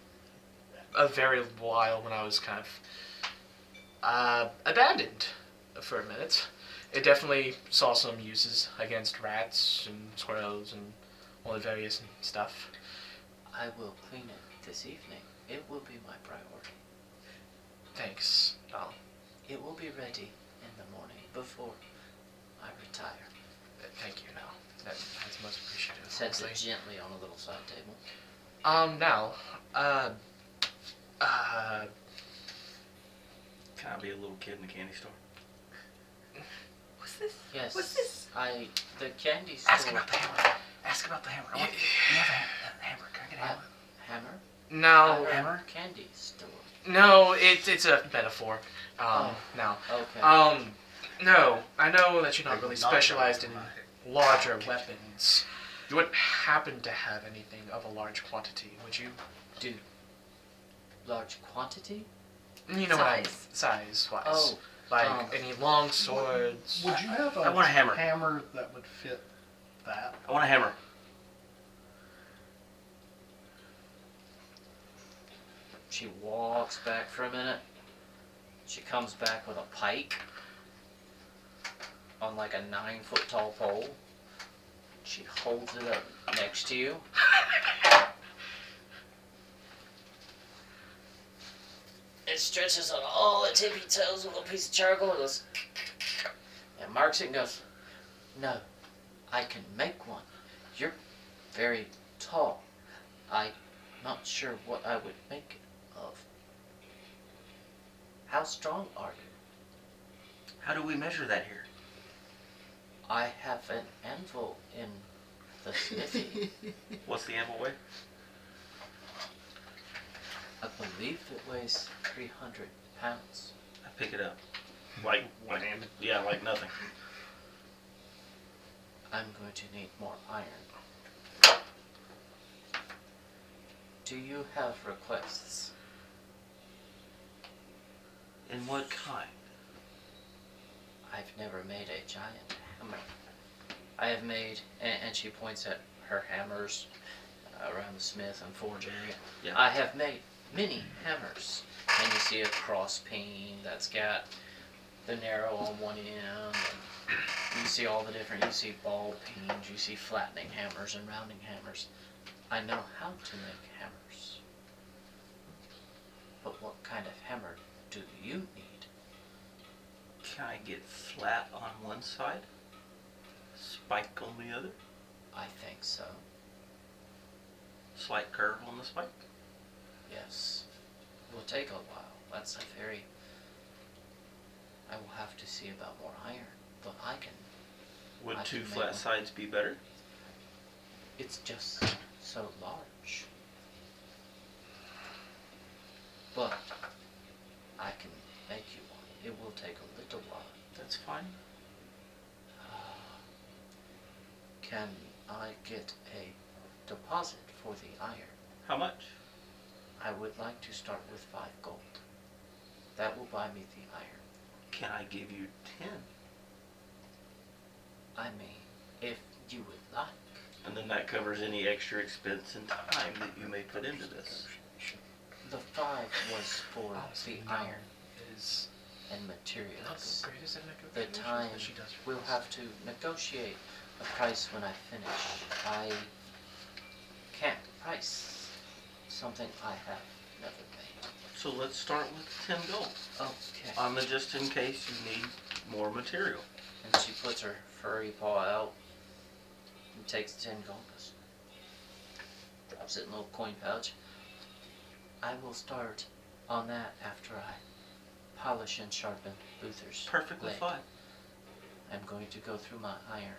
a very while when I was kind of abandoned for a minute. It definitely saw some uses against rats and squirrels and all the various stuff. I will clean it this evening. It will be my priority. Thanks. It will be ready in the morning before I retire. Thank you. Now that's most appreciated. Sets it honestly. gently on a little side table. Now, Can I be a little kid in the candy store? What's this? Yes. What's this? The candy Ask store. about the hammer. Ask about the hammer. I want, you have a hammer. Can I get a hammer? Hammer? no, Hammer? Candy store. no. It's a metaphor. Now, Okay. no. I know that you're not Like, really not specialized in right. larger weapons. You wouldn't happen to have anything of a large quantity, would you? Large quantity? You know what I mean, Size. size-wise. Oh. Like um, any long swords. Would you have I want a hammer. hammer that would fit that? I want a hammer. She walks back for a minute. She comes back with a pike on like a 9-foot tall pole. She holds it up next to you. It stretches on all the tippy toes with a piece of charcoal and goes and marks it and goes, no, I can make one. You're very tall. I'm not sure what I would make it of. How strong are you? How do we measure that here? I have an anvil in the smithy. What's the anvil weigh? I believe it weighs 300 pounds. I pick it up. Like One-handed. Yeah, like nothing. I'm going to need more iron. Do you have requests? In what kind? I've never made a giant hammer. I have made, and she points at her hammers around the smith and forge area. Yeah. I have made many hammers. And you see a cross peen that's got the narrow on one end, and you see all the different, you see ball peens, you see flattening hammers and rounding hammers. I know how to make hammers. But what kind of hammer do you need? Can I get flat on one side? Spike on the other? I think so. Slight curve on the spike? Yes. It will take a while. That's a very... I will have to see about more iron, but I can... Would I two can make flat one. sides be better? It's just so large. But I can make you one. It will take a little while. That's fine. Can I get a deposit for the iron? How much? I would like to start with 5 gold. That will buy me the iron. Can I give you 10? I mean, if you would like. And then that covers any extra expense and time that you may put into this. The 5 was for Honestly, the no. iron Is and not materials. the greatest at The negotiations, time but she does her we'll best. have to negotiate a price when I finish. I can't price something I have never made. So let's start with 10 gold. Okay. On the just in case you need more material. And she puts her furry paw out and takes 10 gold. Drops it in a little coin pouch. I will start on that after I polish and sharpen Luther's Perfectly blade. fine. I'm going to go through my iron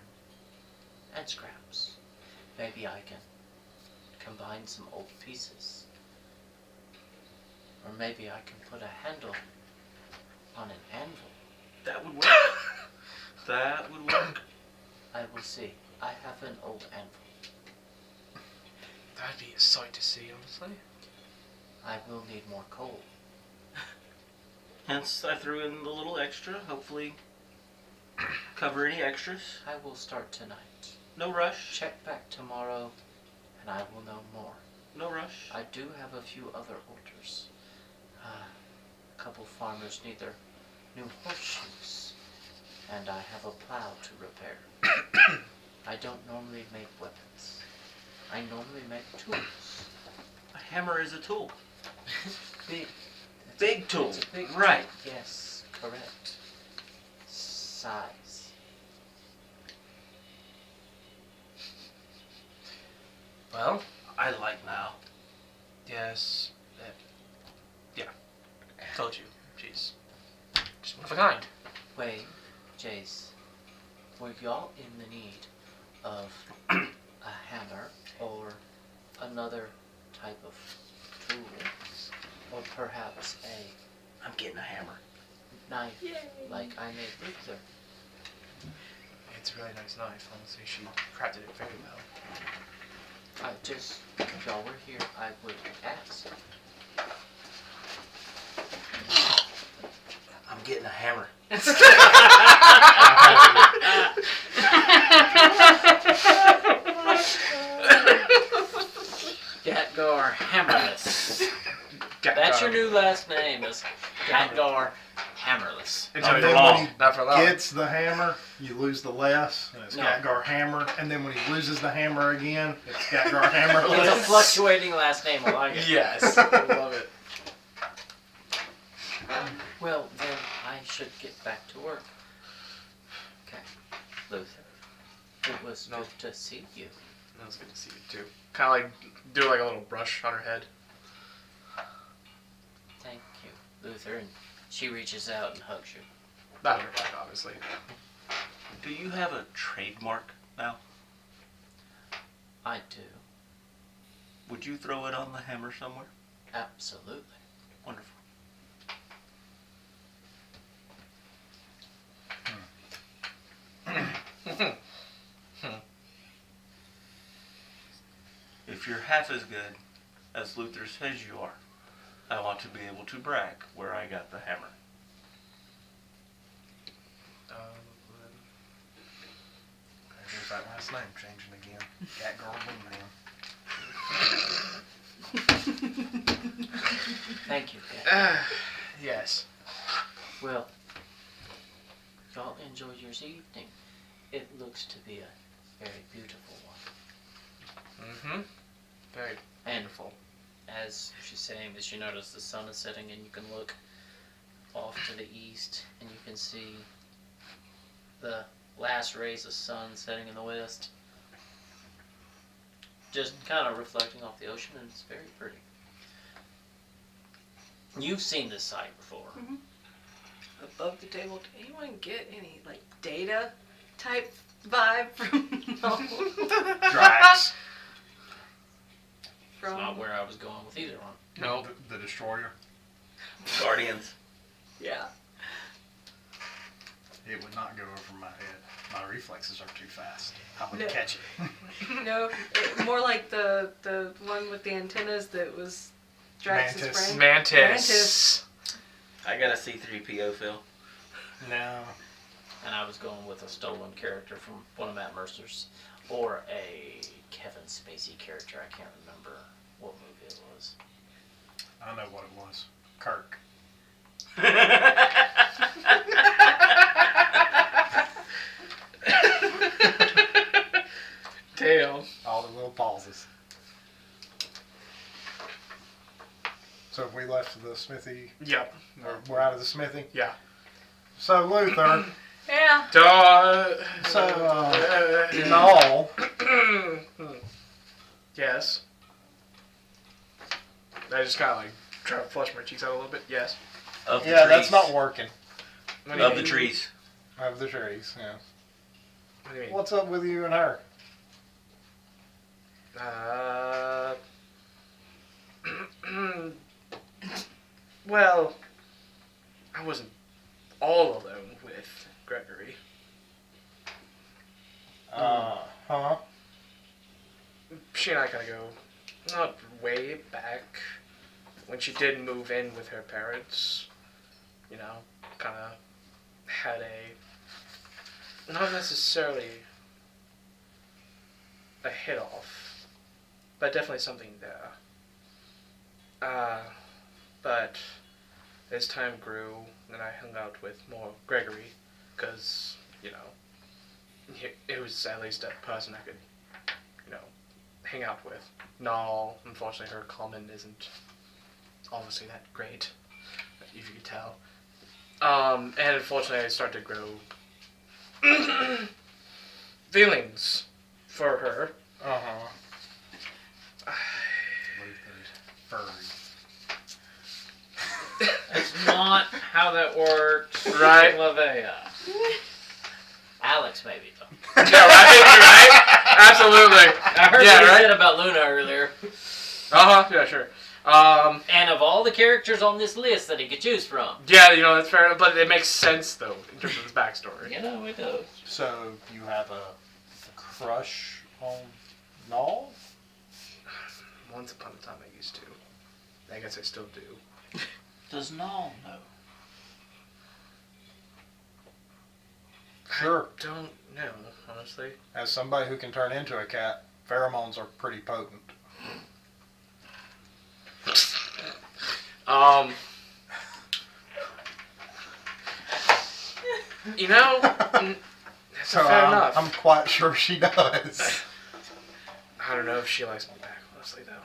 and scraps. Maybe I can combine some old pieces. Or maybe I can put a handle on an anvil. That would work. That would work. I will see. I have an old anvil. That'd be a sight to see, honestly. I will need more coal. Hence, I threw in the little extra. Hopefully, cover any extras. I will start tonight. No rush. Check back tomorrow, and I will know more. No rush. I do have a few other orders. A couple farmers need their new horseshoes, and I have a plow to repair. I don't normally make weapons. I normally make tools. A hammer is a tool. Big. Big tool. It's a big Right. tool. Yes, correct. Size. Well, I like now. yes. Yeah. Told you. She's just one of a kind. Wait, Jace, were y'all in the need of a hammer or another type of tool, or perhaps a I'm getting a hammer. knife like I made Luther? It's a really nice knife. Honestly, she crafted it very well. I just, if y'all were here, I would ask. I'm getting a hammer. Gatgar Hammerless. That's your new last name, is Gatgar Hammerless. And Not for then long. when he Not for long. gets the hammer, you lose the less, and it's No. Gatgar Hammer. And then when he loses the hammer again, it's Gatgar It's a Hammerless. fluctuating last name, I like it. Yes. I love it. Well, then I should get back to work. Okay, Luther, it was No. good to see you. That was good to see you too. Kind of like do like a little brush on her head. Thank you, Luther, and she reaches out and hugs you. Not her back, obviously. Do you have a trademark now? I do, Would you throw it on the hammer somewhere? absolutely. Wonderful. If you're half as good as Luther says you are, I want to be able to brag where I got the hammer. There's that last name changing again. Gatgar Aluminum. Thank you, Kat. Yes. Well, y'all enjoy your evening. It looks to be a very beautiful one. Mm-hmm. Very And wonderful. as she's saying this, you notice the sun is setting and you can look off to the east and you can see the last rays of sun setting in the west. Just kind of reflecting off the ocean, and it's very pretty. You've seen this sight before. Above the table, did anyone get any like data type vibe from Drax. It's not where I was going with either one. No. The Destroyer. Guardians. Yeah. It would not go over my head. My reflexes are too fast. I would No. catch it. No, more like the one with the antennas that was Drax's Mantis. brain. Mantis. I got a C3PO, Phil. No. And I was going with a stolen character from one of Matt Mercer's, or a Kevin Spacey character. I can't remember what movie it was. I know what it was. Kirk. Damn. All the little pauses. So have we left the smithy? Yep. We're out of the smithy? Yeah. So Luther, Yeah. in all, Yes. I just kind of like try to flush my cheeks out a little bit. Yes. Of the yeah, trees. that's not working. What do you Of the mean? trees. Of the trees, yeah. What do you mean? What's up with you and her? Well, I wasn't all alone with Gregory. she and I kind of go, not way back, when she did move in with her parents, you know, kind of had a, not necessarily a hit off, but definitely something there. But as time grew, then I hung out with more Gregory, because, you know, it was at least a person I could, you know, hang out with. No, unfortunately her comment isn't obviously that great, if you could tell. And unfortunately I started to grow feelings for her. Uh-huh. Luther's furry. That's not how that works. Right. Lavea. Alex, maybe, though. Yeah, right? Absolutely. I heard what you said about Luna earlier. Uh-huh, yeah, sure. And of all the characters on this list that he could choose from. Yeah, you know, that's fair enough, but it makes sense, though, in terms of his backstory. You know, it does. So, you have a crush on Null? Once upon a time I used to. I guess I still do. Does Null know? Sure. I don't know, honestly. As somebody who can turn into a cat, pheromones are pretty potent. You know, that's So fair enough. I'm quite sure she does. I don't know if she likes me back, honestly, though.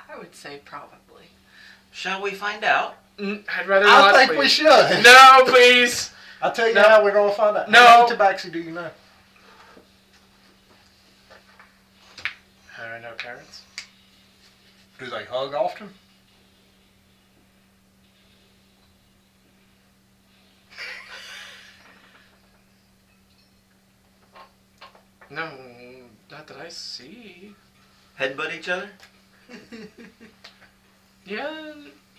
I would say probably. Shall we find out? I'd rather not, I think please. we should. No, please! I'll tell you No. how we're going to find out. No. How many tabaxi do you know? How do I know parents? Do they hug often? No, not that I see. Headbutt each other? Yeah,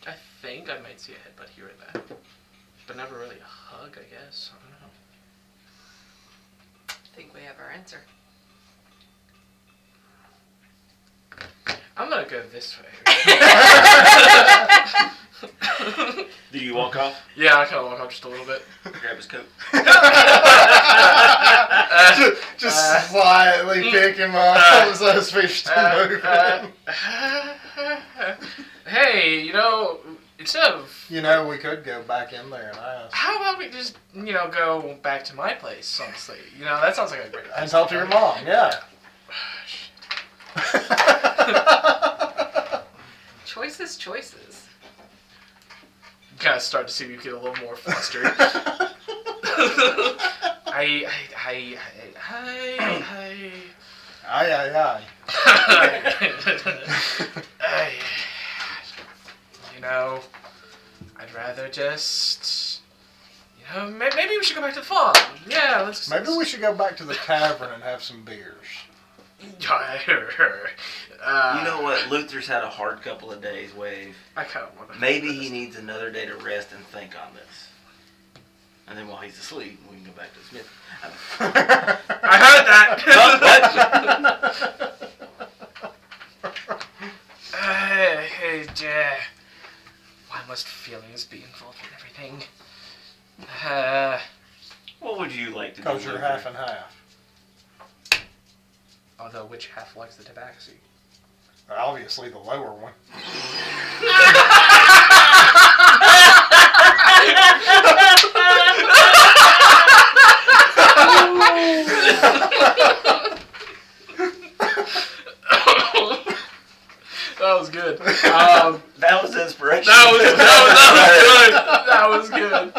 I think I might see a headbutt here and there. But never really a hug, I guess. I don't know. I think we have our answer. I'm gonna go this way. Do you walk off? Yeah, I kind of walk up just a little bit. Grab his coat. Just slightly pick him up as those fish to move. Hey, you know, instead of... You know, we could go back in there and ask. How about we just, you know, go back to my place, honestly? You know, that sounds like a great idea. And talk to your mom, yeah. Choices, choices. Kind of start to see me get a little more flustered. Aye, you know, I'd rather just, you know, maybe we should go back to the farm. Yeah, let's. Maybe we should go back to the tavern and have some beers. You know what? Luther's had a hard couple of days, Wave. I kind of want to. Maybe he needs another day to rest and think on this. And then while he's asleep, we can go back to Smith. I heard that. Hey, why must feelings be involved in everything? What would you like to do? Because you're Luther? half and half. Although, which half likes the tabaxi? Obviously the lower one. That was good. That was inspiration. That was good.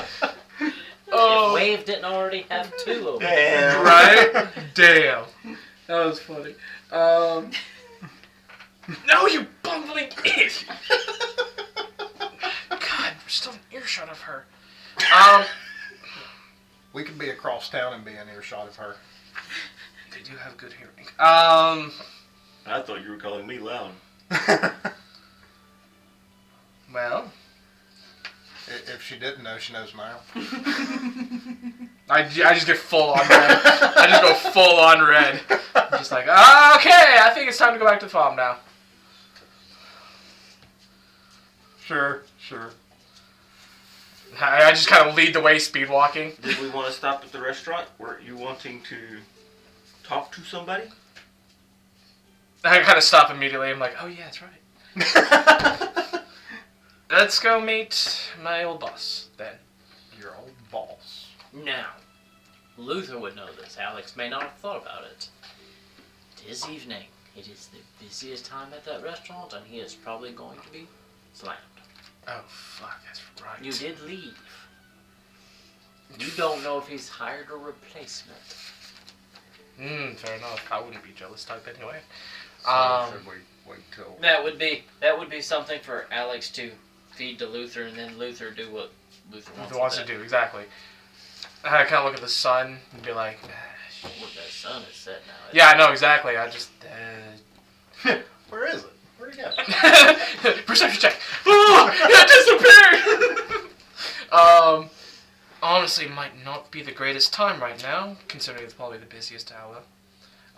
Oh, If Wave didn't already have two of them. Damn. right? Damn. That was funny. No, you bumbling idiot! God, we're still in earshot of her. We could be across town and be in earshot of her. They do have good hearing. I thought you were calling me loud. Well, If she didn't know, she knows now. I just get full on red. I just go full on red. I'm just like, okay, I think it's time to go back to the farm now. Sure. I just kind of lead the way, speed walking. Did we want to stop at the restaurant? Were you wanting to talk to somebody? I kind of stop immediately. I'm like, oh yeah, that's right. Let's go meet my old boss then. Your old boss. Now, Luther would know this. Alex may not have thought about it. It is evening. It is the busiest time at that restaurant, and he is probably going to be slammed. Oh fuck, that's right. You did leave. You don't know if he's hired a replacement. Fair enough. I wouldn't be jealous type anyway. So should we wait till... That would be something for Alex to feed to Luther, and then Luther do what Luther wants to do, exactly. I kind of look at the sun and be like, Well, the sun is set now. yeah, I know, exactly. I just, Where is it? Where'd it go? perception check. Oh, it disappeared! Honestly, might not be the greatest time right now, considering it's probably the busiest hour.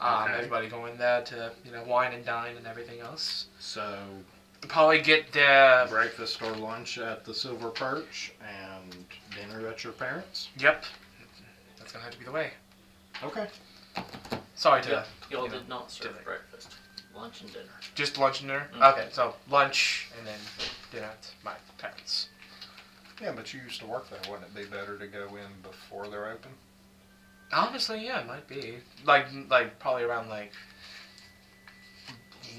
Okay. Everybody going there to, wine and dine and everything else. So, Probably get there. breakfast or lunch at the Silver Perch and dinner at your parents'? Yep. That's gonna have to be the way. Okay. Sorry to. Yep, y'all you know, did not serve dinner. breakfast. Lunch and dinner. Just lunch and dinner? Mhm. Okay, so lunch and then dinner at my parents'. Yeah, but you used to work there. Wouldn't it be better to go in before they're open? Honestly, yeah, it might be. Like probably around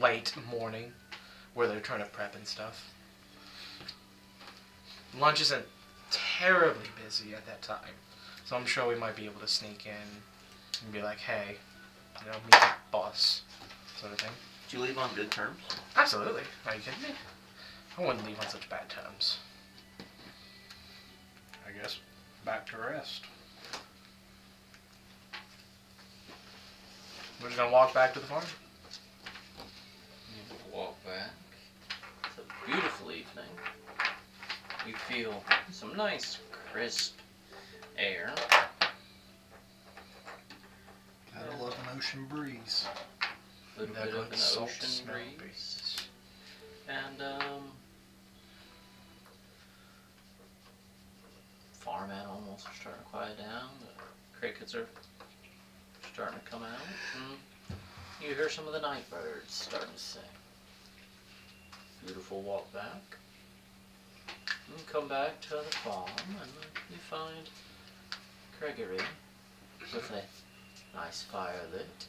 late morning, where they're trying to prep and stuff. Lunch isn't terribly busy at that time, so I'm sure we might be able to sneak in and be like, hey, meet the boss, sort of thing. Did you leave on good terms? Absolutely. Are you kidding me? I wouldn't leave on such bad terms. I guess back to rest. We're just gonna walk back to the farm. You walk back. It's a beautiful evening. You feel some nice, crisp air. I love an ocean breeze. A little That bit of good an salt ocean smell breeze. And, farm animals are starting to quiet down. The crickets are starting to come out. And you hear some of the night birds starting to sing. Beautiful walk back. And come back to the farm, and you find Gregory with a nice fire lit,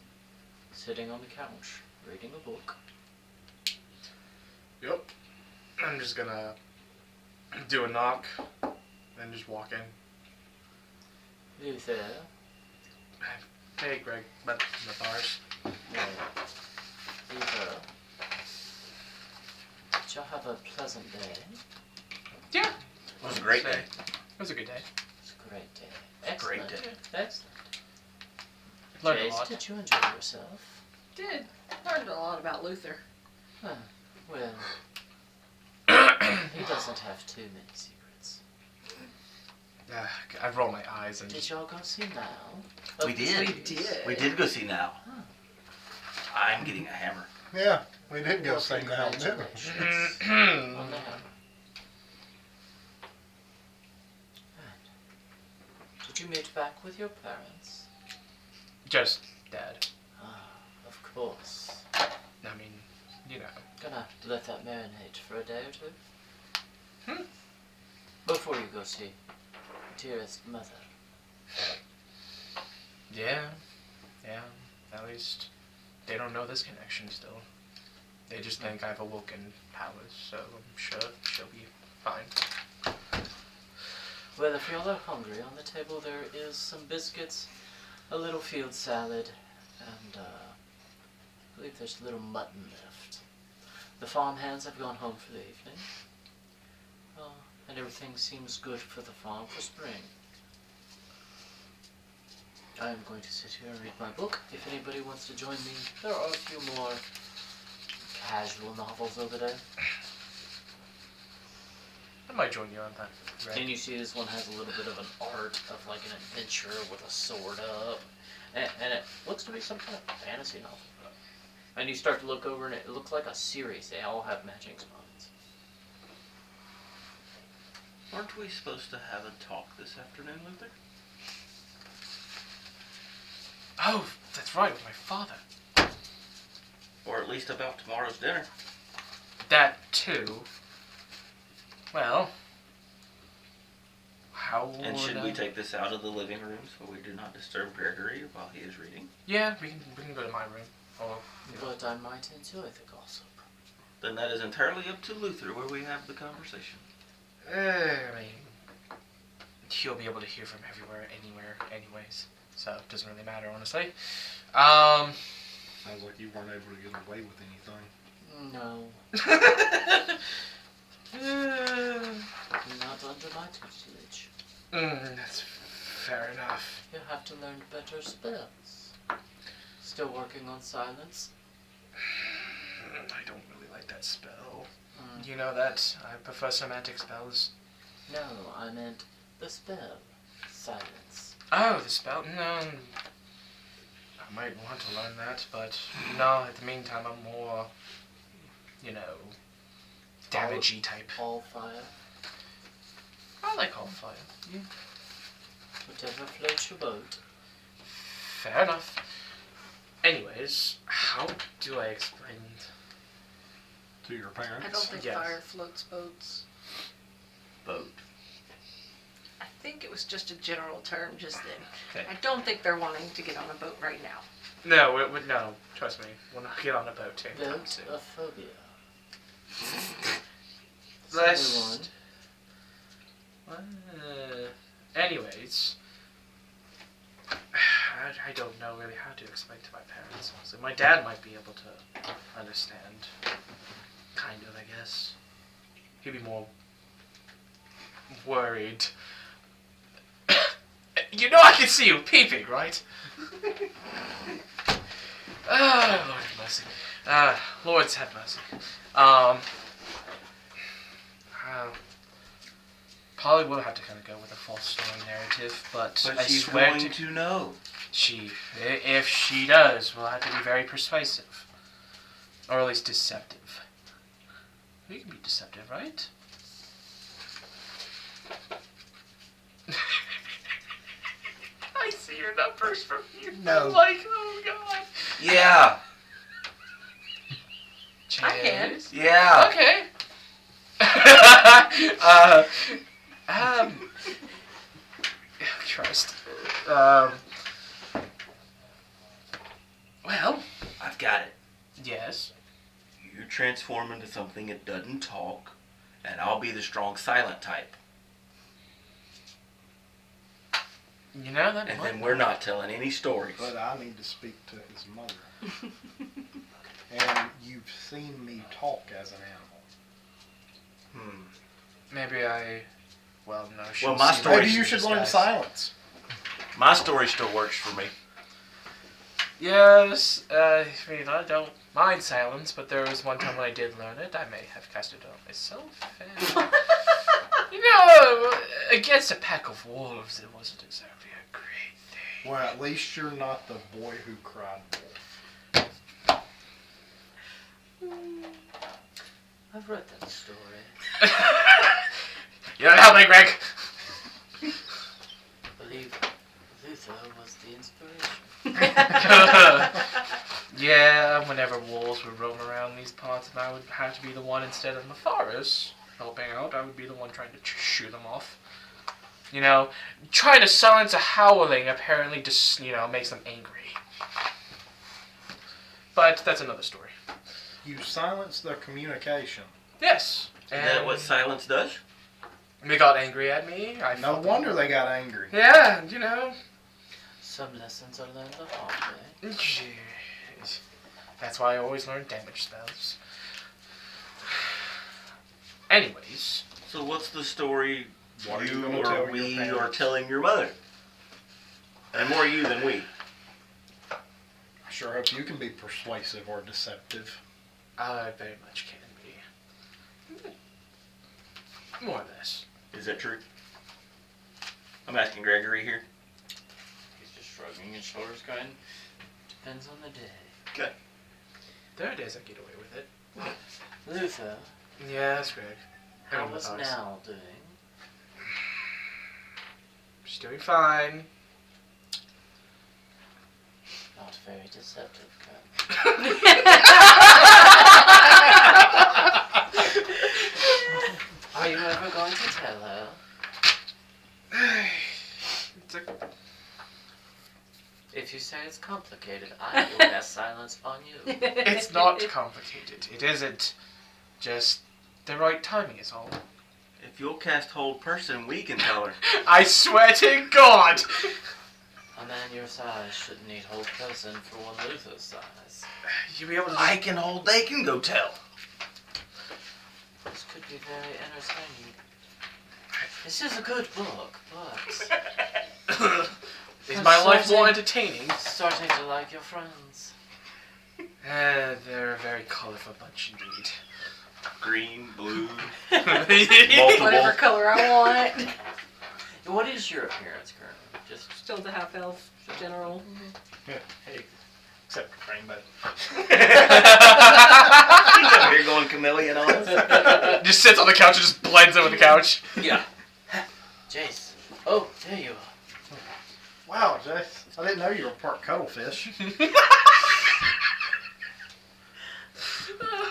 sitting on the couch, reading a book. Yep. I'm just gonna do a knock and just walk in. Luther, Hey, Greg, but the bars. Luther, did y'all have a pleasant day? Yeah. It was a great day. It was a good day. It's a great day. Great Excellent. day. Excellent. Learned a Jace, lot. did you enjoy yourself? Did. Learned a lot about Luther. Huh. Well, he doesn't have too many secrets. I roll my eyes and Did y'all go see Mal? We did. We did go see now. Huh. I'm getting a hammer. Yeah, we did go Well, see now, didn't we? congratulations on that. And did you meet back with your parents? just Dad. Ah, of course. I mean, Gonna let that marinate for a day or two. Hmm? Before you go see dearest mother. Yeah. At least they don't know this connection still. They just think I've awoken powers, so I'm sure she'll be fine. Well, if y'all are hungry, on the table there is some biscuits, a little field salad, and I believe there's a little mutton left. The farm hands have gone home for the evening. And everything seems good for the farm for spring. I am going to sit here and read my book. If anybody wants to join me, there are a few more casual novels over there. might join you on that. Greg. And you see this one has a little bit of an art of like an adventure with a sword up. And it looks to be some kind of fantasy novel. And you start to look over and it looks like a series. They all have matching spawns. Aren't we supposed to have a talk this afternoon, Luther? Oh, that's right, with my father. Or at least about tomorrow's dinner. That too. Well, how would And should we I- take this out of the living room so we do not disturb Gregory while he is reading? Yeah, we can go to my room. Or, you know. But I might enjoy the gossip. Then that is entirely up to Luther where we have the conversation. I mean, he'll be able to hear from everywhere, anywhere, anyways. So it doesn't really matter, honestly. Sounds like you weren't able to get away with anything. No, not under my tutelage. That's fair enough. You have to learn better spells. Still working on silence? I don't really like that spell. You know that? I prefer semantic spells. No, I meant the spell. Silence. Oh, the spell? No. I might want to learn that, but no, at the meantime, I'm more, you know, damagey type. All fire. I like all fire. Yeah. Whatever floats your boat. Fair enough. Anyways, how do I explain? To your parents? I don't think Yes. fire floats boats. Boat. I think it was just a general term just then. Okay. I don't think they're wanting to get on a boat right now. No, no, trust me. We'll not get on a boat anytime soon. Boat-ophobia. Let's... anyways, I don't know really how to explain to my parents. So my dad might be able to understand. Kind of, I guess. He'd be more worried. You know I can see you peeping, right? Ah, Lord have mercy. Lord's have mercy. Probably will have to kind of go with a false story narrative, but But I she's swear going to know. if she does, we'll have to be very persuasive. Or at least deceptive. We can be deceptive, right? I see your numbers from you. No. I'm like, oh god. Yeah. I can. Cheers. Yeah. Okay. Christ. Well, I've got it. yes. You transform into something that doesn't talk, and I'll be the strong silent type. You know that. And might then we're not telling any stories. But I need to speak to his mother. And you've seen me talk as an animal. Maybe I. Well, no. Well, my story- Maybe you should learn silence. My story still works for me. Yes, I mean, I don't mind silence, but there was one time when I did learn it. I may have cast it on myself. And, you know, against a pack of wolves, it wasn't exactly a great thing. Well, at least you're not the boy who cried wolf. I've read that story. You don't help me, Greg. I believe Luther was the inspiration. Yeah, whenever wolves would roam around these parts, and I would have to be the one instead of Matharis helping out. I would be the one trying to shoo them off. You know, trying to silence a howling apparently just, you know, makes them angry. But that's another story. You silence their communication. Yes. Is that what silence does? They got angry at me. No wonder they got angry. Yeah, you know. Some lessons are learned the hard way. Jeez. That's why I always learn damage spells. Anyways. So what's the story What are you you gonna or tell your we parents? are telling your mother? And more you than we. I sure hope you can be persuasive or deceptive. I very much can be. More or less. Is that true? I'm asking Gregory here. He's just shrugging his shoulders, going, depends on the day. Okay. There are days I get away with it. Luther, Yes, Greg. how was Nell doing? She's doing fine. Not very deceptive, Colonel. Are you ever going to tell her? It's a, If you say it's complicated, I will cast silence on you. it's not complicated. It isn't. Just the right timing is all. If you'll cast hold person, we can tell her. I swear to God! A man your size shouldn't need whole person for one Luther's size. You'll be able to. I can hold, they can go tell. This could be very entertaining. This is a good book, but Is my life more entertaining? starting to like your friends. They're a very colorful bunch indeed. Green, blue, Whatever color I want. What is your appearance, Colonel? Just Still the half elf general. Hey, except for rainbow. He's over here going chameleon on us. Just sits on the couch and just blends in with the couch. yeah. Jace. Oh, there you are. Wow, Jace. I didn't know you were part cuttlefish.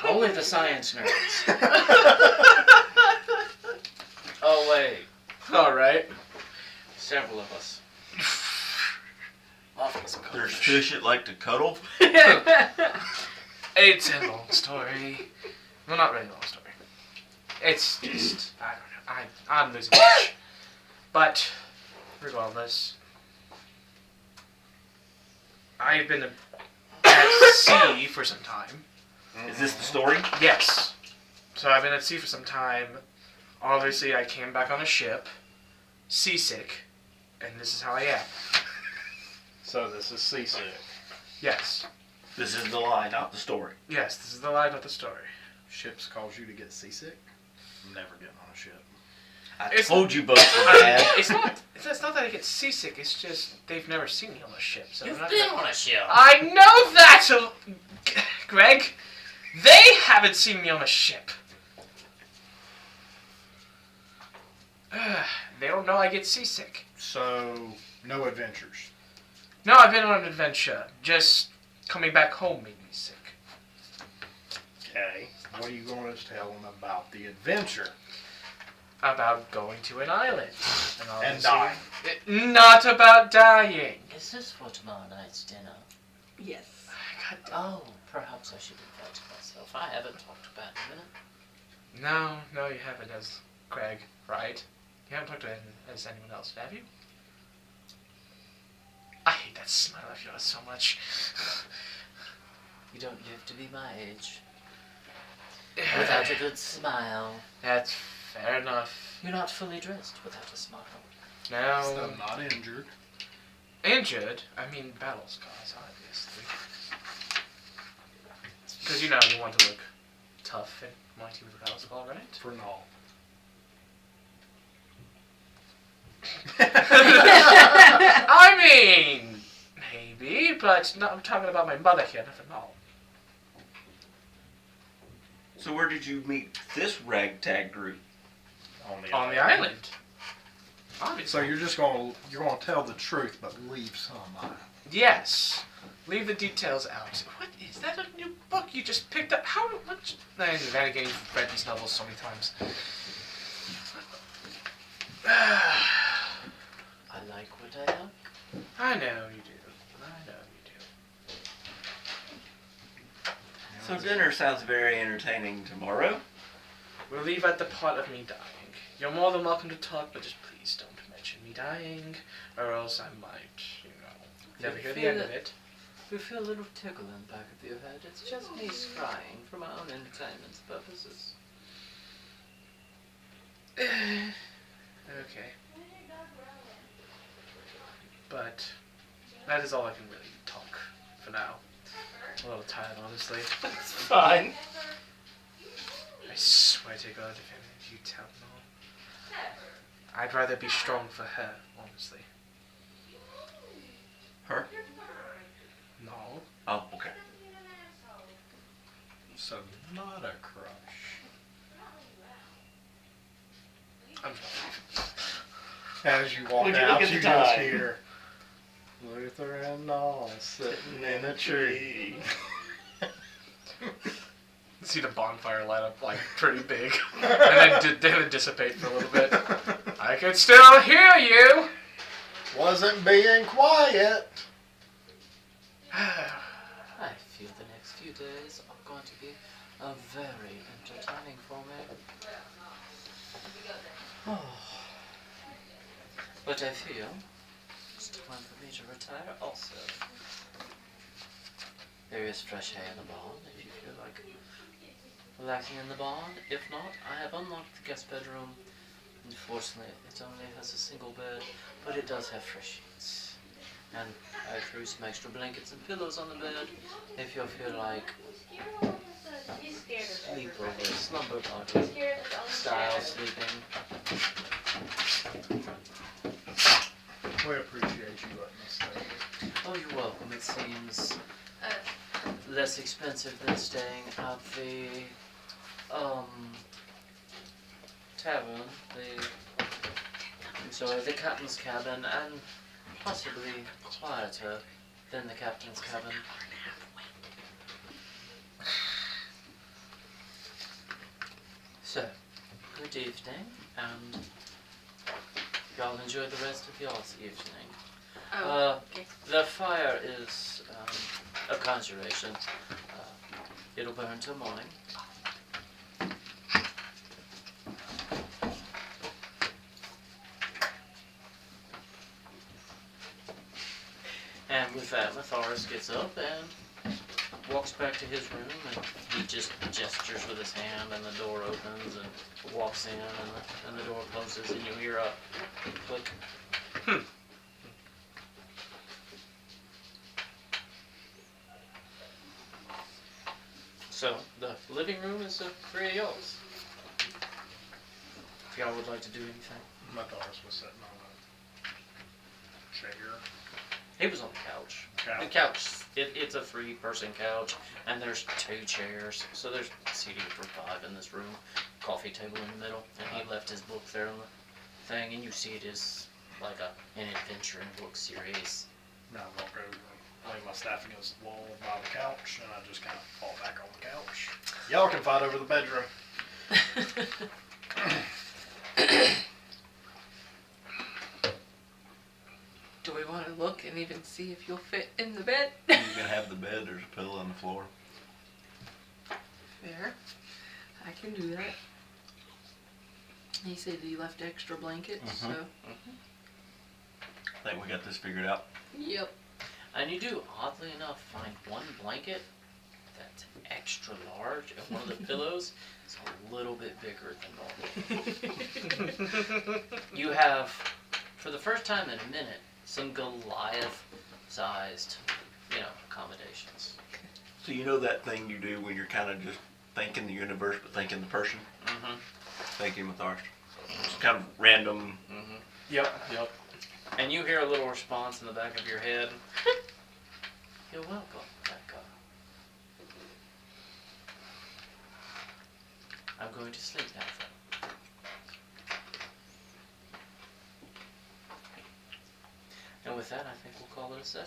Only the science nerds. Oh wait, Alright. several of us. Often There's fish that like to cuddle. It's a long story. Well, not really a long story. It's just, I don't know. I'm losing touch. But, regardless, I've been at sea for some time. Is this the story? Yes. So I've been at sea for some time. Obviously, I came back on a ship, seasick, and this is how I am. So this is seasick. Yes. This is the lie, not the story. Yes, this is the lie, not the story. Ships cause you to get seasick? I'm never getting on a ship. I It's- told you both were bad. It's not that I get seasick, it's just they've never seen me on a ship. So You've I'm not been gonna- on a ship. I know that, Greg. They haven't seen me on a ship. They don't know I get seasick. So, no adventures. No, I've been on an adventure. Just coming back home made me sick. Okay. What are you going to tell them about the adventure? About going to an island. And obviously- dying. Not about dying. Is this for tomorrow night's dinner? Yes. God, Oh, perhaps I should invite myself. I haven't talked about it in a minute. no, you haven't as Greg, right? You haven't talked to him as anyone else, have you? I hate that smile of yours so much. You don't live to be my age without a good smile. That's fair enough. You're not fully dressed without a smile. Now, So I'm not injured. injured, I mean battle scars, obviously. Because you know you want to look tough and mighty with a battle scar, right? For now. I mean, maybe, but no, I'm talking about my mother here, nothing all. So where did you meet this ragtag group? On the Island. Obviously. So you're just gonna tell the truth, but leave some out. Yes. Leave the details out. What is that? A new book you just picked up? How much? Then again, you've read these novels so many times. I like what I like. I know you do. I know you do. So dinner sounds very entertaining tomorrow. We'll leave at the part of me dying. You're more than welcome to talk, but just please don't mention me dying, or else I might, never hear the end of it. If you feel a little tickle in the back of your head, it's just me scrying for my own entertainment purposes. Okay. But that is all I can really talk for now. I'm a little tired, honestly. It's fine. I swear to God, if you tell them all. I'd rather be strong for her, honestly. Her? No. Oh, okay. So not a crush. I'm As you walk Would you out, look at you the just time? hear Luther and Noel sitting in a tree. see the bonfire light up like pretty big, and then it dissipate for a little bit. I can still hear you. Wasn't being quiet. I feel the next few days are going to be very entertaining for me. Oh. But I feel it's time for me to retire also. There is fresh air in the barn if you feel like relaxing in the barn. If not, I have unlocked the guest bedroom. Unfortunately, it only has a single bed, but it does have fresh sheets. And I threw some extra blankets and pillows on the bed if you feel like sleepover, slumber party style sleeping. We appreciate you letting us stay. Oh, you're welcome. It seems less expensive than staying at the tavern, the captain's cabin, and possibly quieter than the captain's cabin. So, good evening, and y'all enjoy the rest of y'all's evening. Okay. The fire is a conjuration. It'll burn till morning. And with that, Matharis gets up and walks back to his room, and he just gestures with his hand, and the door opens, and walks in, and the door closes, and you hear a click. So, the living room is free of y'all's. If y'all would like to do anything. Matharis was sitting on a chair. He was on the couch. The Couch. couch, it's a 3-person couch, and there's 2 chairs, so there's seating for 5 in this room. Coffee table in the middle, and he left his book there on the thing, and you see it is like an adventuring book series. Now I walk over and lay my staff against the wall by the couch, and I just kind of fall back on the couch. Y'all can fight over the bedroom. Do we want to look and even see if you'll fit in the bed? You can have the bed. There's a pillow on the floor. Fair. I can do that. He said he left extra blankets, so. I think we got this figured out. Yep. And you do, oddly enough, find one blanket that's extra large, and one of the pillows is a little bit bigger than normal. You have, for the first time in a minute, some Goliath-sized, accommodations. So you know that thing you do when you're kind of just thinking the universe but thinking the person? Mm-hmm. Thank you, Matharis. It's kind of random. Mm-hmm. Yep. And you hear a little response in the back of your head. You're welcome, Becca. I'm going to sleep now, though. And with that, I think we'll call it a session.